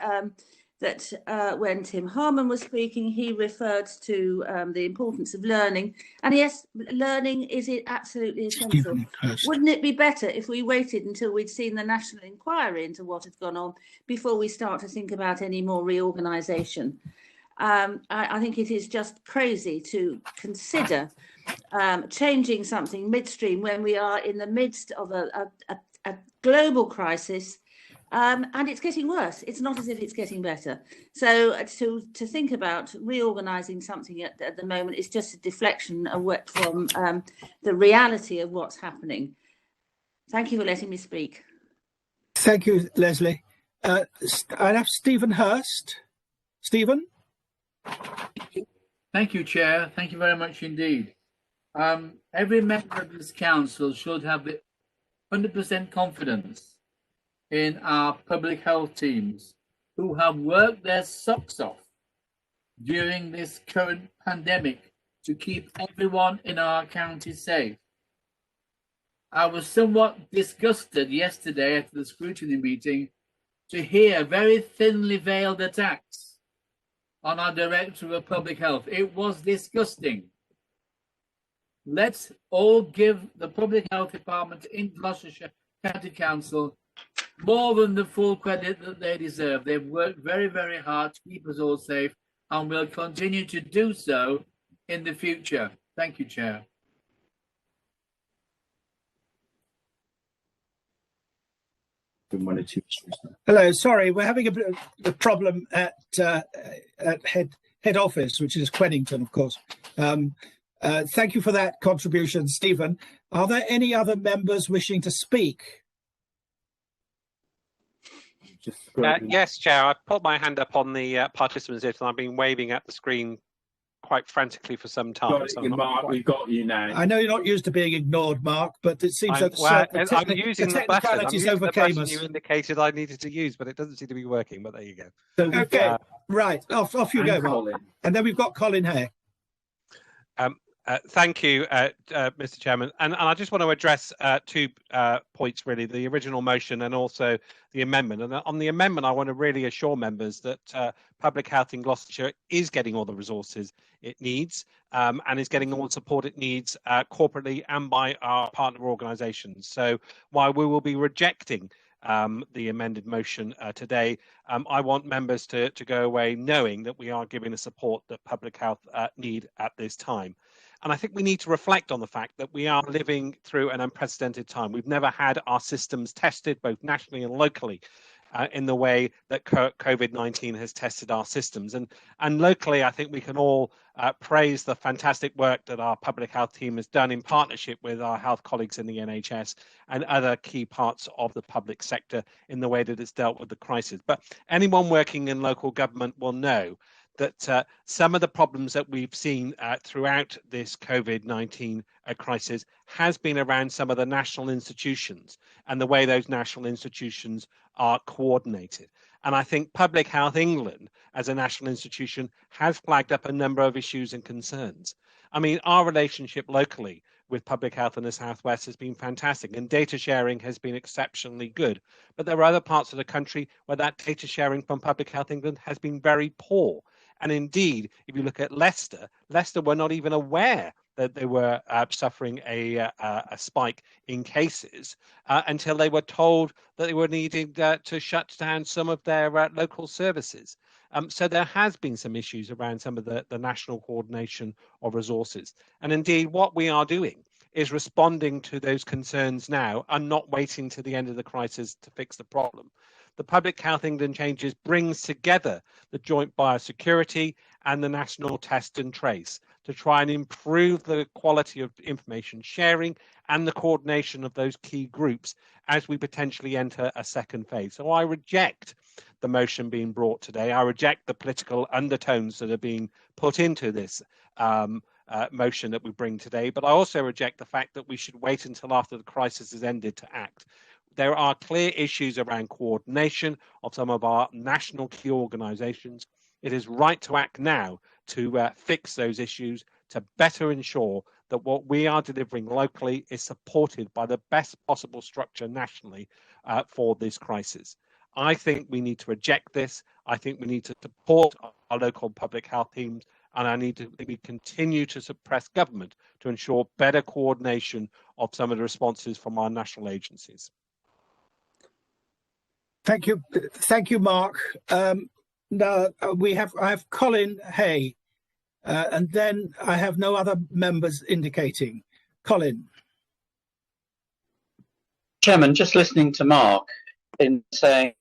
that when Tim Harman was speaking, he referred to the importance of learning. And yes, learning is absolutely essential. Wouldn't it be better if we waited until we'd seen the national inquiry into what had gone on before we start to think about any more reorganisation? I think it is just crazy to consider changing something midstream when we are in the midst of a global crisis. And it's getting worse. It's not as if it's getting better. So to think about reorganising something at the moment is just a deflection from the reality of what's happening. Thank you for letting me speak. Thank you, Leslie. I have Stephen Hurst. Stephen? Thank you, Chair. Thank you very much indeed. Every member of this council should have 100% confidence in our public health teams who have worked their socks off during this current pandemic to keep everyone in our county safe. I was somewhat disgusted yesterday at the scrutiny meeting to hear very thinly veiled attacks on our Director of Public Health. It was disgusting. Let's all give the Public Health Department in Gloucestershire County Council more than the full credit that they deserve. They've worked very, very hard to keep us all safe and will continue to do so in the future. Thank you, Chair. Hello, sorry, we're having a bit of a problem at head office, which is Quennington, of course. Thank you for that contribution, Stephen. Are there any other members wishing to speak? Yes, Chair. I've put my hand up on the participants list and I've been waving at the screen quite frantically for some time. Mark, we've got you now. I know you're not used to being ignored, Mark, but it seems that I'm using the technicalities overcame us. You indicated I needed to use, but it doesn't seem to be working. But there you go. Okay, right. Off you go, Mark. And then we've got Colin Hay. Thank you, Mr. Chairman. And I just want to address 2 points, really, the original motion and also the amendment. And on the amendment, I want to really assure members that public health in Gloucestershire is getting all the resources it needs and is getting all the support it needs corporately and by our partner organisations. So while we will be rejecting the amended motion today, I want members to go away knowing that we are giving the support that public health need at this time. And I think we need to reflect on the fact that we are living through an unprecedented time. We've never had our systems tested, both nationally and locally, in the way that COVID-19 has tested our systems. And locally, I think we can all praise the fantastic work that our public health team has done in partnership with our health colleagues in the NHS and other key parts of the public sector in the way that it's dealt with the crisis. But anyone working in local government will know that some of the problems that we've seen throughout this COVID-19 crisis has been around some of the national institutions and the way those national institutions are coordinated. And I think Public Health England, as a national institution, has flagged up a number of issues and concerns. I mean, our relationship locally with public health in the Southwest has been fantastic, and data sharing has been exceptionally good. But there are other parts of the country where that data sharing from Public Health England has been very poor. And indeed, if you look at Leicester were not even aware that they were suffering a spike in cases until they were told that they were needing to shut down some of their local services. So there has been some issues around some of the national coordination of resources. And indeed, what we are doing is responding to those concerns now and not waiting to the end of the crisis to fix the problem. The Public Health England changes brings together the joint biosecurity and the national test and trace to try and improve the quality of information sharing and the coordination of those key groups as we potentially enter a second phase. So I reject the motion being brought today. I reject the political undertones that are being put into this motion that we bring today, but I also reject the fact that we should wait until after the crisis has ended to act. There are clear issues around coordination of some of our national key organisations. It is right to act now to fix those issues, to better ensure that what we are delivering locally is supported by the best possible structure nationally for this crisis. I think we need to reject this. I think we need to support our local public health teams, and we continue to suppress government to ensure better coordination of some of the responses from our national agencies. Thank you, Mark. Now I have Colin Hay, and then I have no other members indicating. Colin. Chairman, just listening to Mark in saying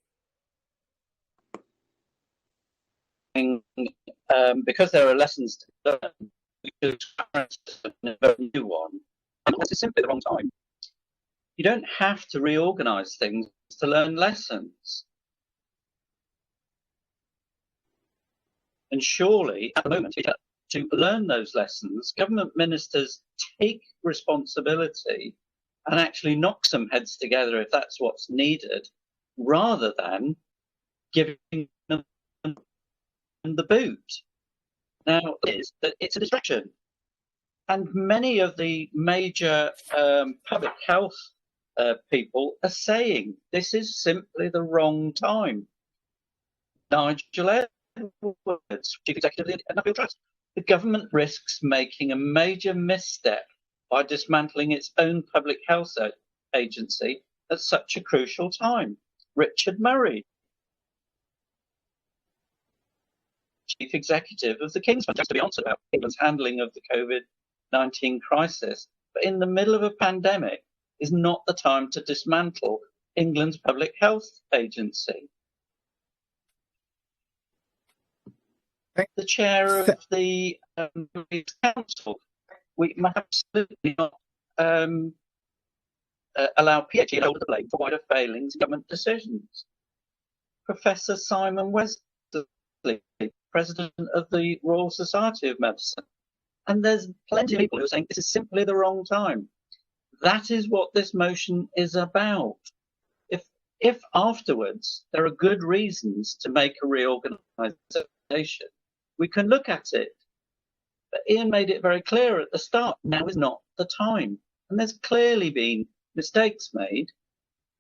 because there are lessons to learn, we should a new one, and this is simply the wrong time. You don't have to reorganise things to learn lessons. And surely, at the moment, to learn those lessons, government ministers take responsibility and actually knock some heads together if that's what's needed, rather than giving them the boot. Now, it's a distraction. And many of the major public health people are saying this is simply the wrong time. Nigel Edwards, Chief Executive of the Nuffield Trust. The government risks making a major misstep by dismantling its own public health agency at such a crucial time. Richard Murray, Chief Executive of the King's Fund, has to be answered about England's handling of the COVID-19 crisis, but in the middle of a pandemic is not the time to dismantle England's public health agency. The chair of the council, we must absolutely not allow PHE to hold the blame for wider failings in government decisions. Professor Simon Wesley, President of the Royal Society of Medicine. And there's plenty of people who are saying this is simply the wrong time. That is what this motion is about. If afterwards there are good reasons to make a reorganisation, we can look at it. But Ian made it very clear at the start, now is not the time. And there's clearly been mistakes made.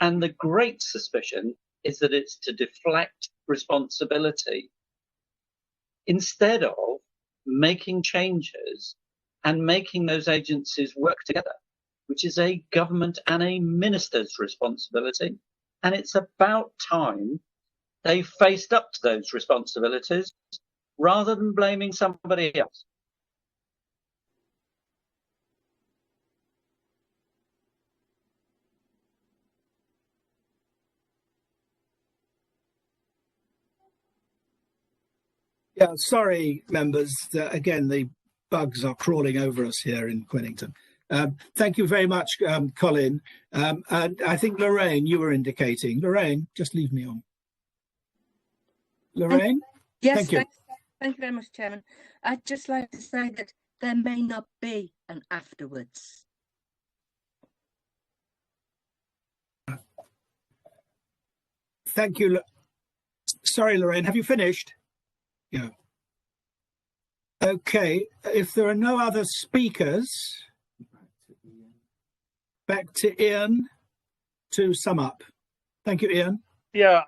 And the great suspicion is that it's to deflect responsibility instead of making changes and making those agencies work together, which is a government and a minister's responsibility. And it's about time they faced up to those responsibilities rather than blaming somebody else. Yeah, sorry, members. Again, the bugs are crawling over us here in Quennington. Thank you very much, Colin. And I think, Lorraine, you were indicating. Lorraine, just leave me on. Lorraine? Yes, thank you. Thank you very much, Chairman. I'd just like to say that there may not be an afterwards. Thank you. Sorry, Lorraine, have you finished? Yeah. Okay, if there are no other speakers, back to Ian to sum up. Thank you, Ian. Yeah,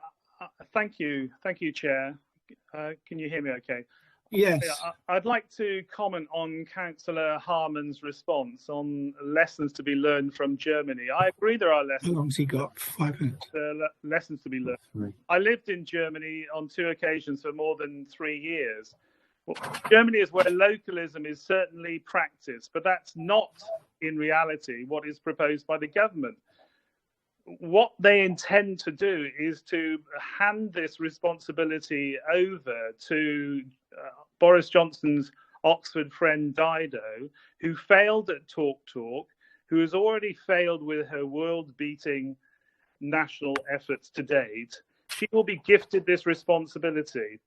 thank you, Chair. Can you hear me okay? Yes. Yeah, I'd like to comment on Councillor Harman's response on lessons to be learned from Germany. I agree there are How lessons. long's he got? 5 minutes. Lessons to be learned. I lived in Germany on 2 occasions for more than 3 years. Well, Germany is where localism is certainly practiced, but that's not in reality what is proposed by the government. What they intend to do is to hand this responsibility over to Boris Johnson's Oxford friend Dido, who failed at Talk Talk, who has already failed with her world-beating national efforts to date. She will be gifted this responsibility.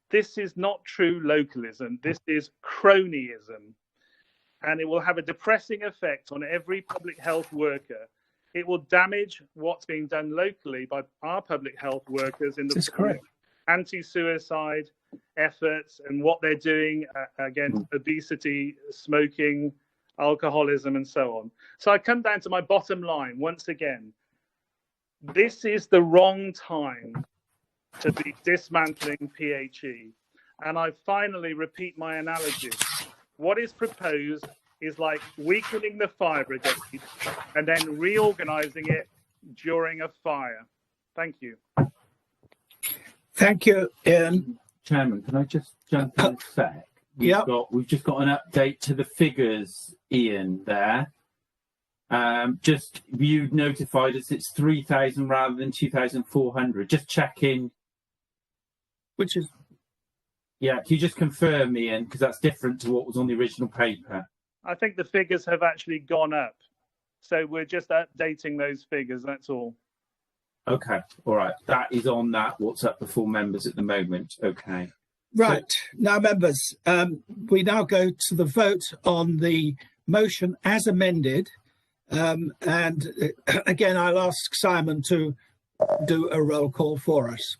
This is not true localism. This is cronyism. And it will have a depressing effect on every public health worker. It will damage what's being done locally by our public health workers in the anti-suicide efforts and what they're doing against obesity, smoking, alcoholism, and so on. So I come down to my bottom line once again. This is the wrong time to be dismantling PHE. And I finally repeat my analogy. What is proposed is like weakening the fire brigade and then reorganizing it during a fire. Thank you. Thank you, Ian. Chairman, can I just jump in a sec? We've just got an update to the figures, Ian, there. Just you notified us it's 3,000 rather than 2,400. Just checking. Which is? Yeah, can you just confirm, Ian, because that's different to what was on the original paper. I think the figures have actually gone up. So we're just updating those figures, that's all. Okay, all right. That is on that What's Up for members at the moment. Okay. Right. Now, members, we now go to the vote on the motion as amended. And again, I'll ask Simon to do a roll call for us.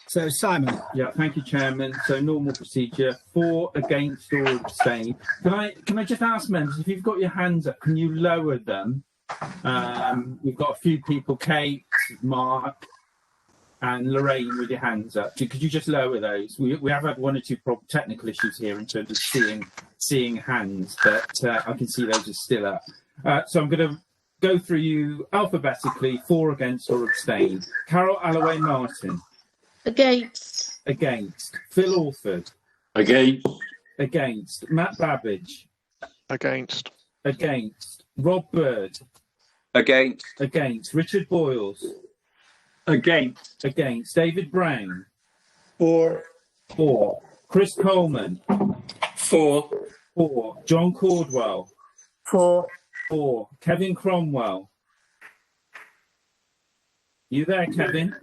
So, Simon. Yeah, thank you, Chairman. So, normal procedure, for, against, or abstain. Can I just ask members, if you've got your hands up, can you lower them? We've got a few people, Kate, Mark, and Lorraine, with your hands up. Could you just lower those? We have had 1 or 2 technical issues here in terms of seeing hands, but I can see those are still up. So I'm going to go through you alphabetically, for, against, or abstain. Carol Alloway Martin. Against. Against. Phil Alford. Against. Against. Matt Babbage. Against. Against. Rob Bird. Against. Against. Richard Boyles. Against. Against. David Brown. For. For. Chris Coleman. For. For. John Cordwell. For. For. Kevin Cromwell. You there, Kevin?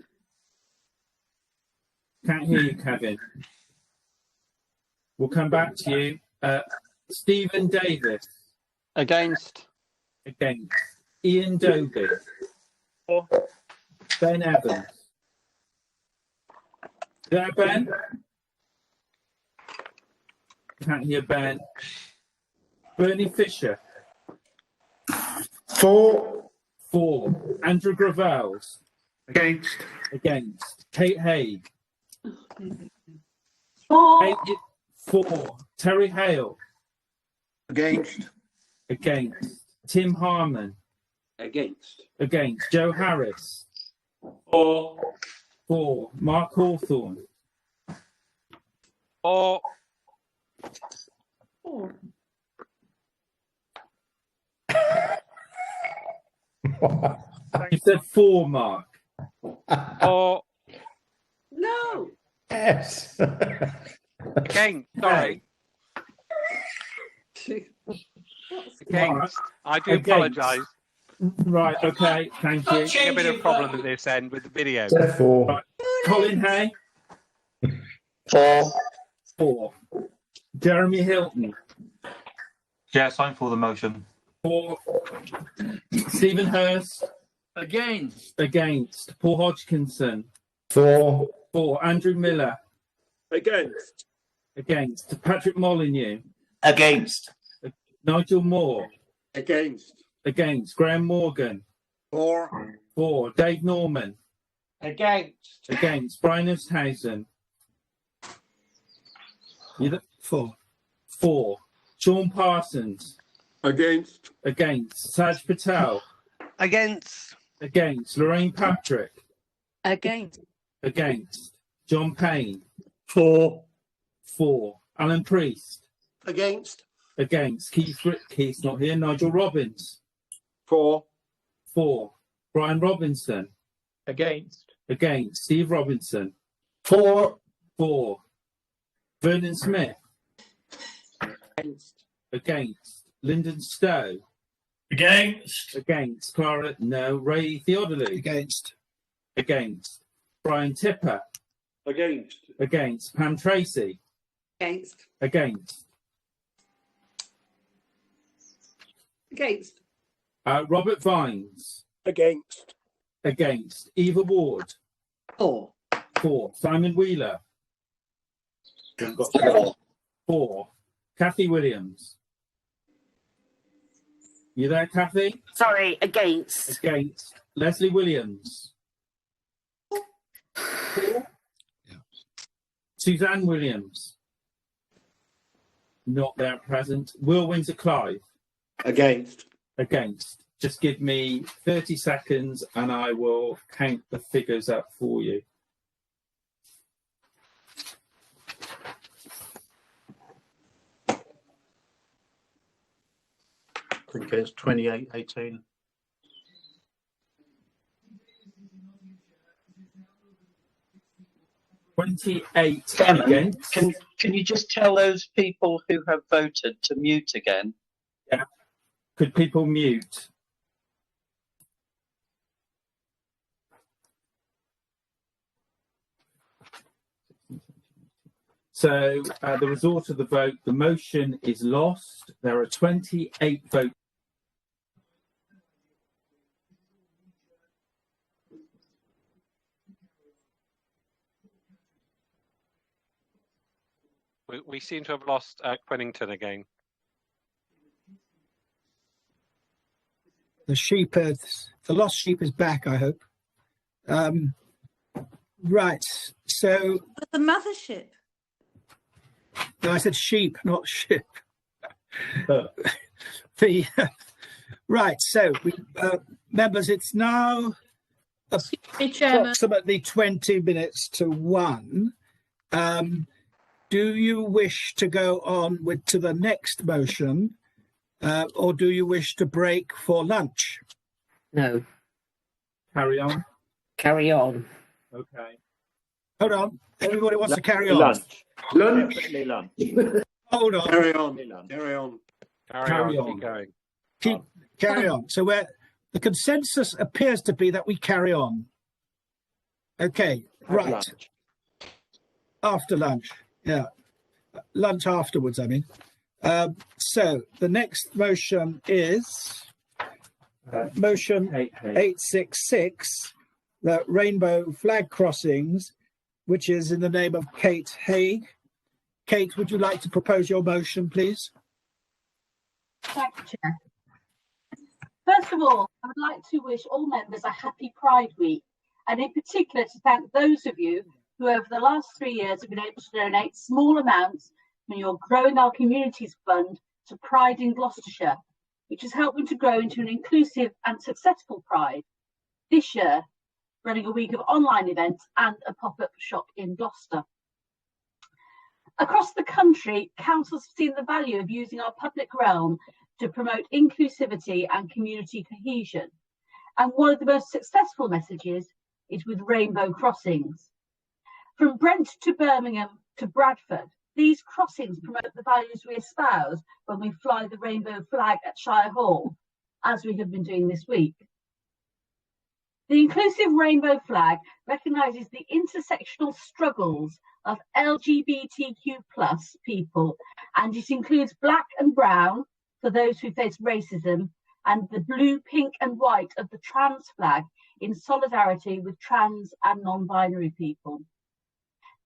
Can't hear you, Kevin. We'll come back to you. Stephen Davis. Against. Against. Ian Doby. For. Ben Evans. There, Ben? Can't hear Ben. Bernie Fisher. For. For. Andrew Gravels. Against. Against. Kate Haig. For. For. Terry Hale. Against. Against. Tim Harman. Against. Against. Joe Harris. For. For. Mark Hawthorne. For. You said 4, Mark. For. No. Yes. Against. Sorry. Against. I do apologise. Right, okay, thank you. A bit of a problem at this end with the video. For. Right. Colin Hay. For. 4. Jeremy Hilton. Yes, I'm for the motion. 4. Stephen Hurst. Against. Against. Paul Hodgkinson. For. 4. Andrew Miller. Against. Against. Patrick Molyneux. Against. Nigel Moore. Against. Against. Graham Morgan. For. Dave Norman. Against. Against. Brian Oosthuizen. For. Sean Parsons. Against. Against. Saj Patel. Against. Against. Lorraine Patrick. Against. Against. John Payne. For. Alan Priest. Against. Against. Keith's not here. Nigel Robbins. For. Brian Robinson. Against. Against. Steve Robinson. For. Vernon Smith. Against. Against. Lyndon Stowe. Against. Against. Clara. No. Ray Theodolou. Against. Brian Tipper. Against. Against. Pam Tracy. Against. Against. Against. Robert Vines. Against. Against. Eva Ward. For. Simon Wheeler. For. Kathy Williams. You there, Kathy? Sorry, against. Against. Leslie Williams. Suzanne Williams. Not there at present. Will Windsor Clive. Against. Against. Just give me 30 seconds and I will count the figures up for you. I think it's 28-18. Chairman, can you just tell those people who have voted to mute again? Yeah. Could people mute? So the result of the vote, the motion is lost. There are 28 votes. We seem to have lost Quennington again. The lost sheep is back, I hope. Right, so... The mothership. No, I said sheep, not ship. Right, so, members, it's now approximately 20 minutes to 1. Do you wish to go on to the next motion, or do you wish to break for lunch? No. Carry on. Carry on. Okay. Hold on. Everybody wants to carry on. Lunch. Definitely lunch. Hold on. Carry on. Carry on. Carry on. Keep going. Carry on. So the consensus appears to be that we carry on. Okay. Right. Lunch. After lunch. Yeah. Lunch afterwards, I mean. So the next motion is motion 866, the rainbow flag crossings, which is in the name of Kate Haig. Kate, would you like to propose your motion, please? Thank you, Chair. First of all, I would like to wish all members a happy Pride Week, and in particular to thank those of you who over the last 3 years have been able to donate small amounts from your Growing Our Communities Fund to Pride in Gloucestershire, which is helping to grow into an inclusive and successful Pride. This year, running a week of online events and a pop-up shop in Gloucester. Across the country, councils have seen the value of using our public realm to promote inclusivity and community cohesion. And one of the most successful messages is with rainbow crossings. From Brent to Birmingham to Bradford, these crossings promote the values we espouse when we fly the rainbow flag at Shire Hall, as we have been doing this week. The inclusive rainbow flag recognises the intersectional struggles of LGBTQ+ people, and it includes black and brown for those who face racism, and the blue, pink and white of the trans flag in solidarity with trans and non-binary people.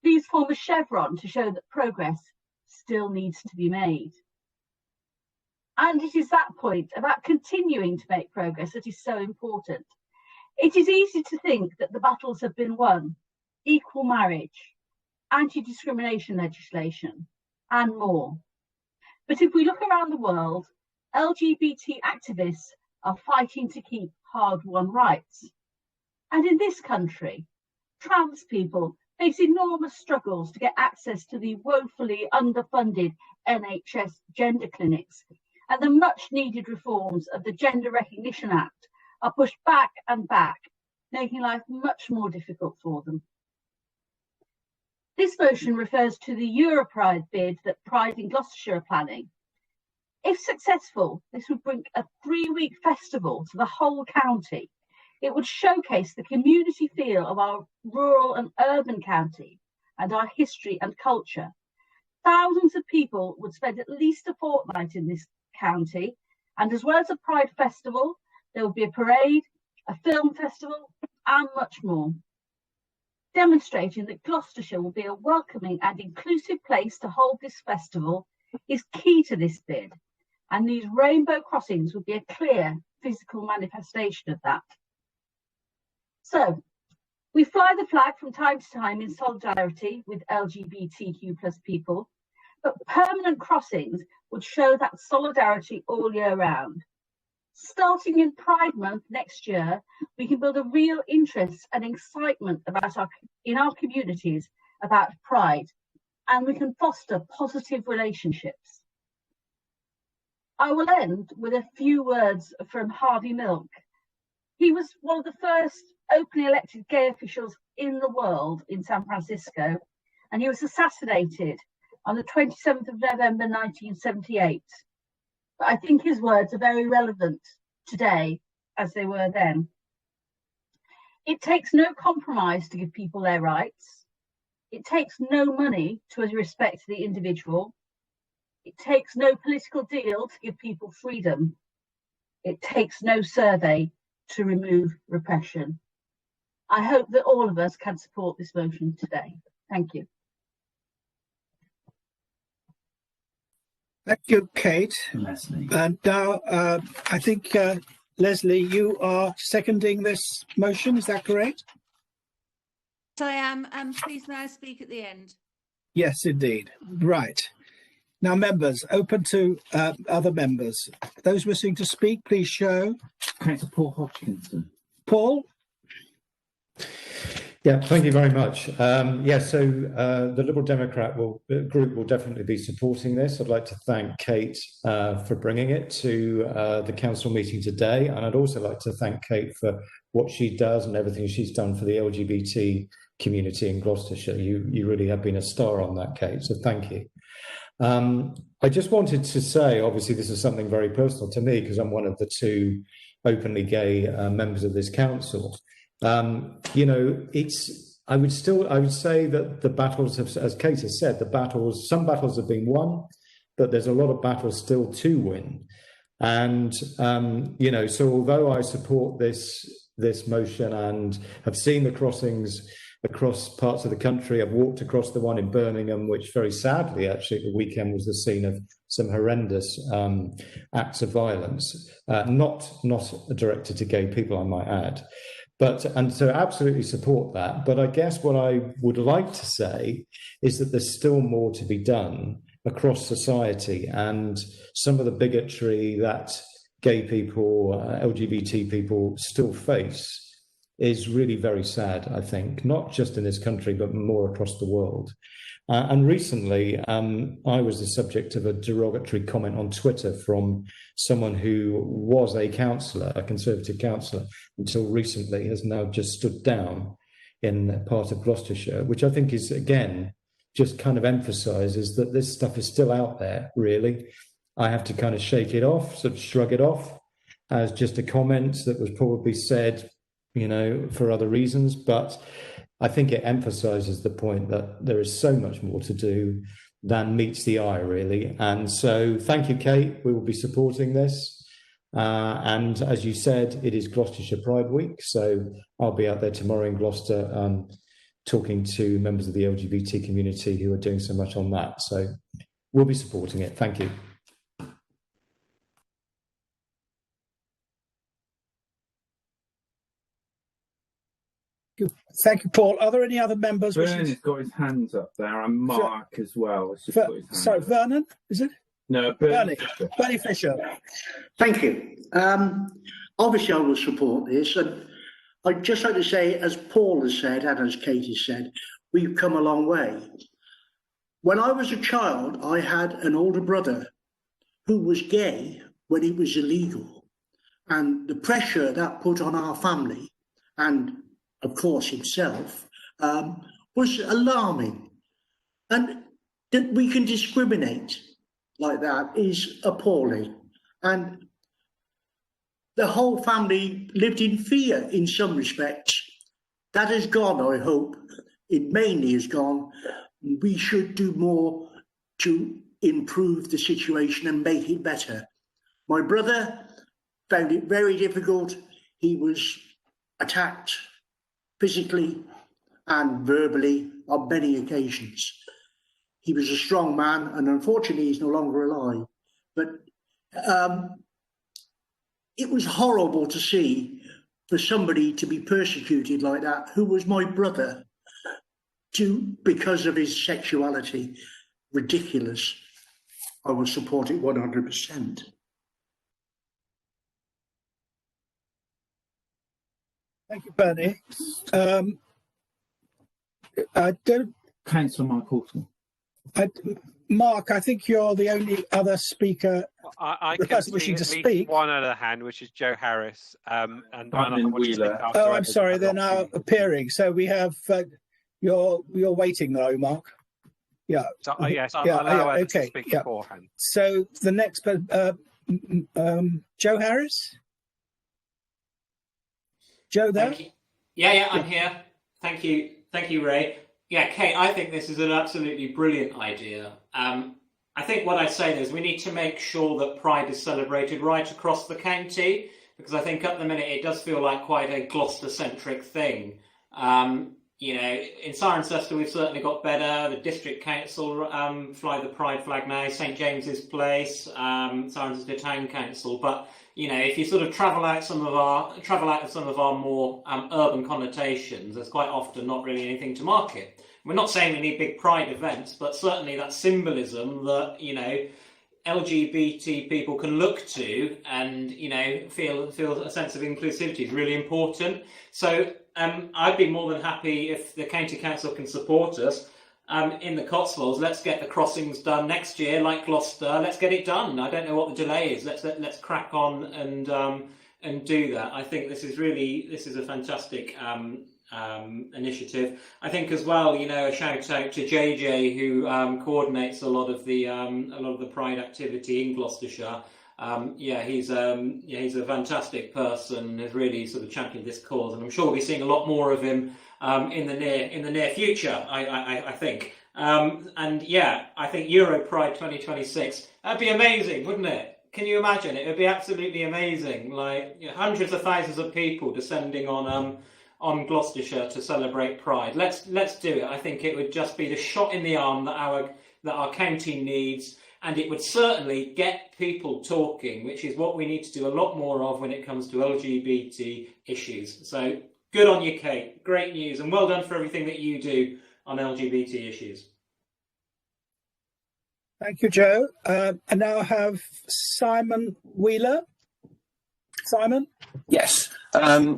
These form a chevron to show that progress still needs to be made. And it is that point about continuing to make progress that is so important. It is easy to think that the battles have been won: equal marriage, anti-discrimination legislation, and more. But if we look around the world, LGBT activists are fighting to keep hard-won rights. And in this country, trans people face enormous struggles to get access to the woefully underfunded NHS gender clinics, and the much-needed reforms of the Gender Recognition Act are pushed back and back, making life much more difficult for them. This motion refers to the Europride bid that Pride in Gloucestershire are planning. If successful, this would bring a 3-week festival to the whole county. It would showcase the community feel of our rural and urban county and our history and culture. Thousands of people would spend at least a fortnight in this county, and as well as a Pride festival, there would be a parade, a film festival, and much more. Demonstrating that Gloucestershire will be a welcoming and inclusive place to hold this festival is key to this bid, and these rainbow crossings would be a clear physical manifestation of that. So, we fly the flag from time to time in solidarity with LGBTQ+ people, but permanent crossings would show that solidarity all year round. Starting in Pride Month next year, we can build a real interest and excitement in our communities about Pride, and we can foster positive relationships. I will end with a few words from Harvey Milk. He was one of the first openly elected gay officials in the world in San Francisco, and he was assassinated on the 27th of November 1978. But I think his words are very relevant today as they were then. It takes no compromise to give people their rights. It takes no money to respect the individual. It takes no political deal to give people freedom. It takes no survey to remove repression. I hope that all of us can support this motion today. Thank you. Thank you, Kate. Leslie. And now I think, Leslie, you are seconding this motion, is that correct? I am. Please may I speak at the end? Yes, indeed. Right. Now, members, open to other members. Those wishing to speak, please show. Councillor Paul Hodgkinson. Paul? Yeah, thank you very much. The Liberal Democrat group will definitely be supporting this. I'd like to thank Kate for bringing it to the council meeting today, and I'd also like to thank Kate for what she does and everything she's done for the LGBT community in Gloucestershire. You really have been a star on that, Kate, so thank you. I just wanted to say, obviously this is something very personal to me because I'm one of the 2 openly gay members of this council. I would say that the battles have, as Kate has said, some battles have been won, but there's a lot of battles still to win. And, so although I support this motion and have seen the crossings across parts of the country, I've walked across the one in Birmingham, which very sadly, actually, at the weekend was the scene of some horrendous acts of violence, not directed to gay people, I might add. And so absolutely support that. But I guess what I would like to say is that there's still more to be done across society, and some of the bigotry that gay people, LGBT people still face is really very sad, I think, not just in this country, but more across the world. And recently, I was the subject of a derogatory comment on Twitter from someone who was a councillor, a Conservative councillor, until recently has now just stood down in part of Gloucestershire, which I think is, again, just kind of emphasises that this stuff is still out there, really. I have to kind of shake it off, sort of shrug it off as just a comment that was probably said, for other reasons, but I think it emphasises the point that there is so much more to do than meets the eye, really. And so thank you, Kate. We will be supporting this. And as you said, it is Gloucestershire Pride Week. So I'll be out there tomorrow in Gloucester talking to members of the LGBT community who are doing so much on that. So we'll be supporting it. Thank you. Thank you, Paul. Are there any other members? Vernon's got his hands up there, and Mark as well. Has just got his hands Sorry, up. Vernon, is it? No, Bernie Fisher. Thank you. Obviously, I will support this, and I'd just like to say, as Paul has said and as Kate has said, we've come a long way. When I was a child, I had an older brother who was gay when it was illegal, and the pressure that put on our family, and of course himself, was alarming. And that we can discriminate like that is appalling. And the whole family lived in fear in some respects. That has gone, I hope. It mainly has gone. We should do more to improve the situation and make it better. My brother found it very difficult. He was attacked physically and verbally on many occasions. He was a strong man, and unfortunately he's no longer alive. But it was horrible to see for somebody to be persecuted like that, who was my brother, because of his sexuality. Ridiculous. I will support it 100%. Thank you, Bernie. I don't. Councillor Mark Horton. Mark, I think you're the only other speaker. I the can person wishing to see at least speak. one other hand, which is Joe Harris. And Simon Wheeler. Oh, I'm sorry, they're now appearing. So we have you're waiting though, Mark. Yeah. So, yes, I'll allow others to speak yeah. beforehand. So the next, Joe Harris. Joe there. Yeah, I'm here. Thank you, Ray. Yeah, Kate, I think this is an absolutely brilliant idea. I think what I'd say is we need to make sure that Pride is celebrated right across the county, because I think at the minute it does feel like quite a Gloucester-centric thing. You know, in Cirencester we've certainly got better. The district council fly the Pride flag now. St James's Place, Cirencester Town Council, but you know, if you sort of travel out of some of our more urban connotations, there's quite often not really anything to mark it. We're not saying we need big Pride events, but certainly that symbolism that, you know, LGBT people can look to and, you know, feel a sense of inclusivity is really important. So I'd be more than happy if the county council can support us. In the Cotswolds, let's get the crossings done next year, like Gloucester. Let's get it done. I don't know what the delay is. Let's crack on and do that. I think this is a fantastic initiative. I think as well, you know, a shout out to JJ who coordinates a lot of the Pride activity in Gloucestershire. He's a fantastic person. Has really sort of championed this cause, and I'm sure we'll be seeing a lot more of him in the near future. I think. I think Euro Pride 2026. That'd be amazing, wouldn't it? Can you imagine? It would be absolutely amazing. Like, you know, hundreds of thousands of people descending on Gloucestershire to celebrate Pride. Let's do it. I think it would just be the shot in the arm that our county needs, and it would certainly get people talking, which is what we need to do a lot more of when it comes to LGBT issues. So good on you, Kate. Great news, and well done for everything that you do on LGBT issues. Thank you, Joe. And now I have Simon Wheeler. Simon? Yes. I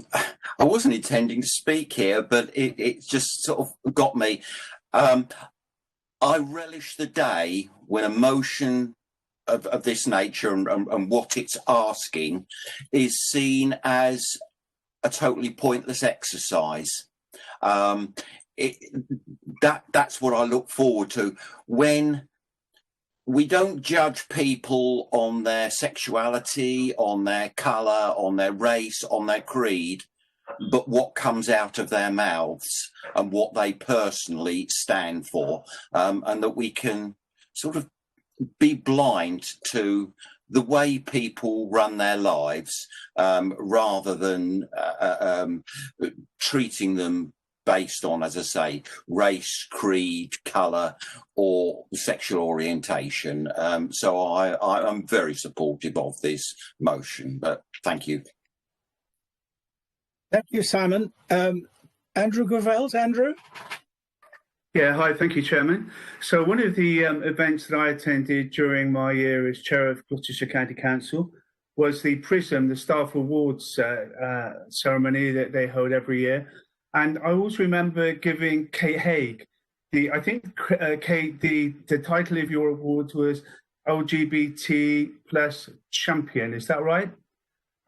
wasn't intending to speak here, but it just sort of got me. I relish the day when a motion of this nature and what it's asking is seen as a totally pointless exercise. That's what I look forward to, when we don't judge people on their sexuality, on their colour, on their race, on their creed, but what comes out of their mouths and what they personally stand for, and that we can sort of be blind to the way people run their lives, rather than treating them based on, as I say, race, creed, colour, or sexual orientation. So I'm very supportive of this motion, but thank you. Thank you, Simon. Andrew Gravels. Andrew? Yeah, hi, thank you, Chairman. So one of the events that I attended during my year as Chair of Gloucestershire County Council was the PRISM, the Staff Awards ceremony that they hold every year. And I always remember giving Kate Haig, Kate, the title of your award was LGBT plus champion, is that right?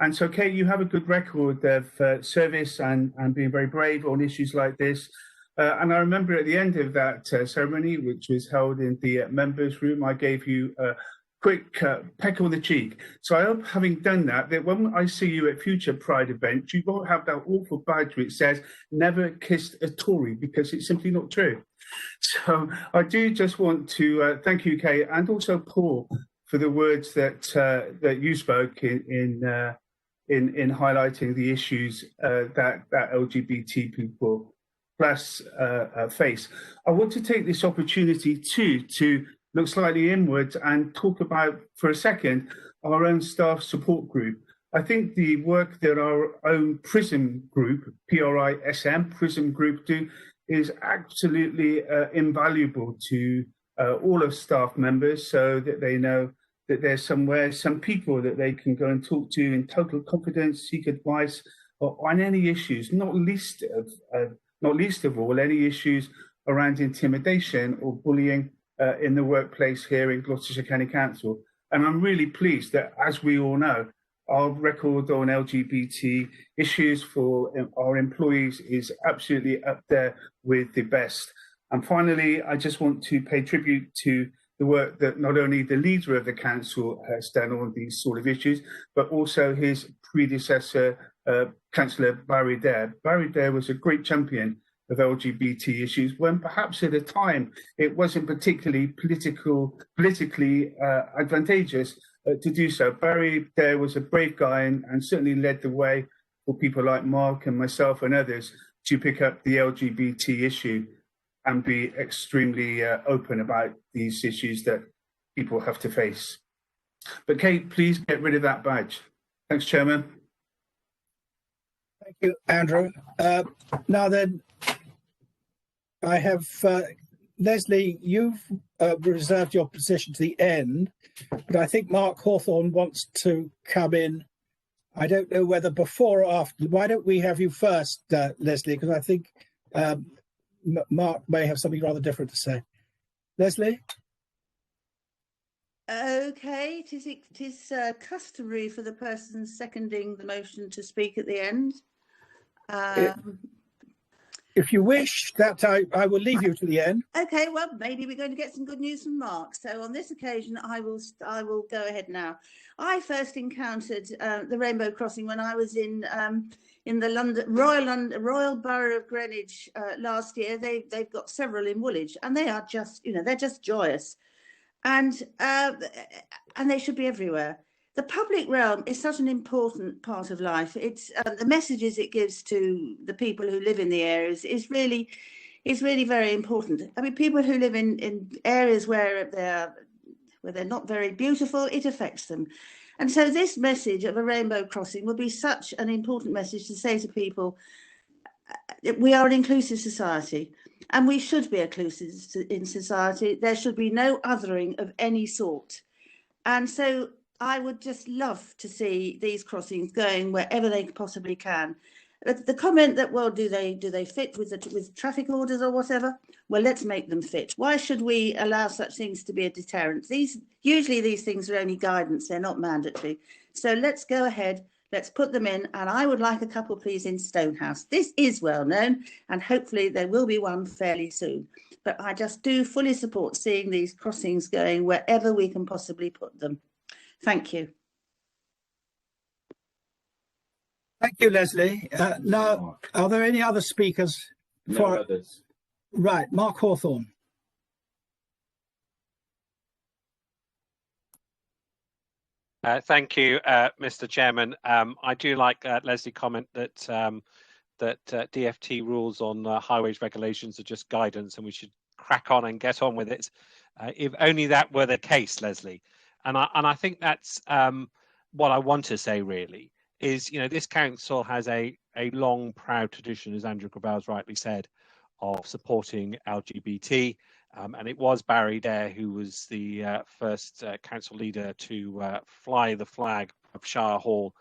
And so, Kate, you have a good record of service and being very brave on issues like this. And I remember at the end of that ceremony, which was held in the members' room, I gave you a quick peck on the cheek. So I hope, having done that, that when I see you at future Pride events, you won't have that awful badge which says "never kissed a Tory," because it's simply not true. So I do just want to thank you, Kate, and also Paul, for the words that you spoke in highlighting the issues that LGBT people plus face. I want to take this opportunity to look slightly inwards and talk about, for a second, our own staff support group. I think the work that our own PRISM group, PRISM, PRISM group do is absolutely invaluable to all of staff members, so that they know that there's some people that they can go and talk to in total confidence, seek advice on any issues, not least of all any issues around intimidation or bullying in the workplace here in Gloucestershire County Council. And I'm really pleased that, as we all know, our record on LGBT issues for our employees is absolutely up there with the best. And finally, I just want to pay tribute to the work that not only the leader of the council has done on these sort of issues, but also his predecessor, Councillor Barry Dare. Barry Dare was a great champion of LGBT issues when perhaps at a time it wasn't particularly politically advantageous to do so. Barry Dare was a brave guy and certainly led the way for people like Mark and myself and others to pick up the LGBT issue and be extremely open about these issues that people have to face. But Kate, please get rid of that badge. Thanks, Chairman. Thank you, Andrew. Now then, I have Leslie, you've reserved your position to the end, but I think Mark Hawthorne wants to come in. I don't know whether before or after. Why don't we have you first, Leslie? Because I think Mark may have something rather different to say. Leslie? Okay, it is customary for the person seconding the motion to speak at the end. If you wish, that I will leave you to the end. Okay, well, maybe we're going to get some good news from Mark. So on this occasion, I will go ahead now. I first encountered the Rainbow Crossing when I was in the Royal Borough of Greenwich last year. They've got several in Woolwich, and they are just, they're just joyous, and they should be everywhere. The public realm is such an important part of life. It's the messages it gives to the people who live in the areas is really very important. I mean, people who live in areas where they're not very beautiful, it affects them. And so this message of a rainbow crossing will be such an important message to say to people, we are an inclusive society, and we should be inclusive in society. There should be no othering of any sort. And so I would just love to see these crossings going wherever they possibly can. The comment that, well, do they fit with traffic orders or whatever? Well, let's make them fit. Why should we allow such things to be a deterrent? Usually these things are only guidance, they're not mandatory. So let's go ahead, let's put them in, and I would like a couple, please, in Stonehouse. This is well known, and hopefully there will be one fairly soon. But I just do fully support seeing these crossings going wherever we can possibly put them. Thank you. Thank you, Leslie. Now, are there any other speakers? No others. Right, Mark Hawthorne. Thank you, Mr. Chairman. I do like Leslie's comment that DFT rules on highways regulations are just guidance, and we should crack on and get on with it. If only that were the case, Leslie. And I think that's what I want to say, really, is, you know, this council has a long, proud tradition, as Andrew Gravel's rightly said, of supporting LGBT. And it was Barry Dare who was the first council leader to fly the flag of Shire Hall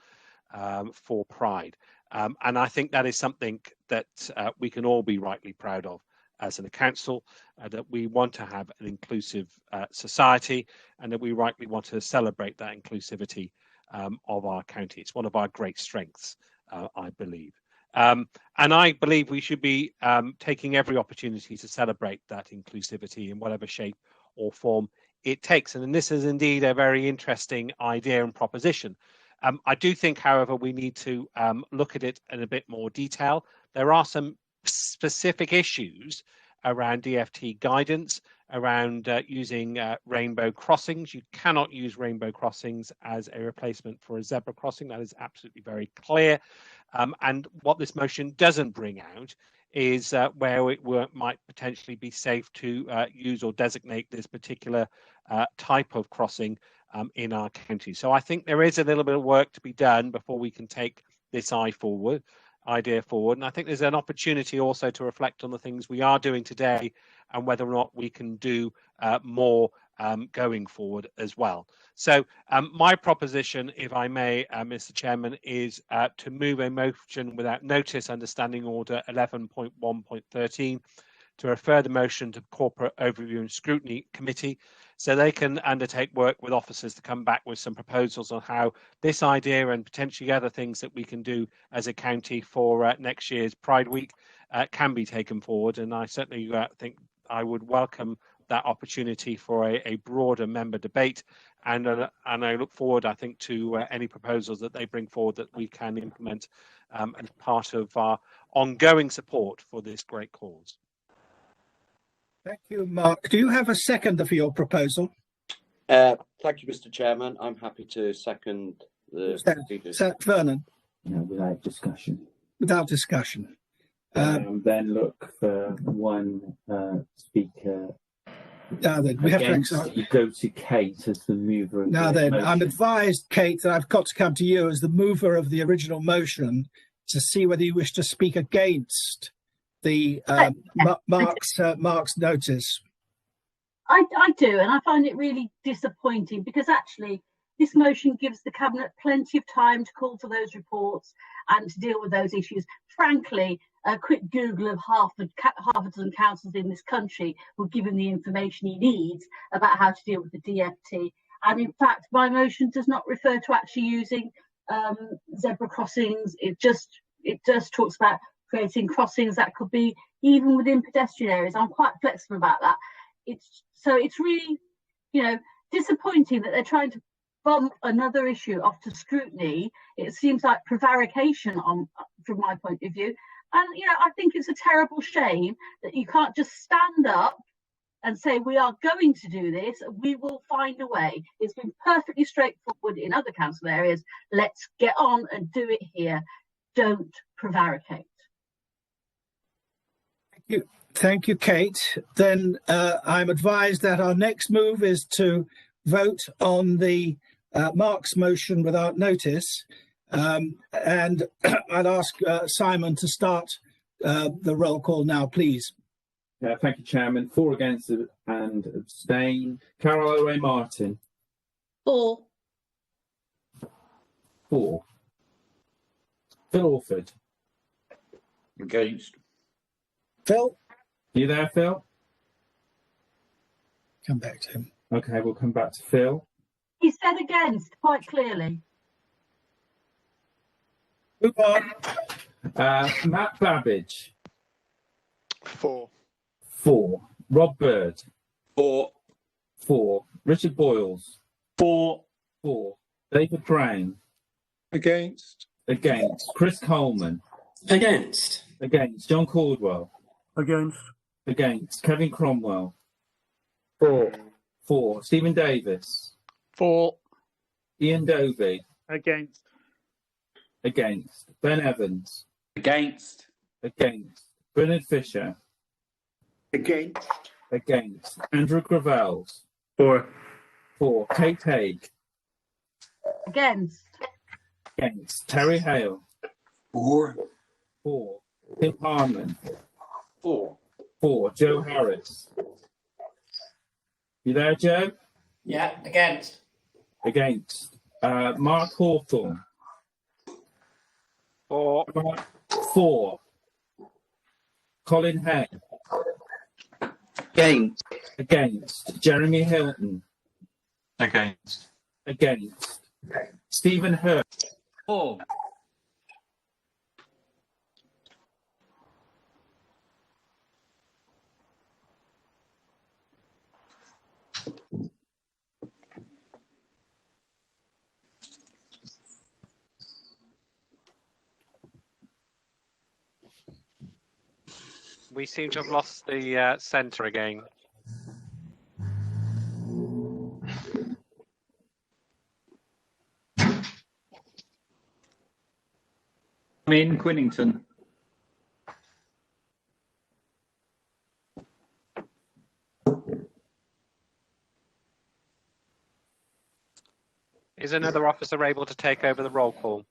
for Pride. And I think that is something that we can all be rightly proud of as a council, that we want to have an inclusive society, and that we rightly want to celebrate that inclusivity of our county. It's one of our great strengths, I believe. And I believe we should be taking every opportunity to celebrate that inclusivity in whatever shape or form it takes. And this is indeed a very interesting idea and proposition. I do think, however, we need to look at it in a bit more detail. There are some specific issues around DFT guidance, around using rainbow crossings. You cannot use rainbow crossings as a replacement for a zebra crossing. That is absolutely very clear. And what this motion doesn't bring out is where it might potentially be safe to use or designate this particular type of crossing in our county. So I think there is a little bit of work to be done before we can take this idea forward. And I think there's an opportunity also to reflect on the things we are doing today and whether or not we can do more going forward as well. So my proposition, if I may, Mr. Chairman, is to move a motion without notice under Standing Order 11.1.13 to refer the motion to Corporate Overview and Scrutiny Committee, so they can undertake work with officers to come back with some proposals on how this idea and potentially other things that we can do as a county for next year's Pride Week can be taken forward. And I certainly think I would welcome that opportunity for a broader member debate. And I look forward, I think, to any proposals that they bring forward that we can implement as part of our ongoing support for this great cause. Thank you, Mark. Do you have a seconder for your proposal? Thank you, Mr. Chairman. I'm happy to second the procedures. Vernon? No, without discussion. Without discussion. Then look for one speaker. Now then, we have to you go to Kate as the mover of now the then, motion. I'm advised, Kate, that I've got to come to you as the mover of the original motion to see whether you wish to speak against the Mark's notice. I do, and I find it really disappointing because actually this motion gives the Cabinet plenty of time to call for those reports and to deal with those issues. Frankly, a quick Google of half a dozen councils in this country will give him the information he needs about how to deal with the DFT. And in fact, my motion does not refer to actually using zebra crossings. It just talks about creating crossings that could be even within pedestrian areas. I'm quite flexible about that. It's really, disappointing that they're trying to bump another issue off to scrutiny. It seems like prevarication from my point of view. And, I think it's a terrible shame that you can't just stand up and say, we are going to do this. We will find a way. It's been perfectly straightforward in other council areas. Let's get on and do it here. Don't prevaricate. Thank you, Kate. Then I'm advised that our next move is to vote on the Mark's motion without notice. And I'd ask Simon to start the roll call now, please. Thank you, Chairman. 4 against and abstain. Carol Owe Martin. 4. 4. Phil Orford. Against. Phil? You there, Phil? Come back to him. Okay, we'll come back to Phil. He said against quite clearly. Move on. Matt Babbage. 4. 4. Rob Bird. 4. 4. Richard Boyles. 4. 4. David Brown. Against. Against. Chris Coleman. Against. Against. John Caldwell. Against. Against. Kevin Cromwell. 4. 4. Stephen Davis. 4. Ian Dovey. Against. Against. Ben Evans. Against. Against. Bernard Fisher. Against. Against. Andrew Gravels. 4. 4. Kate Haig. Against. Against. Terry Hale. 4. 4. Tim Harman. 4. 4. Joe Harris. You there, Joe? Yeah, against. Against. Mark Hawthorne. 4. 4. Colin Hay. Against. Against. Jeremy Hilton. Against. Against. Stephen Hurst. 4. We seem to have lost the centre again. I'm in Quinnington. Is another officer able to take over the roll call?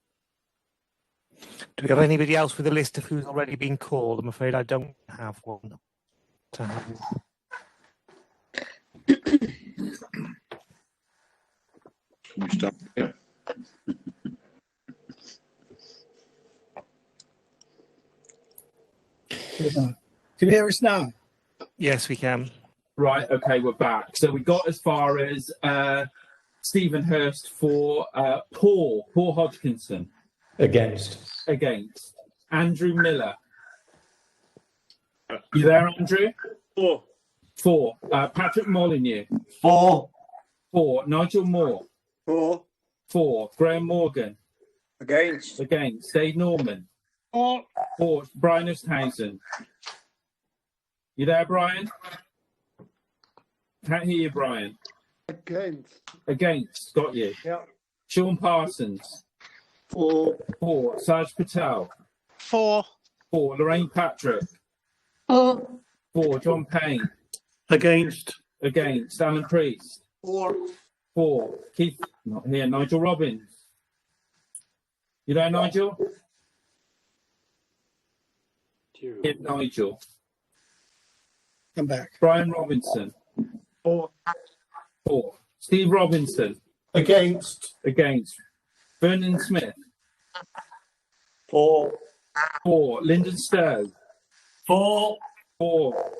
Do we have anybody else with a list of who's already been called? I'm afraid I don't have one to hand. We start here. Can you hear us now? Yes, we can. Right, okay, we're back. So we got as far as Stephen Hurst for Paul Hodgkinson. Against. Against. Andrew Miller. You there, Andrew? 4. 4. Patrick Molyneux. 4. 4. Nigel Moore. 4. 4. Graham Morgan. Against. Against. Dave Norman. 4. 4. Brian Oosthuizen. You there, Brian? Can't hear you, Brian. Against. Against. Got you. Yeah. Sean Parsons. 4. 4. Saj Patel. 4. 4. Lorraine Patrick. 4. 4. John Payne. Against. Against. Alan Priest. 4. 4. Keith, not here. Nigel Robbins. You there, Nigel? Here, Nigel. Come back. Brian Robinson. 4. 4. Steve Robinson. Against. Against. Vernon Smith. 4. 4. Lyndon Stowe. 4. 4.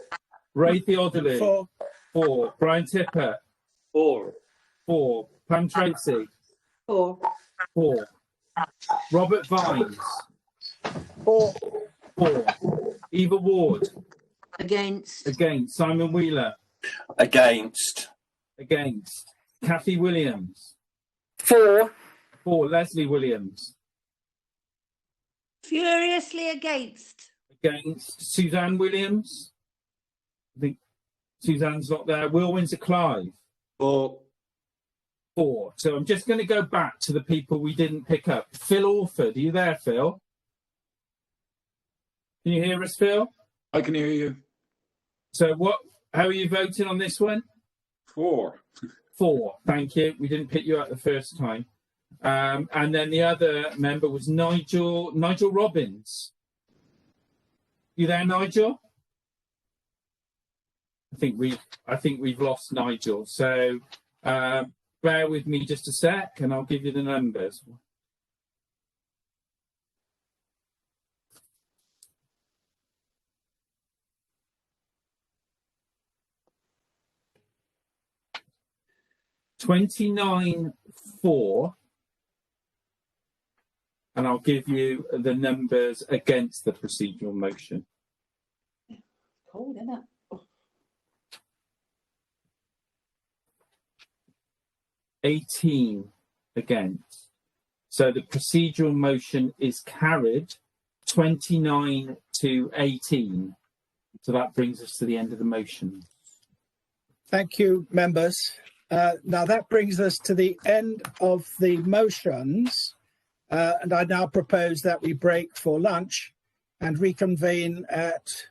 Ray Theodolou. 4. 4. Brian Tipper. 4. 4. Pam Tracy. 4. 4. Robert Vines. 4. 4. Eva Ward. Against. Against. Simon Wheeler. Against. Against. Kathy Williams. 4. 4. Leslie Williams. Furiously against. Against. Suzanne Williams. I think Suzanne's not there. Will Windsor Clive. 4. 4. So I'm just going to go back to the people we didn't pick up. Phil Orford. Are you there, Phil? Can you hear us, Phil? I can hear you. So how are you voting on this one? 4. 4. Thank you. We didn't pick you up the first time. And then the other member was Nigel Robbins. You there, Nigel? I think we've lost Nigel. So bear with me just a sec, and I'll give you the numbers. (29-4), and I'll give you the numbers against the procedural motion. Cold, isn't it? 18 against. So the procedural motion is carried 29-18. So that brings us to the end of the motion. Thank you, members. Now that brings us to the end of the motions. And I now propose that we break for lunch and reconvene at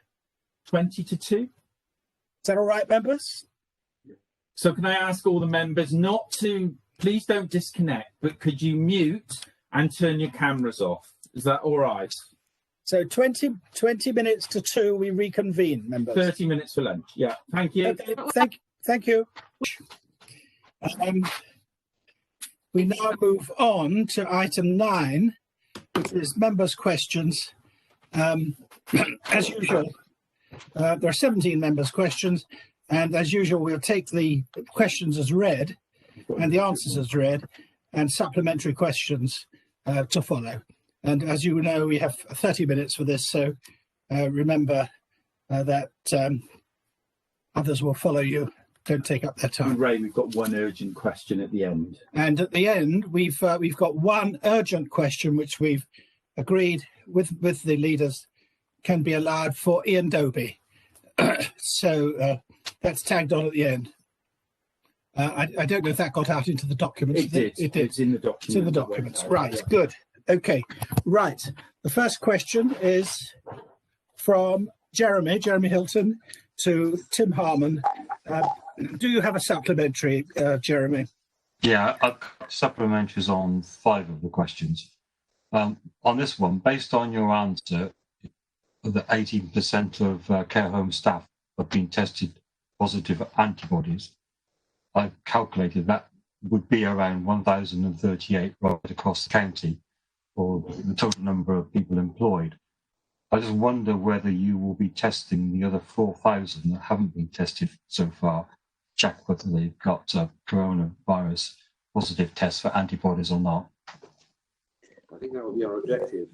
20-2. Is that all right, members? So can I ask all the members not to, please don't disconnect, but could you mute and turn your cameras off. Is that all right? So 20 minutes to 2, we reconvene, members. 30 minutes for lunch. Yeah, thank you. Okay, thank you. We now move on to item 9, which is members' questions. As usual, there are 17 members' questions, and as usual, we'll take the questions as read and the answers as read, and supplementary questions to follow. And as you know, we have 30 minutes for this, so remember that others will follow you. Don't take up their time. Ray, we've got one urgent question at the end. And at the end, we've got one urgent question which we've agreed with the leaders can be allowed for Ian Doby. So that's tagged on at the end. I don't know if that got out into the documents. It did. It's in the documents. It's in the documents. Right. Yeah. Good. Okay. Right. The first question is from Jeremy Hilton to Tim Harman. Do you have a supplementary, Jeremy? Yeah, I've got supplementaries on 5 of the questions. On this one, based on your answer, that 18% of care home staff have been tested positive for antibodies, I've calculated that would be around 1,038 right across the county for the total number of people employed. I just wonder whether you will be testing the other 4,000 that haven't been tested so far, check whether they've got coronavirus positive tests for antibodies or not. I think that will be our objective,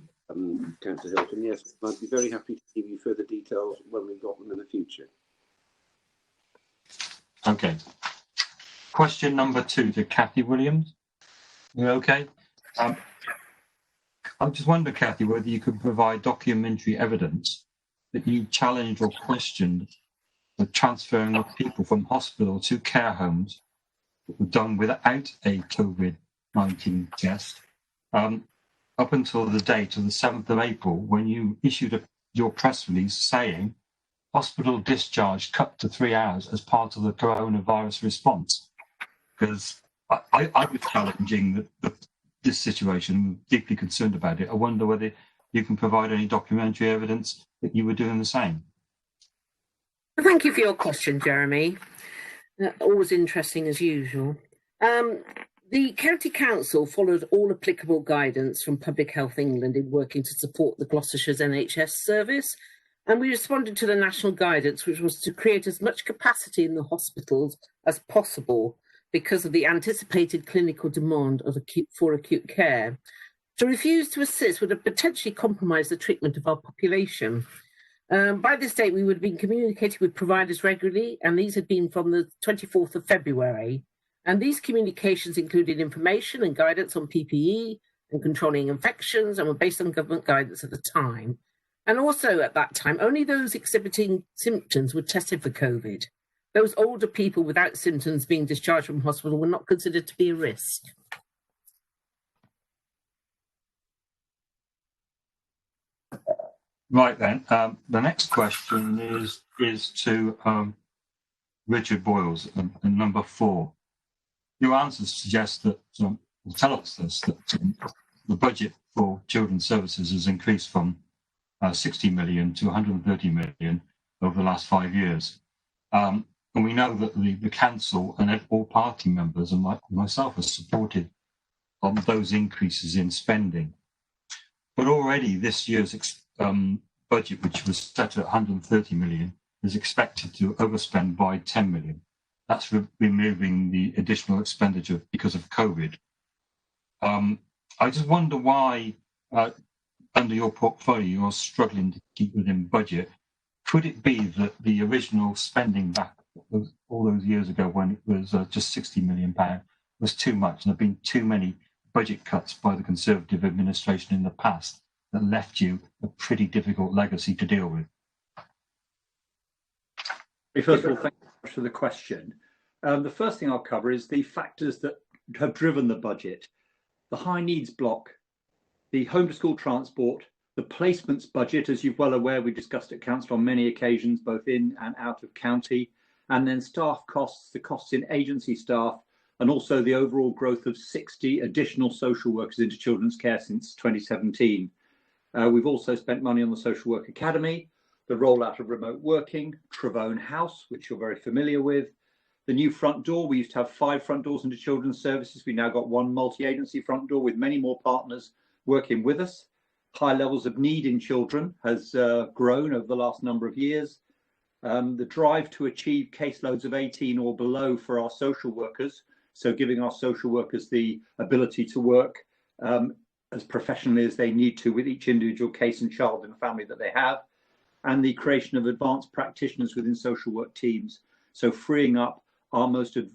Councillor Hilton. Yes, I'd be very happy to give you further details when we've got them in the future. Okay. Question number 2 to Kathy Williams. You okay? I just wonder, Kathy, whether you could provide documentary evidence that you challenged or questioned the transferring of people from hospital to care homes that were done without a COVID-19 test, up until the date of the 7th of April, when you issued your press release saying hospital discharge cut to 3 hours as part of the coronavirus response. Because I was challenging this situation, deeply concerned about it. I wonder whether you can provide any documentary evidence that you were doing the same. Thank you for your question, Jeremy. Always interesting as usual. The County Council followed all applicable guidance from Public Health England in working to support the Gloucestershire's NHS service, and we responded to the national guidance, which was to create as much capacity in the hospitals as possible because of the anticipated clinical demand of acute care. To refuse to assist would have potentially compromised the treatment of our population. By this date, we would have been communicating with providers regularly, and these had been from the 24th of February. And these communications included information and guidance on PPE and controlling infections, and were based on government guidance at the time. And also at that time, only those exhibiting symptoms were tested for COVID. Those older people without symptoms being discharged from hospital were not considered to be a risk. Right then, the next question is to Richard Boyles, and number 4. Your answers suggest that, tell us this, that the budget for children's services has increased from 60 million to 130 million over the last 5 years. And we know that the council and all party members and myself have supported those increases in spending. But already this year's budget, which was set at 130 million, is expected to overspend by 10 million. That's removing the additional expenditure because of COVID. I just wonder why, under your portfolio, you're struggling to keep within budget. Could it be that the original spending back all those years ago, when it was just £60 million, was too much, and there have been too many budget cuts by the Conservative administration in the past that left you a pretty difficult legacy to deal with? First of all, thank you very much for the question. The first thing I'll cover is the factors that have driven the budget. The high needs block, the home to school transport, the placements budget, as you're well aware, we discussed at council on many occasions, both in and out of county, and then staff costs, the costs in agency staff, and also the overall growth of 60 additional social workers into children's care since 2017. We've also spent money on the Social Work Academy, the rollout of remote working, Travone House, which you're very familiar with, the new front door. We used to have 5 front doors into children's services. We now got 1 multi-agency front door with many more partners working with us. High levels of need in children has grown over the last number of years. The drive to achieve caseloads of 18 or below for our social workers, so giving our social workers the ability to work as professionally as they need to with each individual case and child and family that they have, and the creation of advanced practitioners within social work teams, so freeing up our most of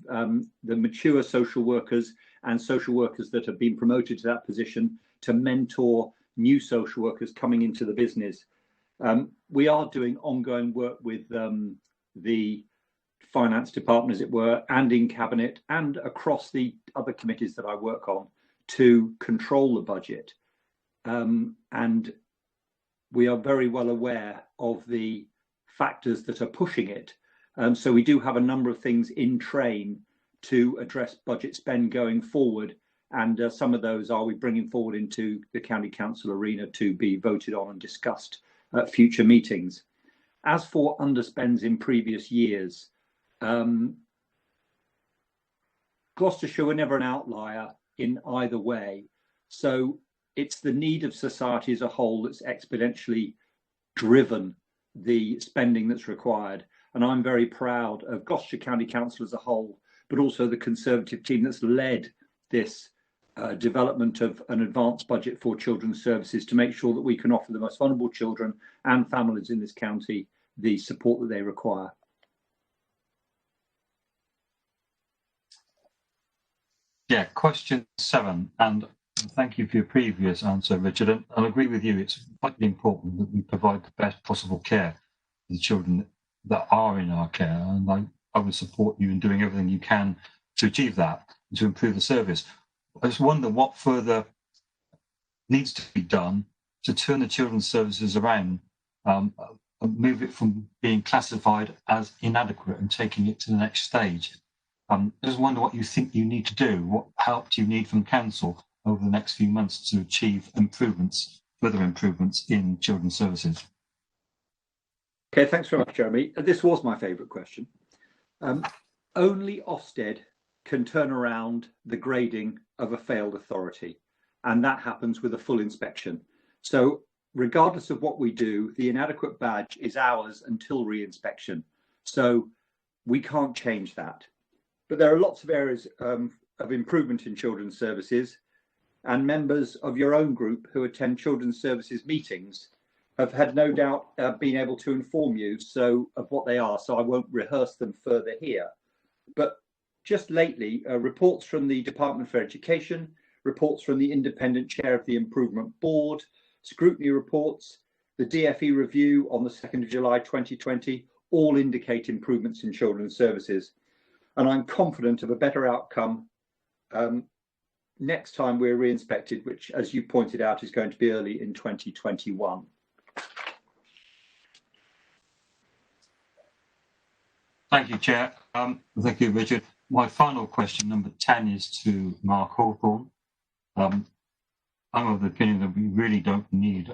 the mature social workers and social workers that have been promoted to that position to mentor new social workers coming into the business. We are doing ongoing work with the finance department, as it were, and in cabinet and across the other committees that I work on to control the budget. And we are very well aware of the factors that are pushing it. So we do have a number of things in train to address budget spend going forward. And some of those are we bringing forward into the county council arena to be voted on and discussed at future meetings. As for underspends in previous years, Gloucestershire were never an outlier in either way. So it's the need of society as a whole that's exponentially driven the spending that's required. And I'm very proud of Gloucestershire County Council as a whole, but also the Conservative team that's led this development of an advanced budget for children's services to make sure that we can offer the most vulnerable children and families in this county the support that they require. Yeah, question 7, and thank you for your previous answer, Richard. And I'll agree with you, it's vitally important that we provide the best possible care for the children that are in our care, and I would support you in doing everything you can to achieve that and to improve the service. I just wonder what further needs to be done to turn the children's services around, and move it from being classified as inadequate and taking it to the next stage. I just wonder what you think you need to do, what help do you need from council over the next few months to achieve improvements, further improvements in children's services? Okay, thanks very much, Jeremy. This was my favourite question. Only Ofsted can turn around the grading of a failed authority, and that happens with a full inspection. So regardless of what we do, the inadequate badge is ours until re-inspection. So we can't change that. But there are lots of areas of improvement in children's services, and members of your own group who attend children's services meetings have had no doubt been able to inform you of what they are, so I won't rehearse them further here. But just lately, reports from the Department for Education, reports from the Independent Chair of the Improvement Board, scrutiny reports, the DFE review on the 2nd of July 2020, all indicate improvements in children's services. And I'm confident of a better outcome next time we're re-inspected, which, as you pointed out, is going to be early in 2021. Thank you, Chair. Thank you, Richard. My final question, number 10, is to Mark Hawthorne. I'm of the opinion that we really don't need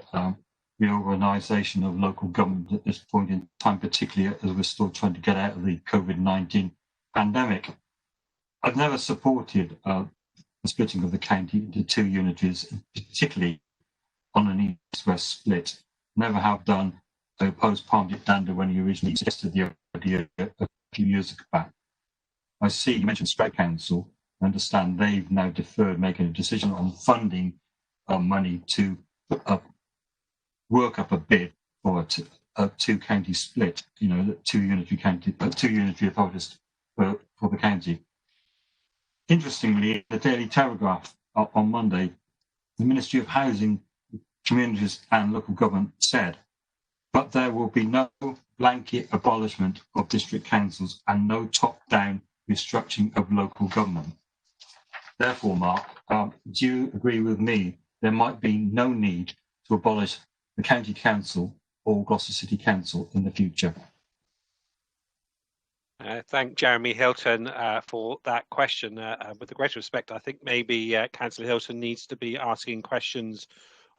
reorganisation of local government at this point in time, particularly as we're still trying to get out of the COVID-19 pandemic. I've never supported the splitting of the county into 2 unitaries, particularly on an east-west split. Never have done. I opposed Parmgate Dander when he originally suggested the idea a few years back. I see you mentioned Strat Council. I understand they've now deferred making a decision on funding money to work up a bid for a 2-county split. You know, 2 unitary authorities for the county. Interestingly, in the Daily Telegraph on Monday, the Ministry of Housing, Communities and Local Government said, but there will be no blanket abolishment of district councils and no top-down restructuring of local government. Therefore, Mark, do you agree with me there might be no need to abolish the County Council or Gloucester City Council in the future? Thank Jeremy Hilton for that question. With the greatest respect, I think maybe Councillor Hilton needs to be asking questions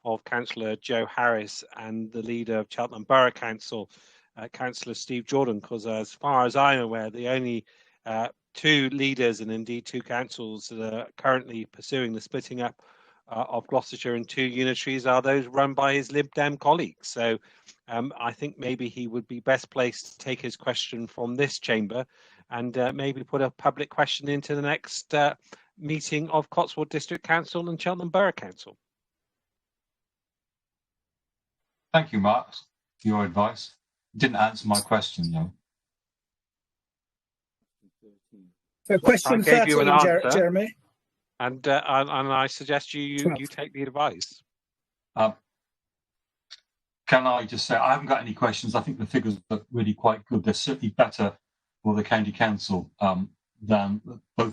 of Councillor Joe Harris and the leader of Cheltenham Borough Council, Councillor Steve Jordan, because as far as I'm aware, the only two leaders and indeed two councils that are currently pursuing the splitting up of Gloucestershire in two unitaries are those run by his Lib Dem colleagues. So I think maybe he would be best placed to take his question from this chamber and maybe put a public question into the next meeting of Cotswold District Council and Cheltenham Borough Council. Thank you, Mark, for your advice. You didn't answer my question, though. So question 13, Jeremy. And I suggest you take the advice. Can I just say, I haven't got any questions. I think the figures are really quite good. They're certainly better for the county council than the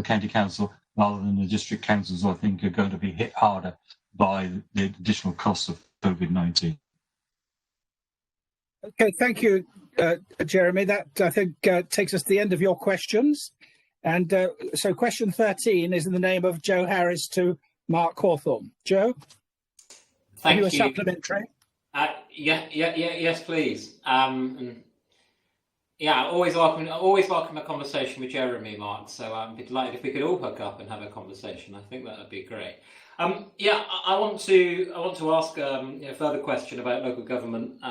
county council rather than the district councils, who I think are going to be hit harder by the additional costs of COVID-19. Okay, thank you, Jeremy. That, I think, takes us to the end of your questions. And so question 13 is in the name of Joe Harris to Mark Hawthorne. Joe? Thank you. you. A supplementary? Yes, please. Always welcome a conversation with Jeremy, Mark. So I'd be delighted if we could all hook up and have a conversation. I think that would be great. I want to ask a further question about local government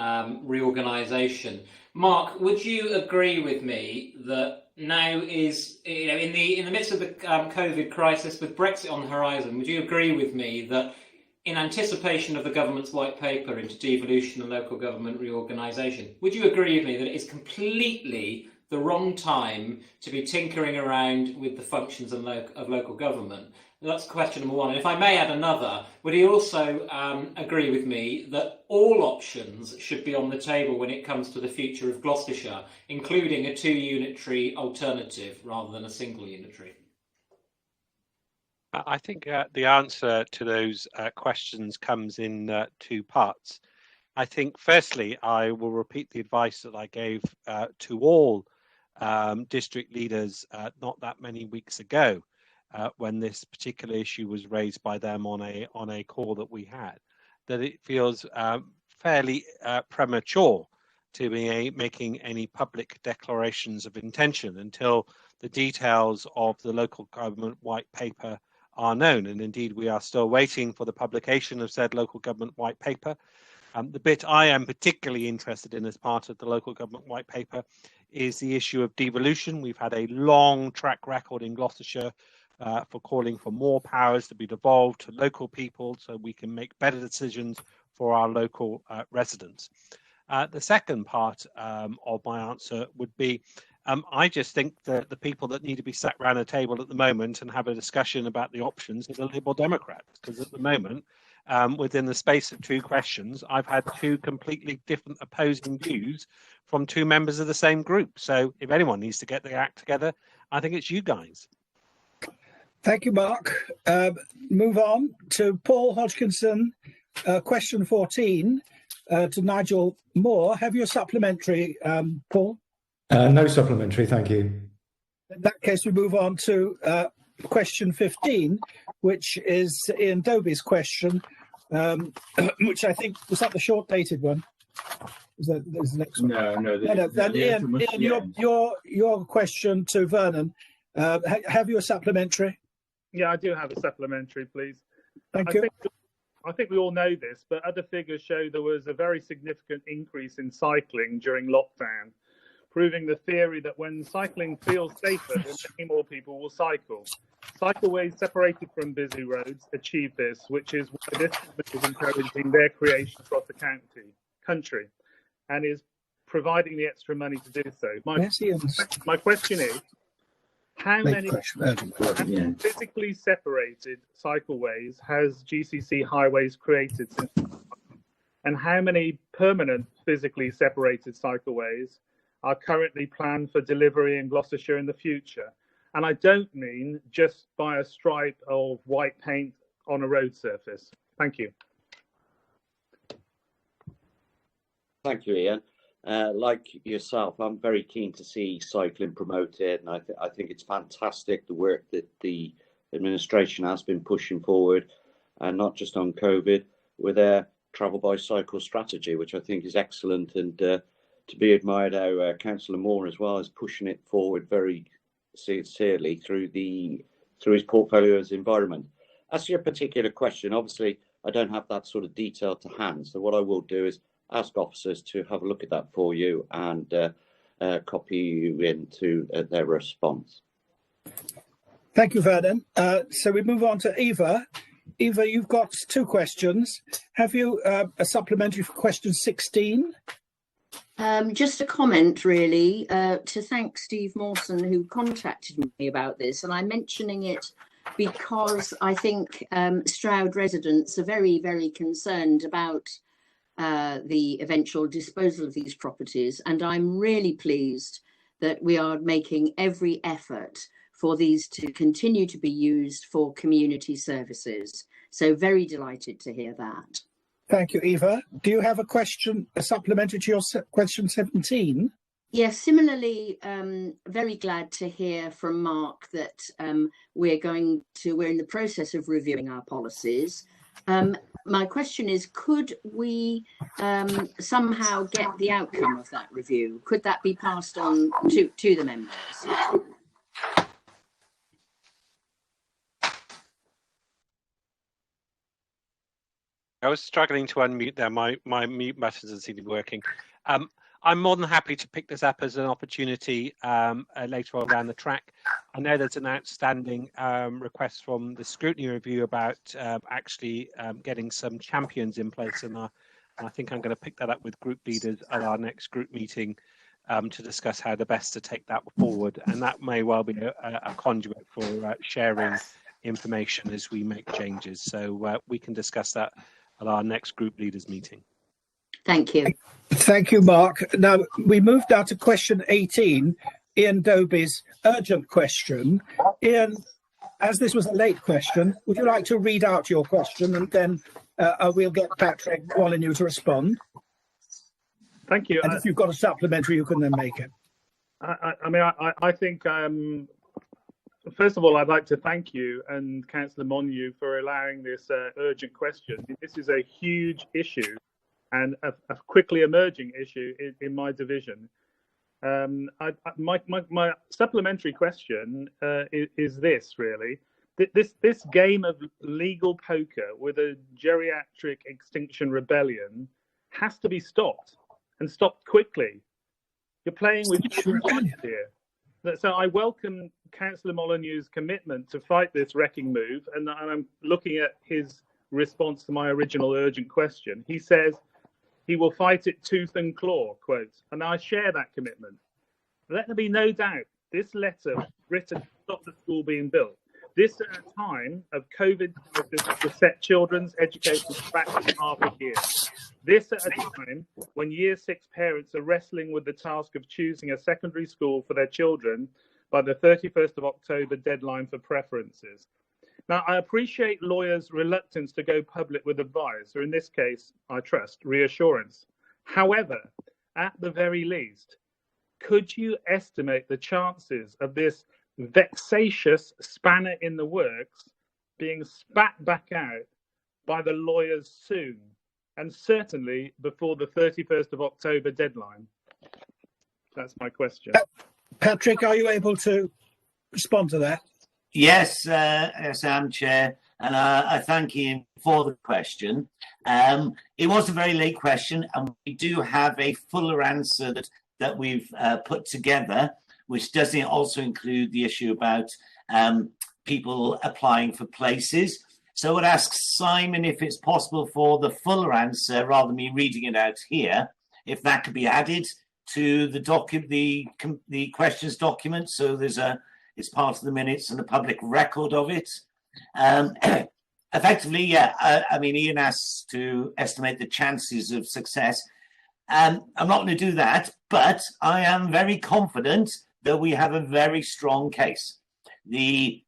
reorganisation. Mark, would you agree with me that now is, in the midst of the COVID crisis with Brexit on the horizon, would you agree with me that in anticipation of the government's white paper into devolution and local government reorganisation, would you agree with me that it is completely the wrong time to be tinkering around with the functions of local government? That's question number one. And if I may add another, would he also agree with me that all options should be on the table when it comes to the future of Gloucestershire, including a two-unitary alternative rather than a single unitary? I think the answer to those questions comes in two parts. I think, firstly, I will repeat the advice that I gave to all district leaders not that many weeks ago, when this particular issue was raised by them on a call that we had, that it feels fairly premature to be making any public declarations of intention until the details of the local government white paper are known. And indeed, we are still waiting for the publication of said local government white paper. The bit I am particularly interested in as part of the local government white paper is the issue of devolution. We've had a long track record in Gloucestershire for calling for more powers to be devolved to local people so we can make better decisions for our local residents. The second part of my answer would be, I just think that the people that need to be sat around a table at the moment and have a discussion about the options are the Liberal Democrats, because at the moment, within the space of two questions, I've had two completely different opposing views from two members of the same group. So if anyone needs to get their act together, I think it's you guys. Thank you, Mark. Move on to Paul Hodgkinson, question 14 to Nigel Moore. Have your supplementary, Paul? No supplementary, thank you. In that case, we move on to question 15, which is Ian Dobie's question, which I think was that the short-dated one. Is that the next one? No. Then Ian, your question to Vernon. Have you a supplementary? Yeah, I do have a supplementary, please. Thank you. I think we all know this, but other figures show there was a very significant increase in cycling during lockdown, proving the theory that when cycling feels safer, then many more people will cycle. Cycleways separated from busy roads achieve this, which is why this is encouraging their creation across the country, and is providing the extra money to do so. My question is, how many physically separated cycleways has GCC Highways created since, and how many permanent physically separated cycleways are currently planned for delivery in Gloucestershire in the future? And I don't mean just by a stripe of white paint on a road surface. Thank you. Thank you, Ian. Like yourself, I'm very keen to see cycling promoted, and I think it's fantastic the work that the administration has been pushing forward, and not just on COVID, with their travel by cycle strategy, which I think is excellent, and to be admired how Councillor Moore as well is pushing it forward very sincerely through his portfolio as environment. As to your particular question, obviously I don't have that sort of detail to hand, so what I will do is ask officers to have a look at that for you and copy you into their response. Thank you, Vernon. So we move on to Eva. Eva, you've got 2 questions. Have you a supplementary for question 16? Just a comment, really, to thank Steve Mawson, who contacted me about this. And I'm mentioning it because I think Stroud residents are very, very concerned about the eventual disposal of these properties. And I'm really pleased that we are making every effort for these to continue to be used for community services. So very delighted to hear that. Thank you, Eva. Do you have a question, a supplementary to your question 17? Yes, similarly, very glad to hear from Mark that we're in the process of reviewing our policies. My question is, could we somehow get the outcome of that review? Could that be passed on to the members? I was struggling to unmute there. My mute button doesn't seem to be working. I'm more than happy to pick this up as an opportunity later on down the track. I know there's an outstanding request from the scrutiny review about actually getting some champions in place, and I think I'm going to pick that up with group leaders at our next group meeting to discuss how the best to take that forward. And that may well be a conduit for sharing information as we make changes. So we can discuss that at our next group leaders meeting. Thank you. Thank you, Mark. Now, we move now to question 18, Ian Dobie's urgent question. Ian, as this was a late question, would you like to read out your question, and then we'll get Patrick Molyneux to respond? Thank you. And if you've got a supplementary, you can then make it. I think, first of all, I'd like to thank you and Councillor Molyneux for allowing this urgent question. This is a huge issue and a quickly emerging issue in my division. My supplementary question is this, really. This game of legal poker with a geriatric extinction rebellion has to be stopped, and stopped quickly. You're playing with children here. So I welcome Councillor Molyneux's commitment to fight this wrecking move, and I'm looking at his response to my original urgent question. He says he will fight it tooth and claw, quote, and I share that commitment. Let there be no doubt, this letter was written to stop the school being built. This at a time of COVID to set children's education back to half a year. This at a time when Year 6 parents are wrestling with the task of choosing a secondary school for their children by the 31st of October deadline for preferences. Now, I appreciate lawyers' reluctance to go public with advice, or in this case, I trust, reassurance. However, at the very least, could you estimate the chances of this vexatious spanner in the works being spat back out by the lawyers soon, and certainly before the 31st of October deadline? That's my question. Patrick, are you able to respond to that? Yes, Sam, Chair, and I thank Ian for the question. It was a very late question, and we do have a fuller answer that we've put together, which doesn't also include the issue about people applying for places. So I would ask Simon if it's possible for the fuller answer, rather than me reading it out here, if that could be added to the questions document, so it's part of the minutes and the public record of it. Effectively, yeah, Ian asked to estimate the chances of success. I'm not going to do that, but I am very confident that we have a very strong case. We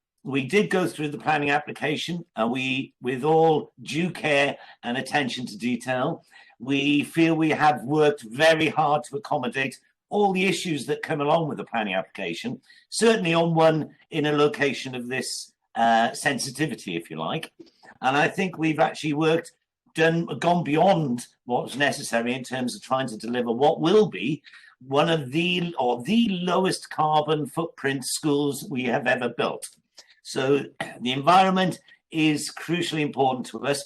did go through the planning application, and we, with all due care and attention to detail, We feel we have worked very hard to accommodate all the issues that come along with the planning application, certainly on one in a location of this sensitivity, if you like. And I think we've actually gone beyond what was necessary in terms of trying to deliver what will be one of the lowest carbon footprint schools we have ever built. So the environment is crucially important to us,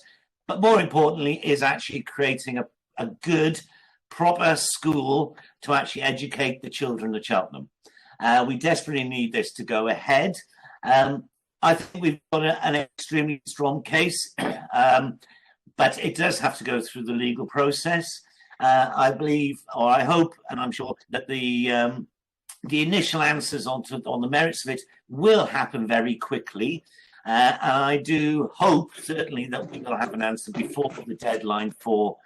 but more importantly is actually creating a good, proper school to actually educate the children of Cheltenham. We desperately need this to go ahead. I think we've got an extremely strong case, but it does have to go through the legal process. I believe, or I hope, and I'm sure that the initial answers on the merits of it will happen very quickly. And I do hope, certainly, that we will have an answer before the deadline for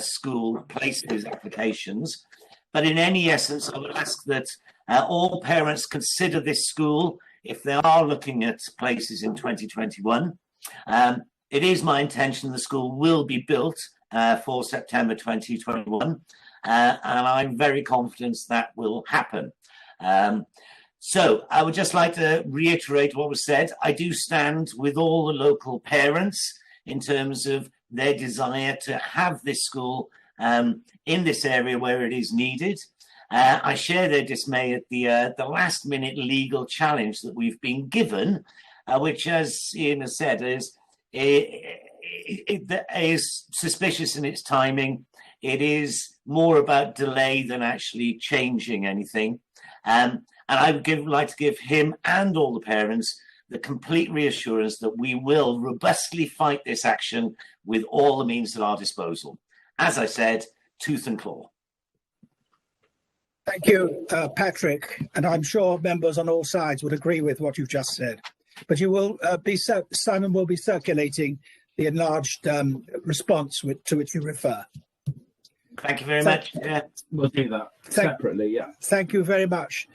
school places applications. But in any essence, I would ask that all parents consider this school if they are looking at places in 2021. It is my intention the school will be built for September 2021, and I'm very confident that will happen. So I would just like to reiterate what was said. I do stand with all the local parents in terms of their desire to have this school in this area where it is needed. I share their dismay at the last minute legal challenge that we've been given, which, as Ian has said, is suspicious in its timing. It is more about delay than actually changing anything. And I would like to give him and all the parents the complete reassurance that we will robustly fight this action with all the means at our disposal. As I said, tooth and claw. Thank you, Patrick, and I'm sure members on all sides would agree with what you've just said. But you will Simon will be circulating the enlarged response to which you refer. Thank you very much. We'll do that separately, yeah. Thank you very much,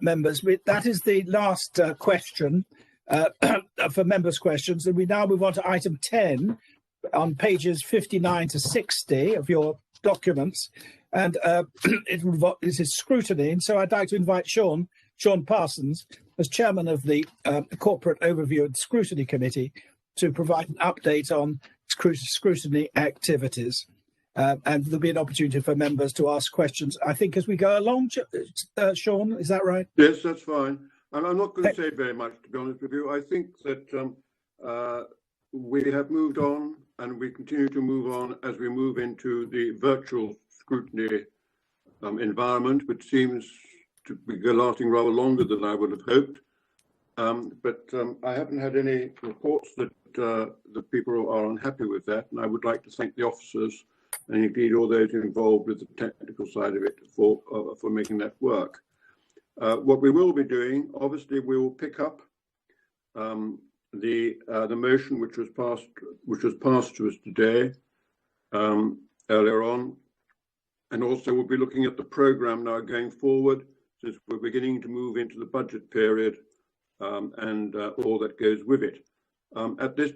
members. That is the last question for members' questions, and we now move on to item 10 on pages 59 to 60 of your documents, and this is scrutiny. And so I'd like to invite Sean Parsons, as chairman of the Corporate Overview and Scrutiny Committee, to provide an update on scrutiny activities. And there'll be an opportunity for members to ask questions, I think, as we go along. Sean, is that right? Yes, that's fine. And I'm not going to say very much, to be honest with you. I think that we have moved on, and we continue to move on as we move into the virtual scrutiny environment, which seems to be lasting rather longer than I would have hoped. But I haven't had any reports that the people are unhappy with that, and I would like to thank the officers and indeed all those involved with the technical side of it for making that work. What we will be doing, obviously, we will pick up the motion which was passed to us today earlier on, and also we'll be looking at the programme now going forward, since we're beginning to move into the budget period and all that goes with it. At this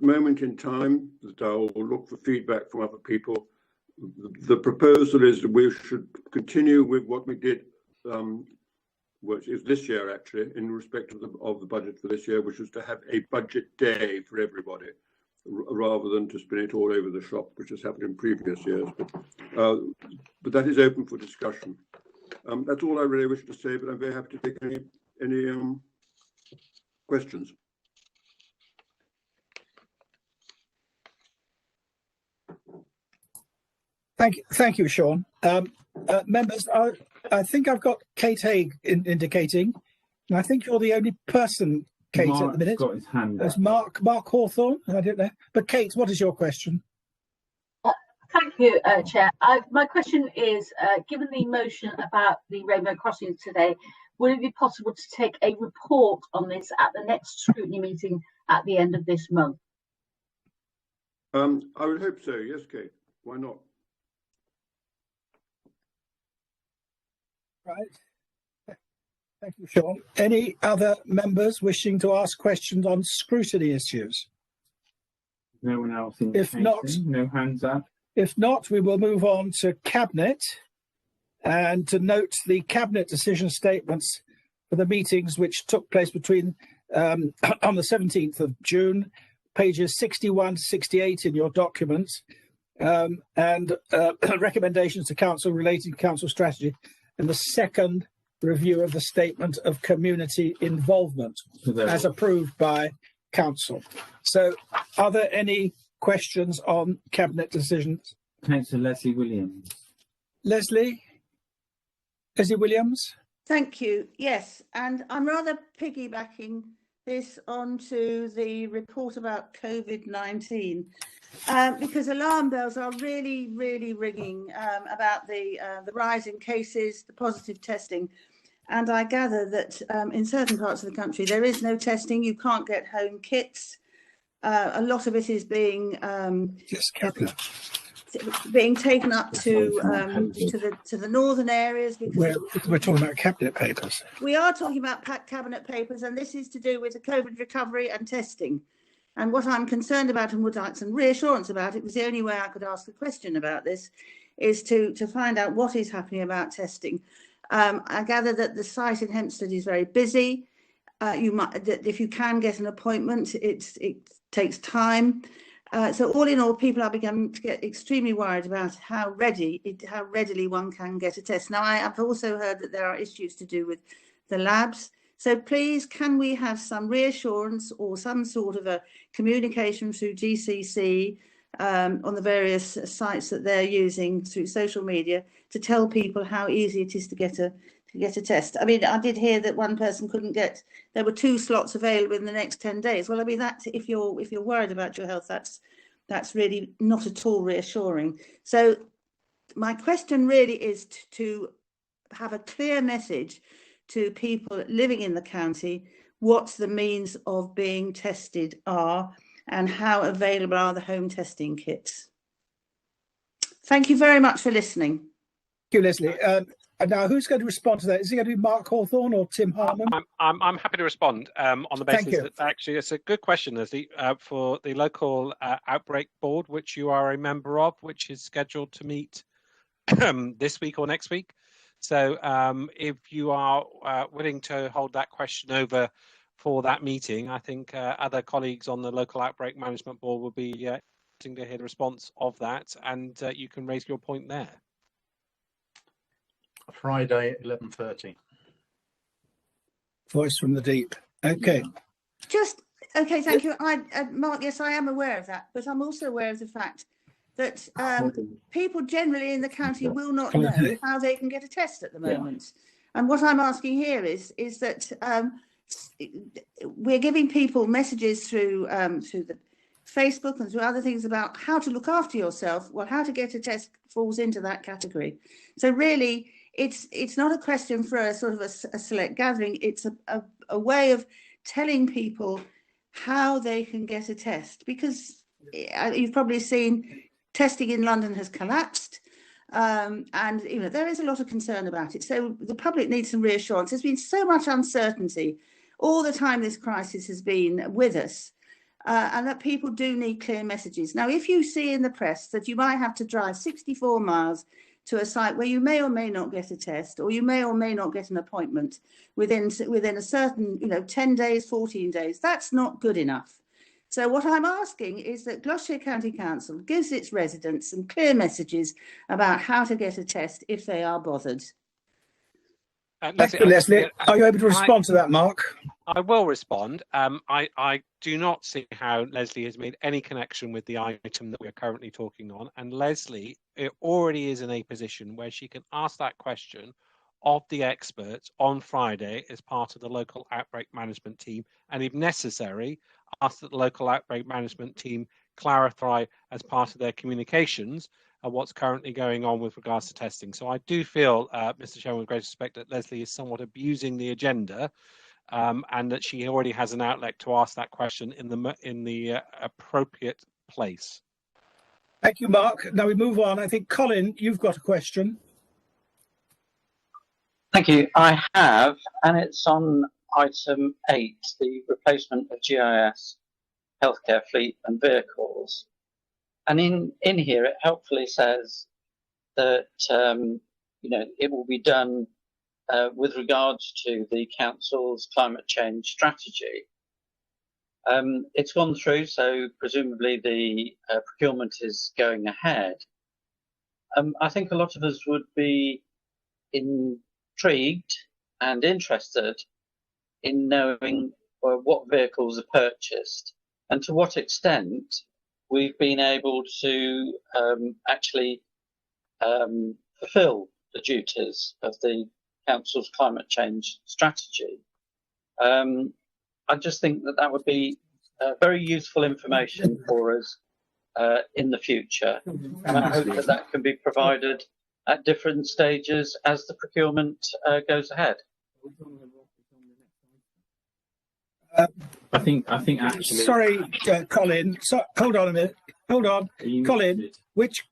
moment in time, that I will look for feedback from other people. The proposal is that we should continue with what we did, which is this year actually, in respect of the budget for this year, which was to have a budget day for everybody, rather than to spin it all over the shop, which has happened in previous years. But that is open for discussion. That's all I really wish to say, but I'm very happy to take any questions. Thank you, Sean. Members, I think I've got Kate Haig indicating, and I think you're the only person, Kate, at the minute. Got his hand up. There's Mark Hawthorne. I don't know, but Kate, what is your question? Thank you, Chair. My question is, given the motion about the Rainbow Crossings today, would it be possible to take a report on this at the next scrutiny meeting at the end of this month? I would hope so, yes, Kate. Why not? Right. Thank you, Sean. Any other members wishing to ask questions on scrutiny issues? No one else If not, no hands up. If not, we will move on to Cabinet and to note the Cabinet decision statements for the meetings which took place between on the 17th of June, pages 61 to 68 in your documents, and recommendations to Council relating to Council strategy, and the second review of the statement of community involvement as approved by Council. So are there any questions on Cabinet decisions? Councillor Leslie Williams. Leslie Williams? Thank you. Yes, and I'm rather piggybacking this onto the report about COVID-19 because alarm bells are really, really ringing about the rise in cases, the positive testing. And I gather that in certain parts of the country, there is no testing. You can't get home kits. A lot of it is being taken up to the northern areas. Because we're talking about Cabinet papers. We are talking about Cabinet papers, and this is to do with the COVID recovery and testing. And what I'm concerned about and would like some reassurance about, it was the only way I could ask a question about this, is to find out what is happening about testing. I gather that the site in Hempstead is very busy. If you can get an appointment, it takes time. So all in all, people are beginning to get extremely worried about how readily one can get a test. Now, I have also heard that there are issues to do with the labs. So please, can we have some reassurance or some sort of a communication through GCC on the various sites that they're using through social media to tell people how easy it is to get a test? I mean, I did hear that one person couldn't get. There were 2 slots available in the next 10 days. Well, I mean, that if you're worried about your health, that's really not at all reassuring. So my question really is to have a clear message to people living in the county what the means of being tested are and how available are the home testing kits. Thank you very much for listening. Thank you, Leslie. Now, who's going to respond to that? Is it going to be Mark Hawthorne or Tim Harman? I'm happy to respond on the basis that actually it's a good question, Leslie, for the local outbreak board, which you are a member of, which is scheduled to meet this week or next week. So if you are willing to hold that question over for that meeting, I think other colleagues on the local outbreak management board will be interesting to hear the response of that, and you can raise your point there. Friday, 11:30. Voice from the deep. Okay. Okay, thank you. Mark, yes, I am aware of that, but I'm also aware of the fact that people generally in the county will not know how they can get a test at the moment. And what I'm asking here is that we're giving people messages through the Facebook and through other things about how to look after yourself. Well, how to get a test falls into that category. So really, it's not a question for a sort of a select gathering. It's a way of telling people how they can get a test, because you've probably seen testing in London has collapsed, and there is a lot of concern about it. So the public needs some reassurance. There's been so much uncertainty all the time this crisis has been with us, and that people do need clear messages. Now, if you see in the press that you might have to drive 64 miles to a site where you may or may not get a test, or you may or may not get an appointment within a certain 10 days, 14 days, that's not good enough. So what I'm asking is that Gloucestershire County Council gives its residents some clear messages about how to get a test if they are bothered. Leslie, are you able to respond to that, Mark? I will respond. I do not see how Leslie has made any connection with the item that we're currently talking on. And Leslie already is in a position where she can ask that question of the experts on Friday as part of the local outbreak management team. And if necessary, ask that the local outbreak management team clarify as part of their communications what's currently going on with regards to testing. So I do feel, Mr. Chairman, with great respect, that Leslie is somewhat abusing the agenda, and that she already has an outlet to ask that question in the appropriate place. Thank you, Mark. Now we move on. I think, Colin, you've got a question. Thank you. I have, and it's on item 8, the replacement of GIS, healthcare fleet and vehicles. And in here, it helpfully says that it will be done with regards to the council's climate change strategy. It's gone through, so presumably the procurement is going ahead. I think a lot of us would be intrigued and interested in knowing what vehicles are purchased and to what extent we've been able to actually fulfil the duties of the council's climate change strategy. I just think that would be very useful information for us in the future, and I hope that that can be provided at different stages as the procurement goes ahead. I think actually. Sorry, Colin. So, hold on a minute. Hold on, Colin. Which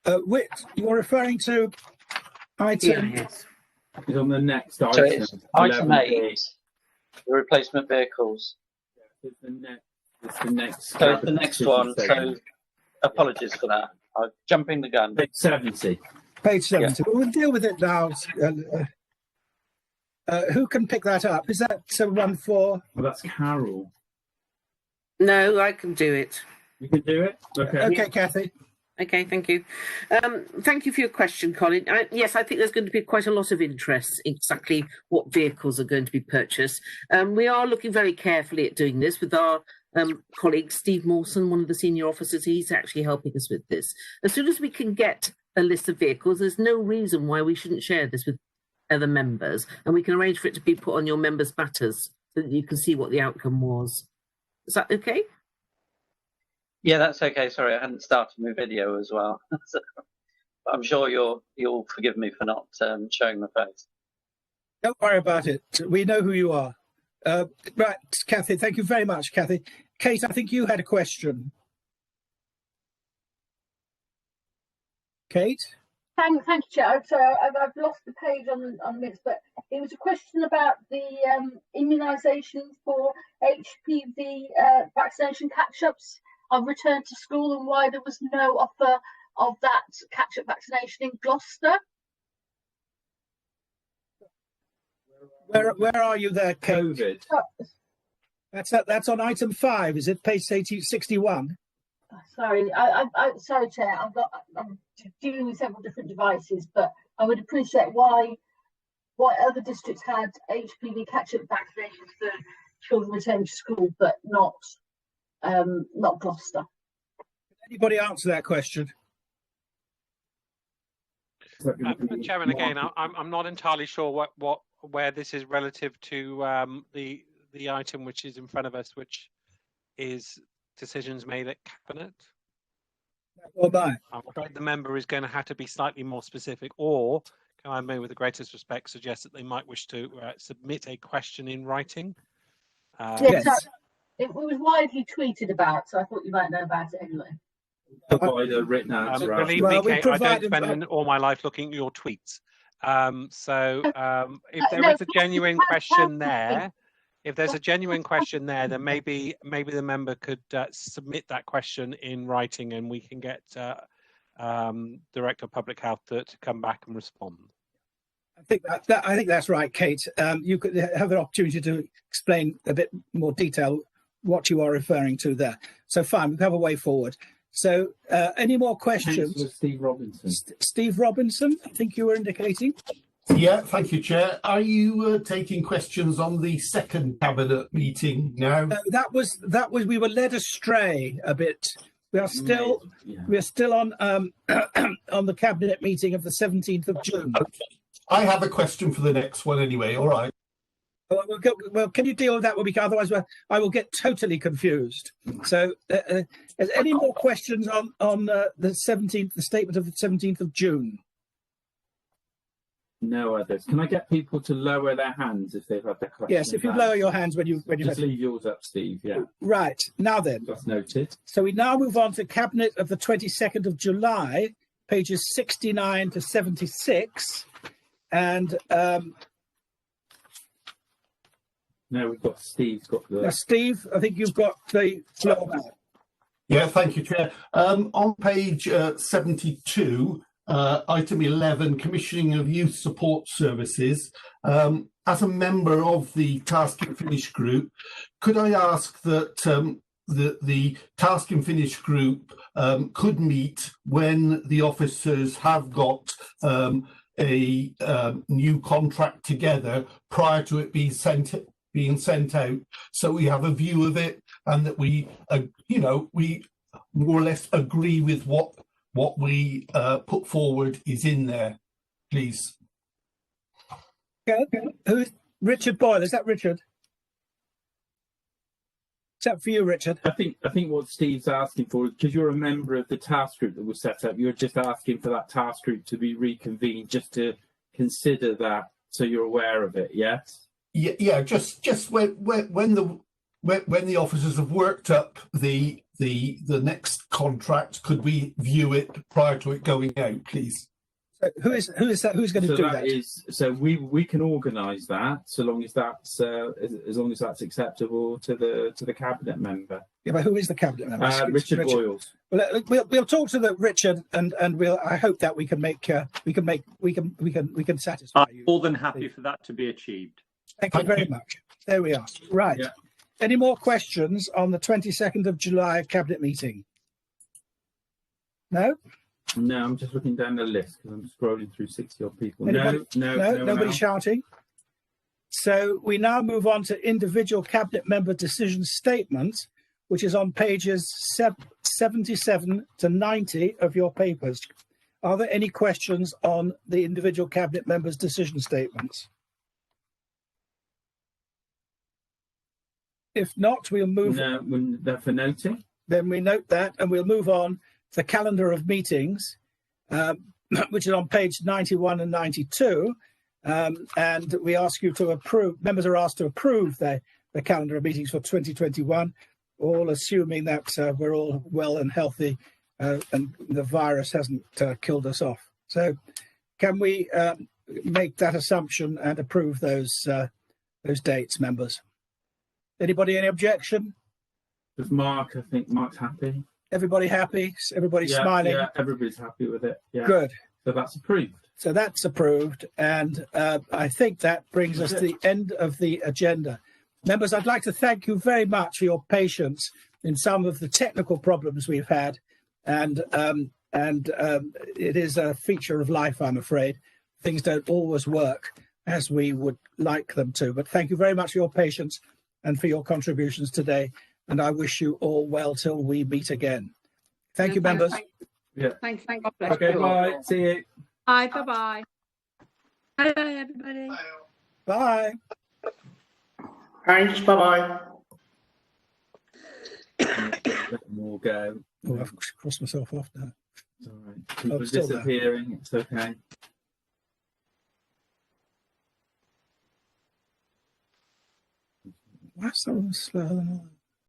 you're referring to item? It's on the next item. So it's item 8, the replacement vehicles. It's the next. So it's the next one. So apologies for that. I'm jumping the gun. Page 70. Page 70. Yeah. We'll deal with it now. Who can pick that up? Is that one for? Well, that's Carol. No, I can do it. You can do it? Okay. Okay, Kathy. Okay, thank you. Thank you for your question, Colin. Yes, I think there's going to be quite a lot of interest in exactly what vehicles are going to be purchased. We are looking very carefully at doing this with our colleague, Steve Mawson, one of the senior officers. He's actually helping us with this. As soon as we can get a list of vehicles, there's no reason why we shouldn't share this with other members, and we can arrange for it to be put on your members' matters so that you can see what the outcome was. Is that okay? Yeah, that's okay. Sorry, I hadn't started my video as well. So, I'm sure you'll forgive me for not showing my face. Don't worry about it. We know who you are. Right, Kathy. Thank you very much, Kathy. Kate, I think you had a question. Kate? Thank you, Chair. Sorry, I've lost the page on the minutes, but it was a question about the immunisation for HPV vaccination catch-ups on return to school and why there was no offer of that catch-up vaccination in Gloucester. Where are you there, Kate? COVID. That's on item 5. Is it page 61? Sorry, sorry, Chair. I'm dealing with several different devices, but I would appreciate why other districts had HPV catch-up vaccinations for children returning to school, but not Gloucester. Anybody answer that question? Chairman, again, I'm not entirely sure where this is relative to the item which is in front of us, which is decisions made at Cabinet. I'm afraid the member is going to have to be slightly more specific, or can I, with the greatest respect, suggest that they might wish to submit a question in writing? Yes. It was widely tweeted about, so I thought you might know about it anyway. Provide a written answer. Believe me, Kate, I don't spend all my life looking at your tweets. If there is a genuine question there, then maybe the member could submit that question in writing, and we can get Director of Public Health to come back and respond. I think that's right, Kate. You could have an opportunity to explain a bit more detail what you are referring to there. So fine, we have a way forward. So any more questions? Steve Robinson. Steve Robinson, I think you were indicating. Yeah, thank you, Chair. Are you taking questions on the second Cabinet meeting now? That was we were led astray a bit. We are still on on the Cabinet meeting of the 17th of June. Okay. I have a question for the next one anyway. All right. Well, can you deal with that? Because otherwise, I will get totally confused. So, any more questions on the 17th, the statement of the 17th of June? No others. Can I get people to lower their hands if they've had their question? Yes, if you lower your hands when you just leave yours up, Steve. Yeah. Right, now then. That's noted. So we now move on to Cabinet of the 22nd of July, pages 69 to 76, and no, we've got Steve's got the. now, Steve, I think you've got the floor now. Yeah, thank you, Chair. On page 72, item 11, commissioning of youth support services. As a member of the Task and Finish group, could I ask that the Task and Finish group could meet when the officers have got a new contract together prior to it being sent out, so we have a view of it, and that we, we more or less agree with what we put forward is in there, please. Okay. Who's Richard Boyle? Is that Richard? Is that for you, Richard? I think what Steve's asking for, because you're a member of the task group that was set up, you're just asking for that task group to be reconvened, just to consider that, so you're aware of it. Yes. Yeah. Just when the officers have worked up the next contract, could we view it prior to it going out, please? So who is that? Who's going to do that? So we can organise that, so long as that's acceptable to the cabinet member. Yeah, but who is the cabinet member? Richard Boyles. Well, we'll talk to the Richard, and we'll. I hope that we can satisfy you. I'm more than happy for that to be achieved. Thank you very much. There we are. Right. Yeah. Any more questions on the 22nd of July cabinet meeting? No. No, I'm just looking down the list because I'm scrolling through 60 odd people. Anybody? No, nobody shouting. So we now move on to individual cabinet member decision statements, which is on pages 77 to 90 of your papers. Are there any questions on the individual cabinet members' decision statements? If not, we'll move. No, they're for noting. Then we note that, and we'll move on. The calendar of meetings, which is on page 91 and 92, and we ask you to approve. Members are asked to approve the calendar of meetings for 2021, all assuming that we're all well and healthy, and the virus hasn't killed us off. So, can we make that assumption and approve those dates, members? Anybody any objection? With Mark, I think Mark's happy. Everybody happy? Everybody smiling? Yeah, everybody's happy with it. Yeah. Good. So that's approved. So that's approved. And I think that brings us to the end of the agenda. Members, I'd like to thank you very much for your patience in some of the technical problems we've had. And it is a feature of life, I'm afraid. Things don't always work as we would like them to. But thank you very much for your patience and for your contributions today. And I wish you all well till we meet again. Thank you, members. Yeah. Thank you. Okay, bye. See you. Bye. Bye. Bye, everybody. Bye. Thanks. Bye. Let them all go. Oh, I've crossed myself off now. It's all right. People are still there. disappearing. It's okay. Why is that one slower than others?